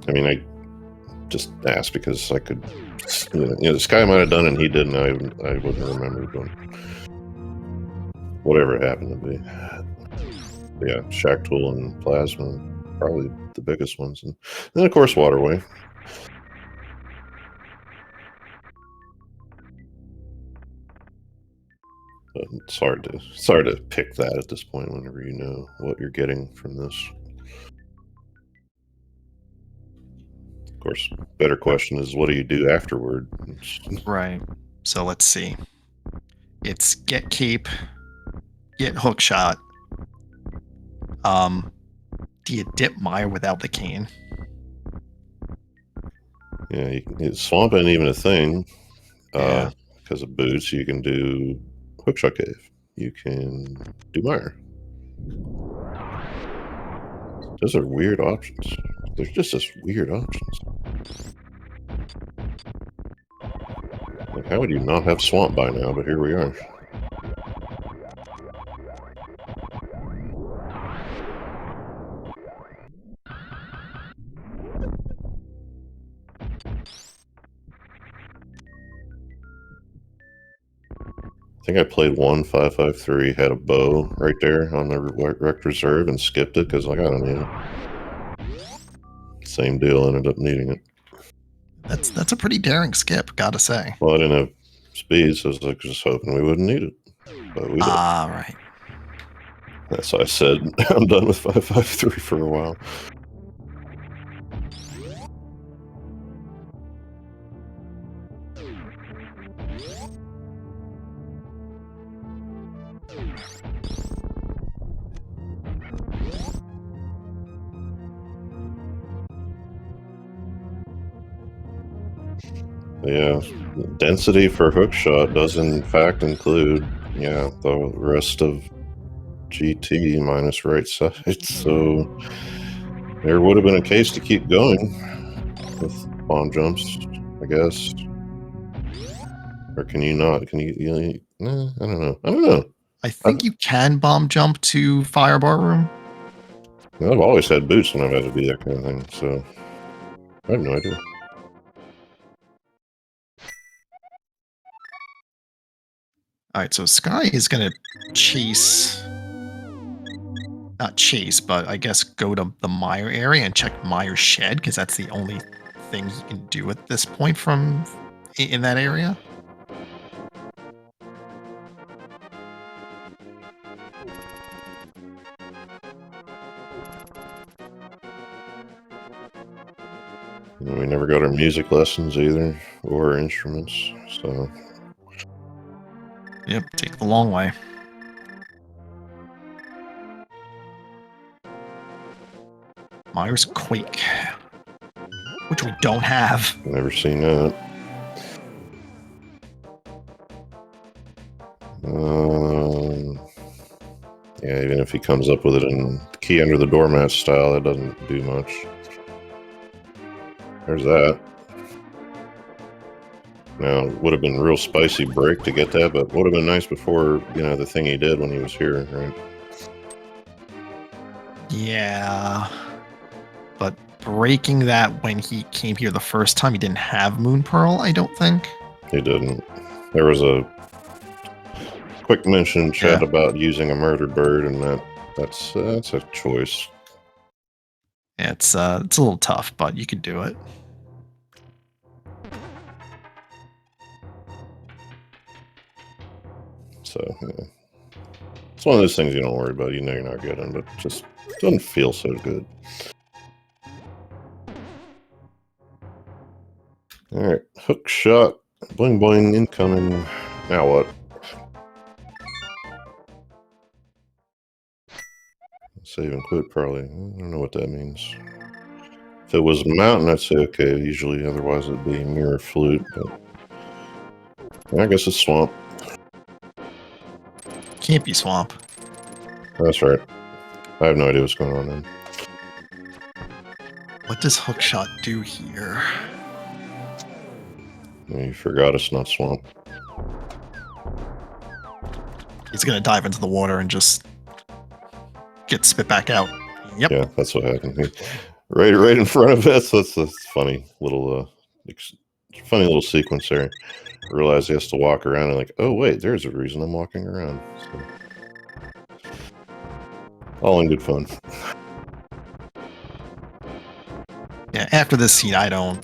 I mean, I just asked because I could, this guy might have done it and he didn't. I wouldn't remember, but whatever it happened to be. Yeah, Shack Tool and Plasma, probably the biggest ones. And then, of course, Waterway. But it's hard to pick that at this point whenever you know what you're getting from this. Of course, better question is, what do you do afterward? Right. So let's see. It's get keep, get hook shot. Do you dip Mire without the cane? Yeah, Swamp ain't even a thing. Yeah. Because of boots, you can do Hookshot Cave. You can do Mire. Those are weird options. There's just weird options. Like, how would you not have Swamp by now? But here we are. I think I played 1-5-5-3, had a bow right there on the Wrecked Reserve and skipped it because I don't need it. Same deal, ended up needing it. That's a pretty daring skip, gotta say. Well, I didn't have speed, so I was just hoping we wouldn't need it. But we did. Right. That's why I said I'm done with 5-5-3 for a while. Yeah, density for hookshot does in fact include, the rest of GT minus right side. So there would have been a case to keep going with bomb jumps, I guess. Or can you not? Can you I don't know. I think you can bomb jump to Firebar Room. I've always had boots when I've had to do that kind of thing, so I have no idea. Alright, so Sky is gonna chase... Not chase, but I guess go to the Meyer area and check Meyer's shed, because that's the only thing he can do at this point from in that area. We never got our music lessons either, or instruments, so... Yep, take the long way. Myers Quake, which we don't have. Never seen that. Yeah, even if he comes up with it in key under the doormat style, it doesn't do much. There's that. Now, it would have been a real spicy break to get that, but would have been nice before, you know, the thing he did when he was here, right? Yeah. But breaking that when he came here the first time, he didn't have Moon Pearl, I don't think. He didn't. There was a quick mention in chat about using a murder bird, and that's a choice. Yeah, it's a little tough, but you could do it. So, yeah. It's one of those things you don't worry about. You know you're not getting, but it just doesn't feel so good. Alright, hook shot. Bling bling incoming. Now what? Save and quit, probably. I don't know what that means. If it was mountain, I'd say okay, usually, otherwise it'd be mirror flute, but I guess it's swamp. Can't be swamp. That's right. I have no idea what's going on then. What does hookshot do here? You forgot it's not swamp. He's gonna dive into the water and just get spit back out. Yep. Yeah, that's what happened. Right in front of us. That's funny little sequence there. I realize he has to walk around and like, oh wait, there's a reason I'm walking around. So, all in good fun. Yeah, after this scene, I don't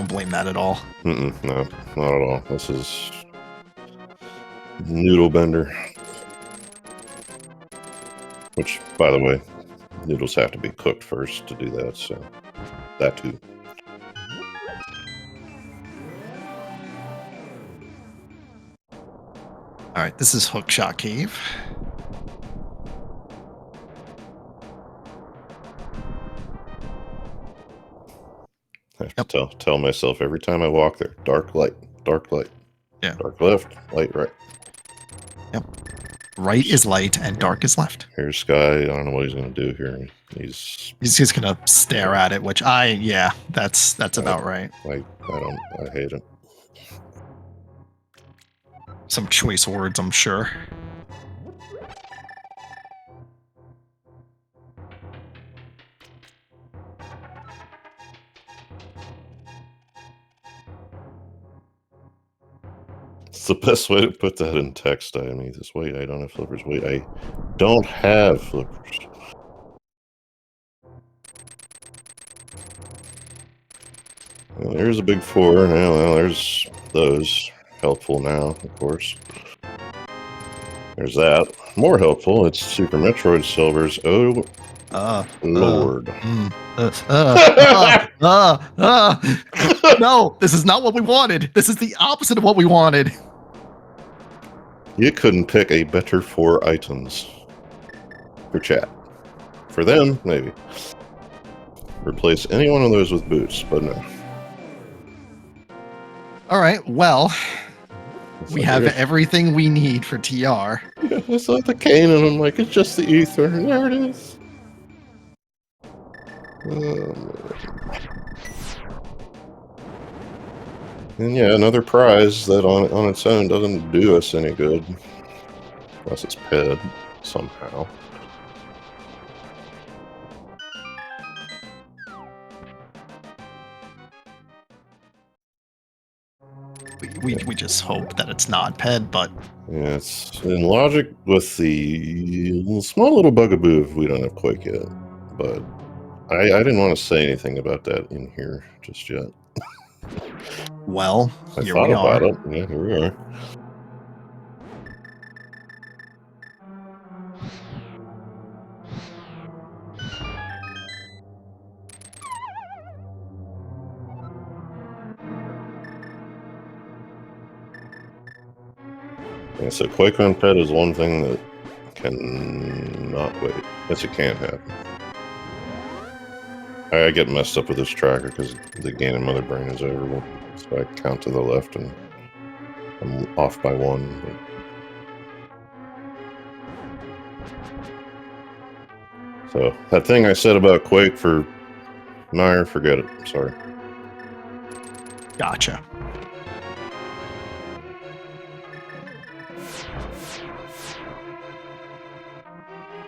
blame that at all. No, not at all. This is noodle bender. Which, by the way, noodles have to be cooked first to do that, so that too. Alright, this is Hookshot Cave. I have to tell myself every time I walk there, dark light, dark light. Yeah. Dark left, light right. Yep. Right is light and dark is left. Here's Sky. I don't know what he's going to do here. He's just going to stare at it, which that's about right. I hate it. Some choice words, I'm sure. It's the best way to put that in text. I mean, this wait, I don't have flippers. Wait, I don't have flippers. Well, there's a big 4. Now, well, there's those. Helpful now, of course. There's that. More helpful, it's Super Metroid Silver's. Oh, Lord. No, this is not what we wanted. This is the opposite of what we wanted. You couldn't pick a better 4 items for chat. For them, maybe. Replace any one of those with boots, but no. Alright, well, we have everything we need for TR. Yeah, I saw the cane and I'm like, it's just the ether. And there it is. And yeah, another prize that on its own doesn't do us any good. Unless it's ped somehow. We just hope that it's not Ped, but Yeah, it's in logic with the small little bugaboo if we don't have Quake yet. But I didn't want to say anything about that in here just yet. well, I here thought we about are. it. Yeah, here we are. Yeah, so Quake on Pet is one thing that cannot wait. Yes, it can't happen. I get messed up with this tracker because the Ganon Mother Brain is over. So I count to the left and I'm off by one. But... So that thing I said about Quake for Nair, forget it. Sorry. Gotcha.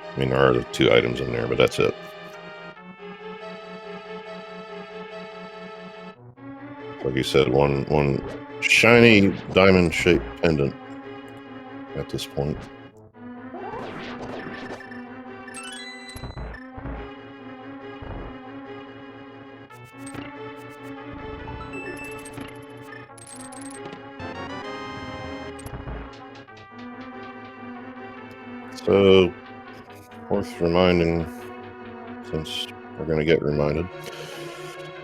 I mean, there are the 2 items in there, but that's it. Like you said, one shiny diamond-shaped pendant at this point. So, worth reminding, since we're going to get reminded,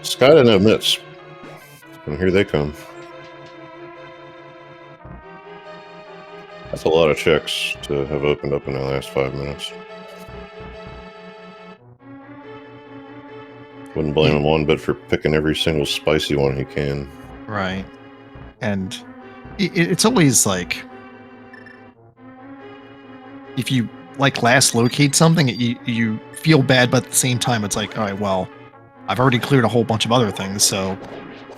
Skyden admits, and here they come. That's a lot of checks to have opened up in the last 5 minutes. Wouldn't blame him one bit for picking every single spicy one he can. Right. And it's always like, if you like last locate something, you feel bad, but at the same time, it's like, all right, well, I've already cleared a whole bunch of other things, so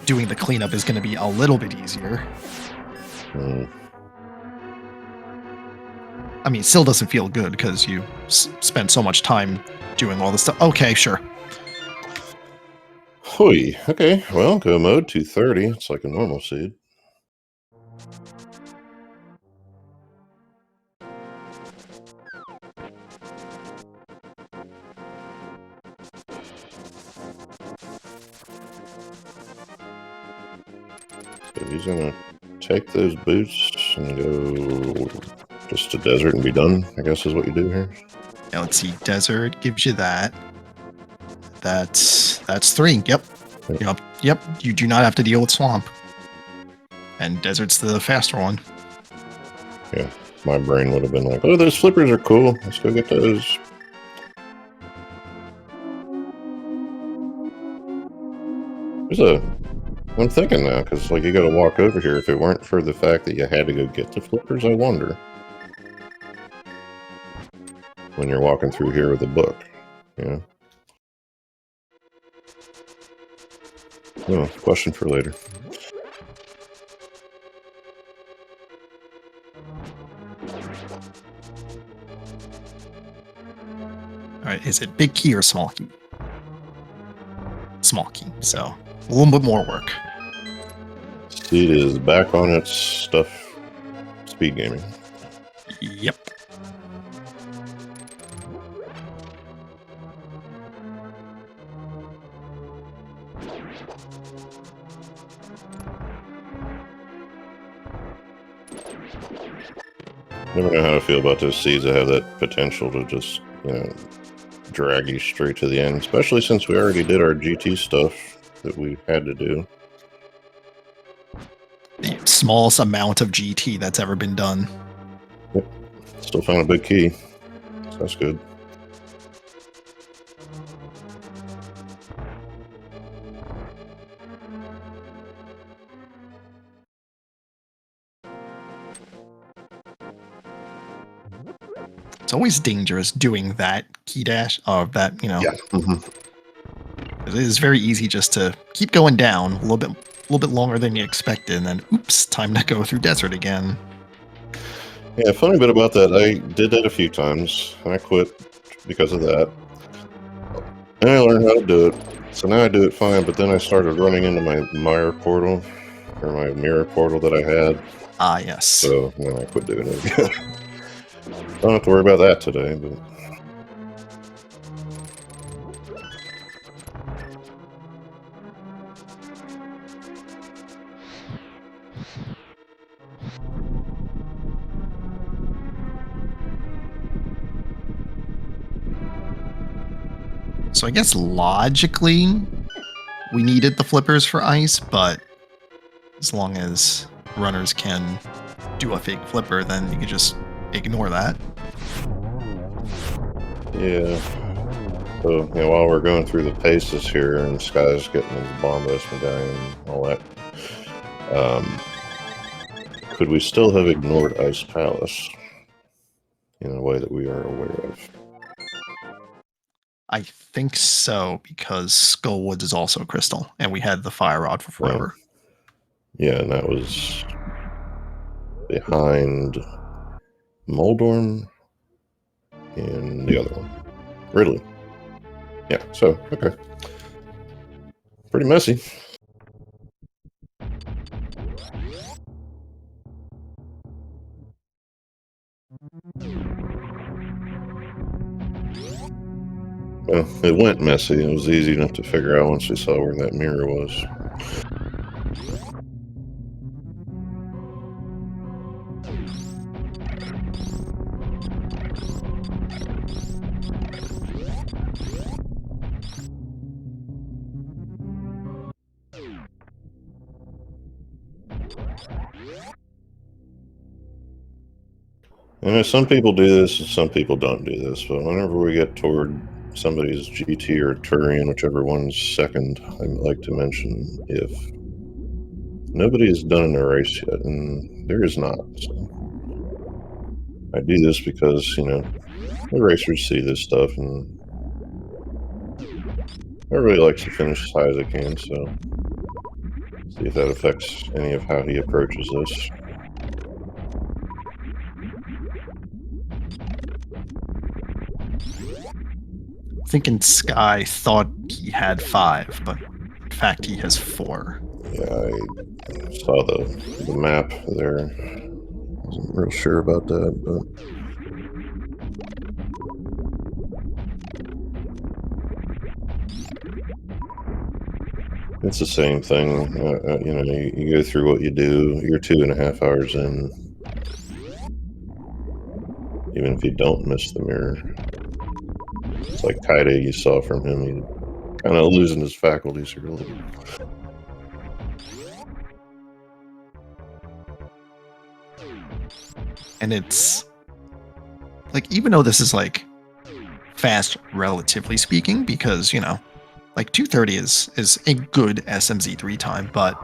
doing the cleanup is going to be a little bit easier. I mean, it still doesn't feel good because you spend so much time doing all this stuff. Okay, sure. Hoi. Okay, well, go mode 230. It's like a normal seed. So he's gonna take those boots and go just to desert and be done, I guess is what you do here. Now let's see. Desert gives you that. That's 3. Yep. Yep. You do not have to deal with swamp. And desert's the faster one. Yeah. My brain would have been like, oh, those flippers are cool. Let's go get those. I'm thinking now, because like you got to walk over here. If it weren't for the fact that you had to go get the flippers, I wonder. When you're walking through here with a book, you know? No, question for later. All right, is it big key or small key? Small key, so a little bit more work. Seed is back on its stuff. Speed gaming. Yep. Never know how to feel about those seeds that have that potential to just, you know, drag you straight to the end, especially since we already did our GT stuff that we had to do. The smallest amount of GT that's ever been done. Yep. Still found a big key. So that's good. It's always dangerous doing that key dash, or that, you know. Yeah. It is very easy just to keep going down a little bit longer than you expected, and then oops, time to go through desert again. Yeah, funny bit about that, I did that a few times, and I quit because of that. And I learned how to do it. So now I do it fine, but then I started running into my Mire portal, or my mirror portal that I had. Ah, yes. So I quit doing it again. Don't have to worry about that today, but So I guess logically, we needed the flippers for ice, but as long as runners can do a fake flipper, then you can just ignore that. yeah. So while we're going through the paces here, and Sky's getting his bomb bust medallion and all that, could we still have ignored Ice Palace in a way that we are aware of? I think so, because Skullwoods is also crystal, and we had the fire rod for forever. Yeah, and that was behind Moldorm and the other one. Ridley. Yeah, so, okay. Pretty messy. Well, it went messy. It was easy enough to figure out once we saw where that mirror was. And some people do this and some people don't do this, but whenever we get toward somebody's GT or Turian, whichever one's second, I'd like to mention if nobody has done a race yet, and there is not. So I do this because, the racers see this stuff, and everybody likes to finish as high as they can, so see if that affects any of how he approaches this. Thinking Sky thought he had 5, but in fact he has 4. Yeah, I saw the map there. Wasn't real sure about that, but it's the same thing. You go through what you do. You're 2.5 hours in. Even if you don't miss the mirror. It's like Kaide, you saw from him. He kind of losing his faculties here a little bit. And it's like, even though this is like fast, relatively speaking, because, like 2:30 is a good SMZ3 time, but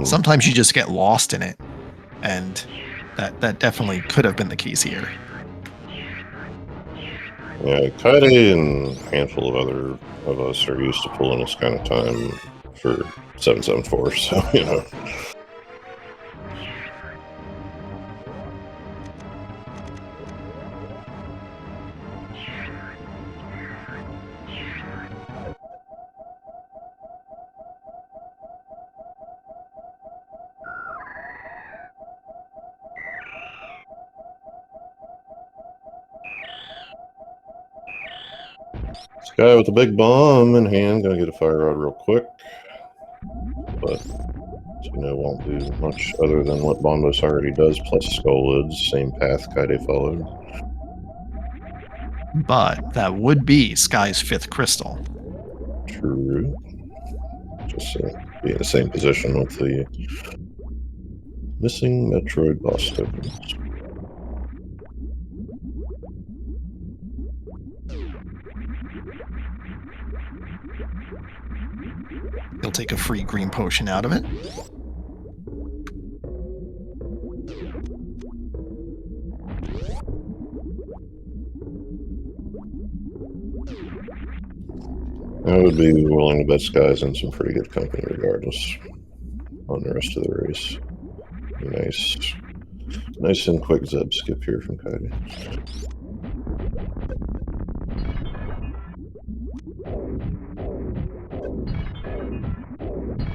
sometimes you just get lost in it. And that definitely could have been the case here. Yeah, Kaide and a handful of other of us are used to pulling this kind of time for 774, so, This guy with a big bomb in hand, gonna get a fire rod real quick. But, won't do much other than what Bombos already does, plus Skullwoods, same path Kaide followed. But that would be Sky's 5th crystal. True. Just be in the same position with the missing Metroid boss tokens. He'll take a free green potion out of it. I would be willing to bet Sky's in some pretty good company regardless on the rest of the race. Nice and quick Zeb skip here from Kaide.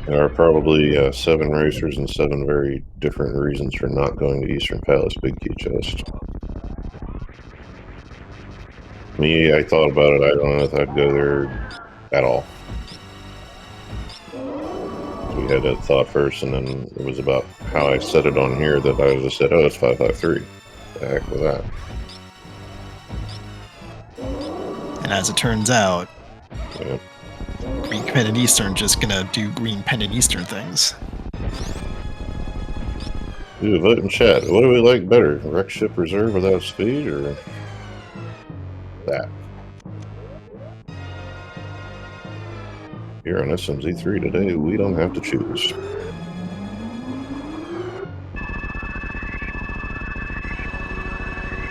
There are probably 7 racers and 7 very different reasons for not going to Eastern Palace Big Key Chest. Me, I thought about it. I don't know if I'd go there at all. We had that thought first, and then it was about how I said it on here that I just said, "Oh, it's 553." The heck with that. And as it turns out, Yeah. Green Pendant Eastern just gonna do Green Pendant Eastern things. Do a vote in chat. What do we like better, Wreck Ship Reserve without speed, or that? Here on SMZ3 today, we don't have to choose.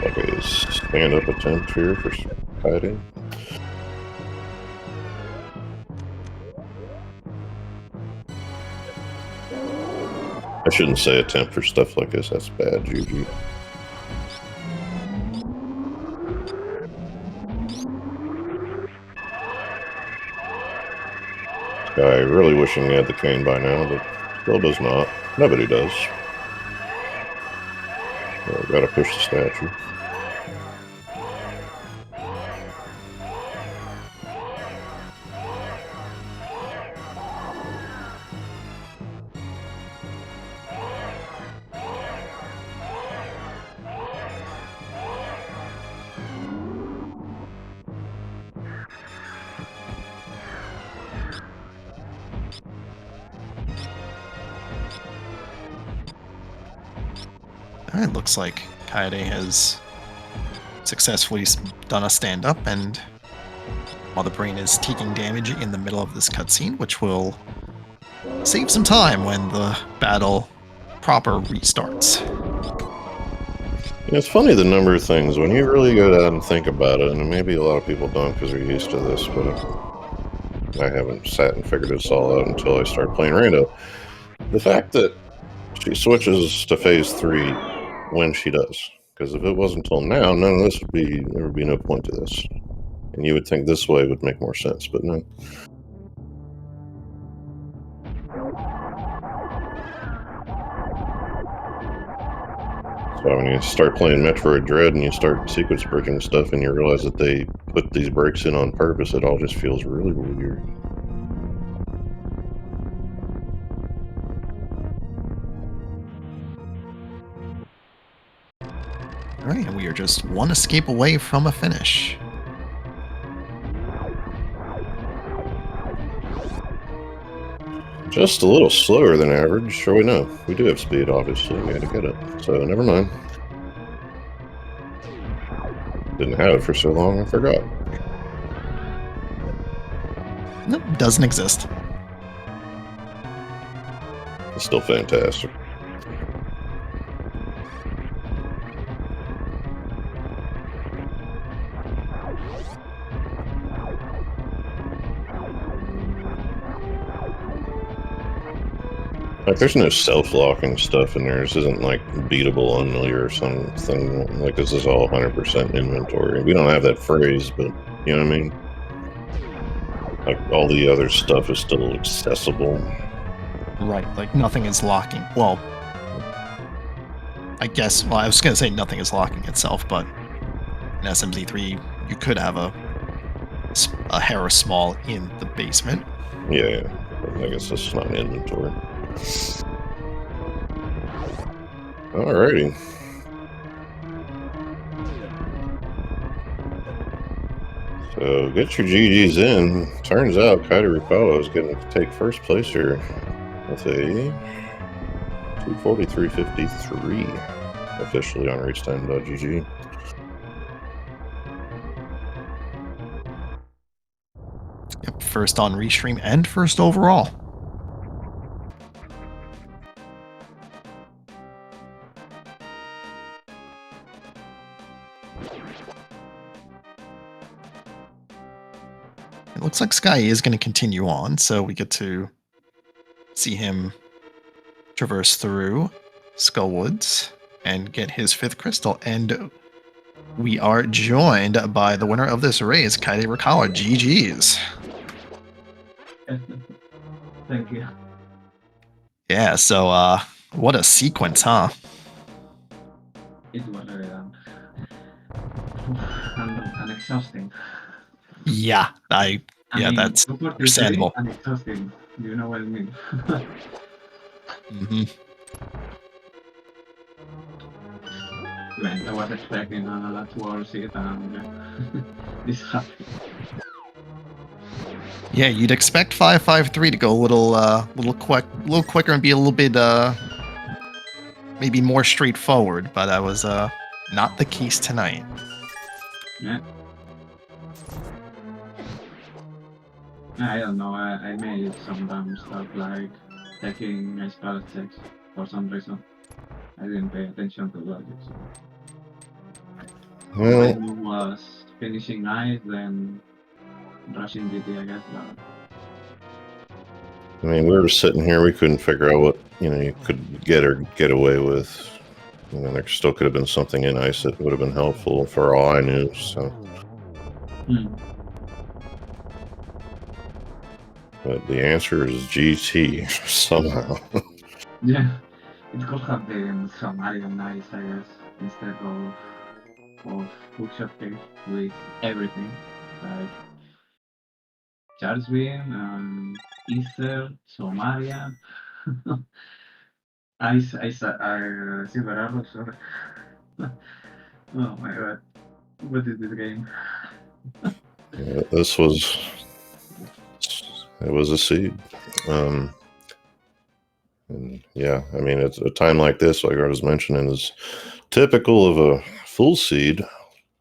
Like a stand-up attempt here for kiting. I shouldn't say attempt for stuff like this. That's bad, Juju. Guy really wishing he had the cane by now, but still does not. Nobody does. Gotta push the statue. It looks like Kaede has successfully done a stand-up, and Mother Brain is taking damage in the middle of this cutscene, which will save some time when the battle proper restarts. It's funny the number of things, when you really go down and think about it, and maybe a lot of people don't because they're used to this, but I haven't sat and figured this all out until I start playing Rando. The fact that she switches to phase 3 when she does, because if it wasn't until now, none of this would be, there would be no point to this. And you would think this way would make more sense, but no. So when you start playing Metroid Dread and you start sequence breaking stuff and you realize that they put these breaks in on purpose, it all just feels really weird. All right, and we are just one escape away from a finish. Just a little slower than average. Sure, we know. We do have speed, obviously. We had to get it. So, never mind. Didn't have it for so long, I forgot. Nope, doesn't exist. It's still fantastic. Like, there's no self-locking stuff in there. This isn't like beatable unfamiliar or something. Like, this is all 100% inventory. We don't have that phrase, but you know what I mean? Like, all the other stuff is still accessible. Right, like nothing is locking. Well, I guess, well, I was going to say nothing is locking itself, but in SMZ3, you could have a Hera Small in the basement. Yeah, I guess that's not inventory. Alrighty. So get your GGs in. Turns out Kaito Rukawa is going to take first place here with a 243.53 officially on RaceTime.gg. Yep, first on Restream and first overall. It looks like Sky is going to continue on, so we get to see him traverse through Skullwoods and get his 5th crystal. And we are joined by the winner of this race, Kaede Rukawa. GG's. Thank you. Yeah, so what a sequence, huh? It was an exhausting. Yeah, I yeah, mean, that's 243 understandable. and exhausting. Do you know what I mean? Hmm. When I was expecting towards it, and this happened. Yeah, you'd expect 553 to go a little quicker and be a little bit maybe more straightforward, but that was not the case tonight. Yeah. I don't know. I made some dumb stuff like taking my spell checks for some reason. I didn't pay attention to logic. So my Well, move was finishing nice, then rushing GT, I guess. But I mean, we were sitting here, we couldn't figure out what you could get or get away with. There still could have been something in ice that would have been helpful for all I knew. So, but the answer is GT somehow. yeah, it could have been some Arian nice, I guess, instead of hookshot case with everything like Charles Beam, Ether, Somalia, Silver Arrow, sorry. Oh my god, what is this game? Yeah, it was a seed. And yeah, I mean, at a time like this, like I was mentioning, is typical of a full seed.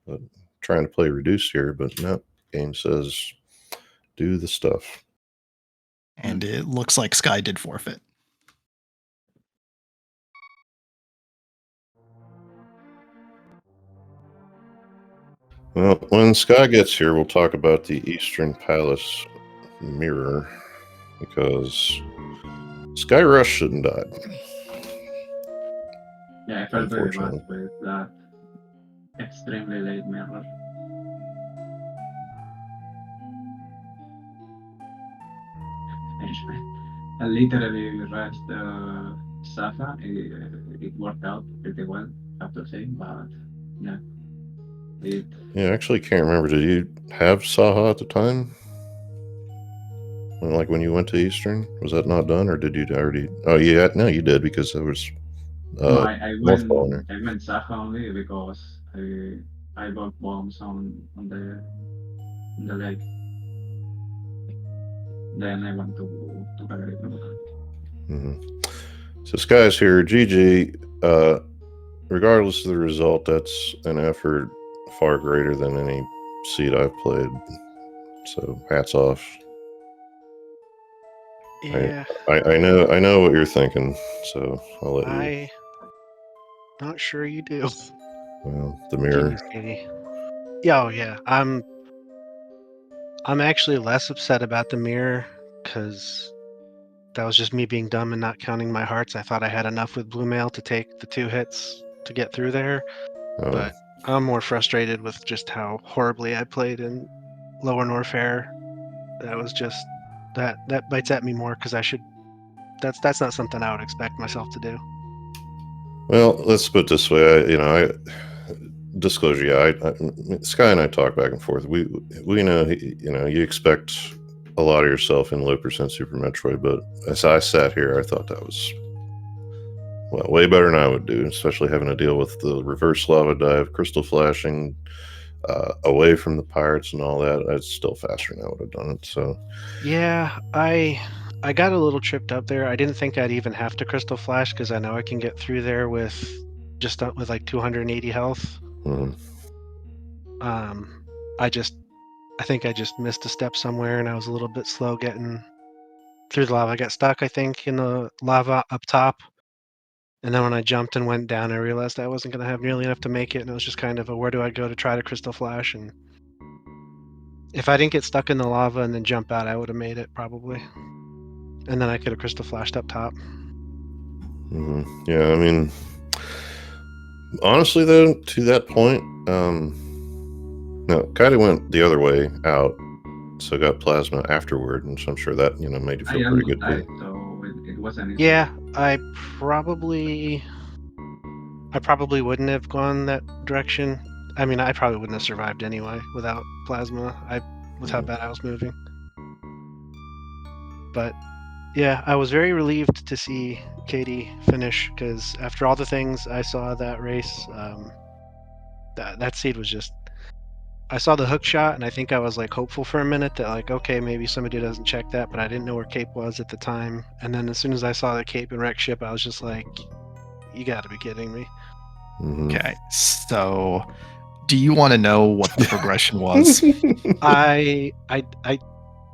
But trying to play reduced here, but no, game says do the stuff. And it looks like Sky did forfeit. Well, when Sky gets here, we'll talk about the Eastern Palace mirror because Sky Rush shouldn't die. Yeah, I felt very bad Unfortunately. with that extremely late mirror. I literally rushed Safa. It worked out pretty well, I have to say, but yeah, it. Yeah, I actually can't remember. Did you have Saha at the time? Like when you went to Eastern, was that not done, or did you already? Oh, yeah, no, you did because there was No, North Pole in there. I went Safa only because I got bombs on the lake. Then I went to Calgary. Mm-hmm. So Sky's here. GG. Regardless of the result, that's an effort far greater than any seed I've played. So hats off. Yeah, I know what you're thinking. So I'll let you. I not sure you do. Well, the Give mirror. me Katie. Yeah, oh yeah. I'm actually less upset about the mirror because that was just me being dumb and not counting my hearts. I thought I had enough with blue mail to take the 2 hits to get through there, but I'm more frustrated with just how horribly I played in Lower Norfair. That was just that bites at me more because I should. That's not something I would expect myself to do. Well, let's put it this way. Disclosure. Yeah, Sky and I talk back and forth. We know, you expect a lot of yourself in low percent Super Metroid, but as I sat here, I thought that was way better than I would do, especially having to deal with the reverse lava dive, crystal flashing, away from the pirates and all that. It's still faster than I would have done it. So yeah, I got a little tripped up there. I didn't think I'd even have to crystal flash because I know I can get through there with with like 280 health. I think I just missed a step somewhere and I was a little bit slow getting through the lava. I got stuck, I think, in the lava up top. And then when I jumped and went down, I realized I wasn't going to have nearly enough to make it. And it was just kind of a where do I go to try to crystal flash? And if I didn't get stuck in the lava and then jump out, I would have made it probably. And then I could have crystal flashed up top. Yeah, I mean, honestly, though, to that point, no, Kaidi went the other way out, so got plasma afterward, and so I'm sure that made you I feel pretty almost good too. died, so it wasn't easy. Yeah, I probably wouldn't have gone that direction. I mean, I probably wouldn't have survived anyway without plasma. With how bad I was moving. But yeah, I was very relieved to see Katie finish because after all the things I saw that race, that seed was just. I saw the hook shot and I think I was like hopeful for a minute that like okay maybe somebody doesn't check that, but I didn't know where Cape was at the time. And then as soon as I saw the Cape and wreck ship, I was just like, you got to be kidding me. Mhm. Okay, so do you want to know what the progression was? I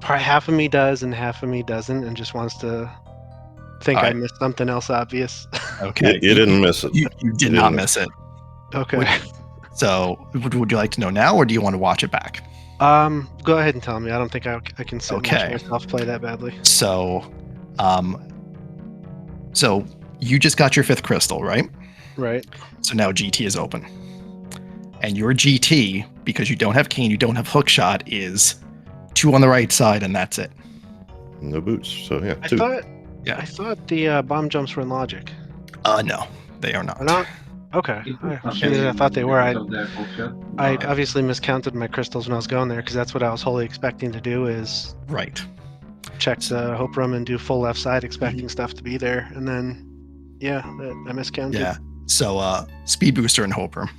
probably half of me does and half of me doesn't, and just wants to think I Alright. missed something else obvious. Okay, You didn't miss it. You did not miss it. Okay. So, would you like to know now, or do you want to watch it back? Go ahead and tell me. I don't think I can sit and watch Okay. myself play that badly. So, so you just got your 5th crystal, right? Right. So now GT is open, and your GT, because you don't have cane, you don't have hookshot, is 2 on the right side, and that's it. No boots. So yeah, I 2. thought the bomb jumps were in logic. No, they are not. Or not? Okay. It could have As soon as I thought they were, because of the hook shot, I but obviously miscounted my crystals when I was going there because that's what I was wholly expecting to do is Right. check the hope room and do full left side expecting stuff to be there, and then I miscounted. Yeah. So, speed booster and hope room.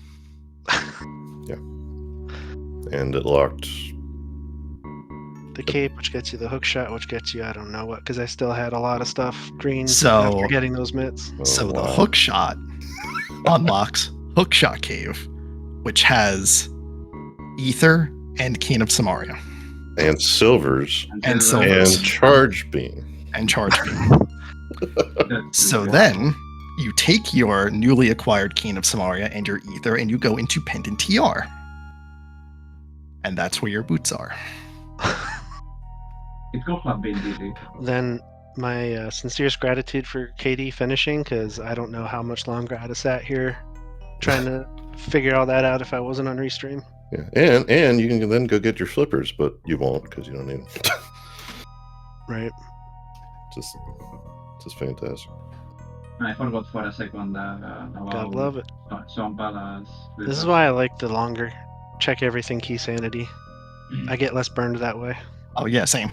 And it locked. The cape, which gets you the hook shot, which gets you I don't know what, because I still had a lot of stuff green So- after getting those mitts. Oh, So the wow. hookshot unlocks Hookshot Cave, which has Ether and Cane of Samaria And silvers and silver- silvers. and charge beam. and Charge Beam. that's- So then you take your newly acquired Cane of Samaria and your Ether and you go into Pendant TR. And that's where your boots are. it could have been easy. Then my sincerest gratitude for Katie finishing, because I don't know how much longer I'd have sat here trying to figure all that out if I wasn't on Restream. Yeah, and you can then go get your flippers, but you won't because you don't need them. Right. just fantastic. I forgot for a second about God love it. Swan Palace. This is why I like the longer check everything key sanity. I get less burned that way. Oh, yeah, same.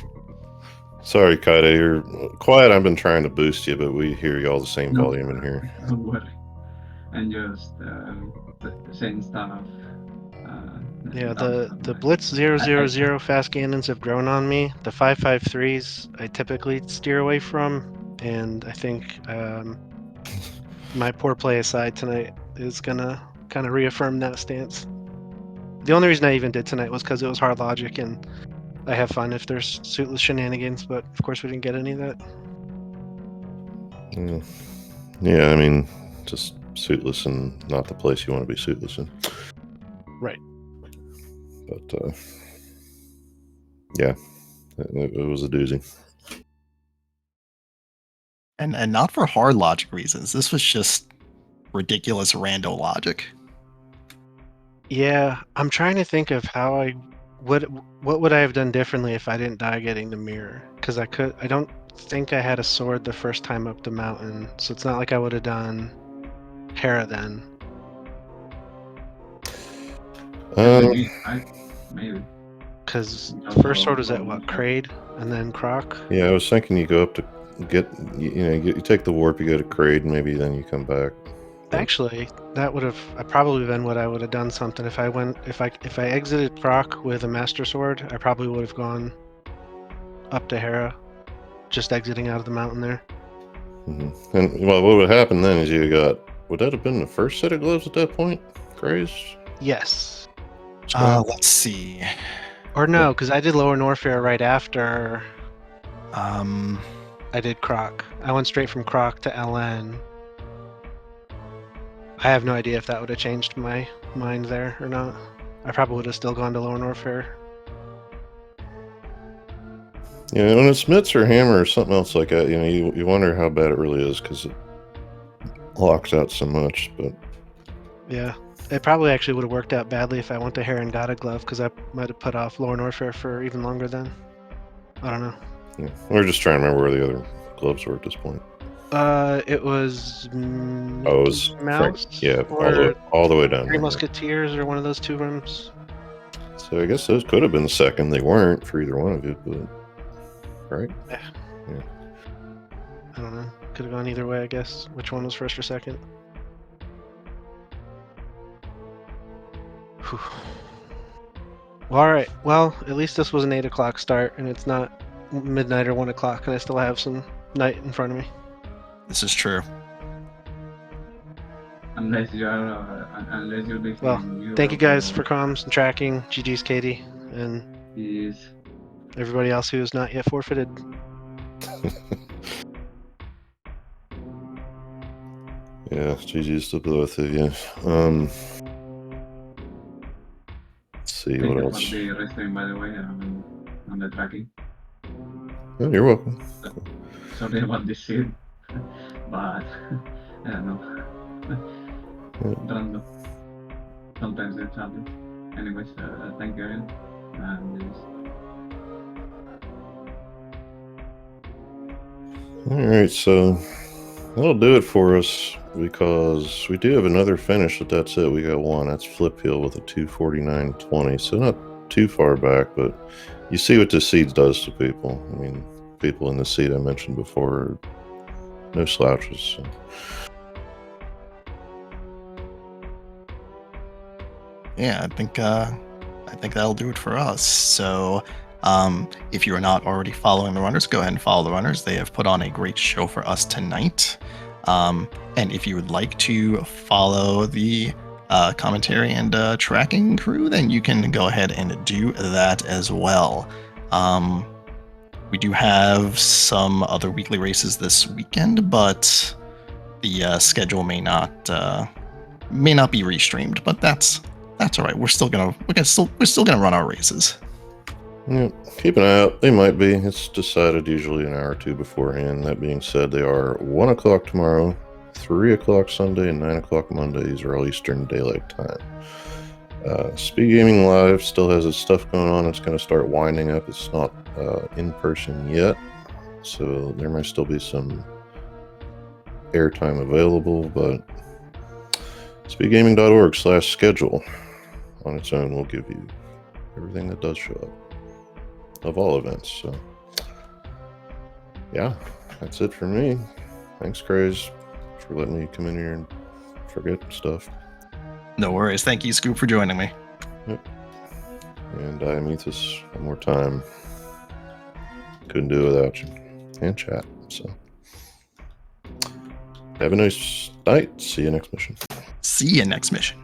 Sorry, Kaide, you're quiet. I've been trying to boost you, but we hear you all the same No. volume in here. Don't worry. And just the same stuff. Yeah, the Blitz 000 fast Ganons have grown on me. The 553s I typically steer away from, and I think my poor play aside tonight is gonna kind of reaffirm that stance. The only reason I even did tonight was because it was hard logic, and I have fun if there's suitless shenanigans, but of course we didn't get any of that. Yeah, I mean, just suitless and not the place you want to be suitless in. Right. But yeah, it was a doozy. And not for hard logic reasons. This was just ridiculous rando logic. Yeah, I'm trying to think of how what would I have done differently if I didn't die getting the mirror? Because I don't think I had a sword the first time up the mountain, so it's not like I would have done Hera then. Maybe. Because the first sword was at what, Kraid, and then Croc. Yeah, I was thinking you go up to get, you take the warp, you go to Kraid, and maybe then you come back. Actually, that would have probably been what I would have done. Something if I exited Croc with a Master Sword, I probably would have gone up to Hera, just exiting out of the mountain there. Mm-hmm. And well, what would happen then is would that have been the first set of gloves at that point? Craze? Yes. Let's see. Or no, because I did Lower Norfair right after Um, I did Croc. I went straight from Croc to LN. I have no idea if that would have changed my mind there or not. I probably would have still gone to Lower Norfair. Yeah, when it's mitts or hammer or something else like that, you wonder how bad it really is because it locks out so much. But Yeah, it probably actually would have worked out badly if I went to Hera and got a glove, because I might have put off Lower Norfair for even longer then. I don't know. yeah, we're just trying to remember where the other gloves were at this point. It was Oh, it was Mouse, yeah, or all the way down Three there. Musketeers, or one of those two rooms. So I guess those could have been second. They weren't for either one of you, but right? Yeah. Yeah. I don't know. Could have gone either way, I guess. Which one was first or second? Whew. Well, all right. Well, at least this was an 8 o'clock start, and it's not midnight or 1 o'clock, and I still have some night in front of me. This is true. Unless you're busy. Well, in Europe thank you guys or for comms and tracking. GG's, Katie, and is everybody else who has not yet forfeited. Yeah, GG's to both of you. Let's see thank what you else. for the restaurant, by the way, on the tracking. Oh, you're welcome. Sorry about this shit, but I don't know. Random. Sometimes it happens. Anyways, thank you again. And All right, so that'll do it for us because we do have another finish, but that's it. We got one. That's Flip Hill with a 249.20. So not too far back, but you see what this seed does to people. I mean, people in the seed I mentioned before are no slouches. So. Yeah, I think that'll do it for us. So, if you are not already following the runners, go ahead and follow the runners. They have put on a great show for us tonight. And if you would like to follow the commentary and tracking crew, then you can go ahead and do that as well. We do have some other weekly races this weekend, but the schedule may not be restreamed. But that's all right. We're still gonna run our races. Yeah, keep an eye out. They might be. It's decided usually an hour or two beforehand. That being said, they are 1 o'clock tomorrow, 3 o'clock Sunday, and 9 o'clock Monday. These are all Eastern Daylight Time. Speed Gaming Live still has its stuff going on. It's going to start winding up. It's not in person yet, so there might still be some airtime available, but speedgaming.org/schedule on its own will give you everything that does show up of all events. So yeah, that's it for me. Thanks, Craze, for letting me come in here and forget stuff. No worries. Thank you, Scoop, for joining me. Yep. And I meet this one more time. Couldn't do it without you. And chat. So have a nice night. See you next mission. See you next mission.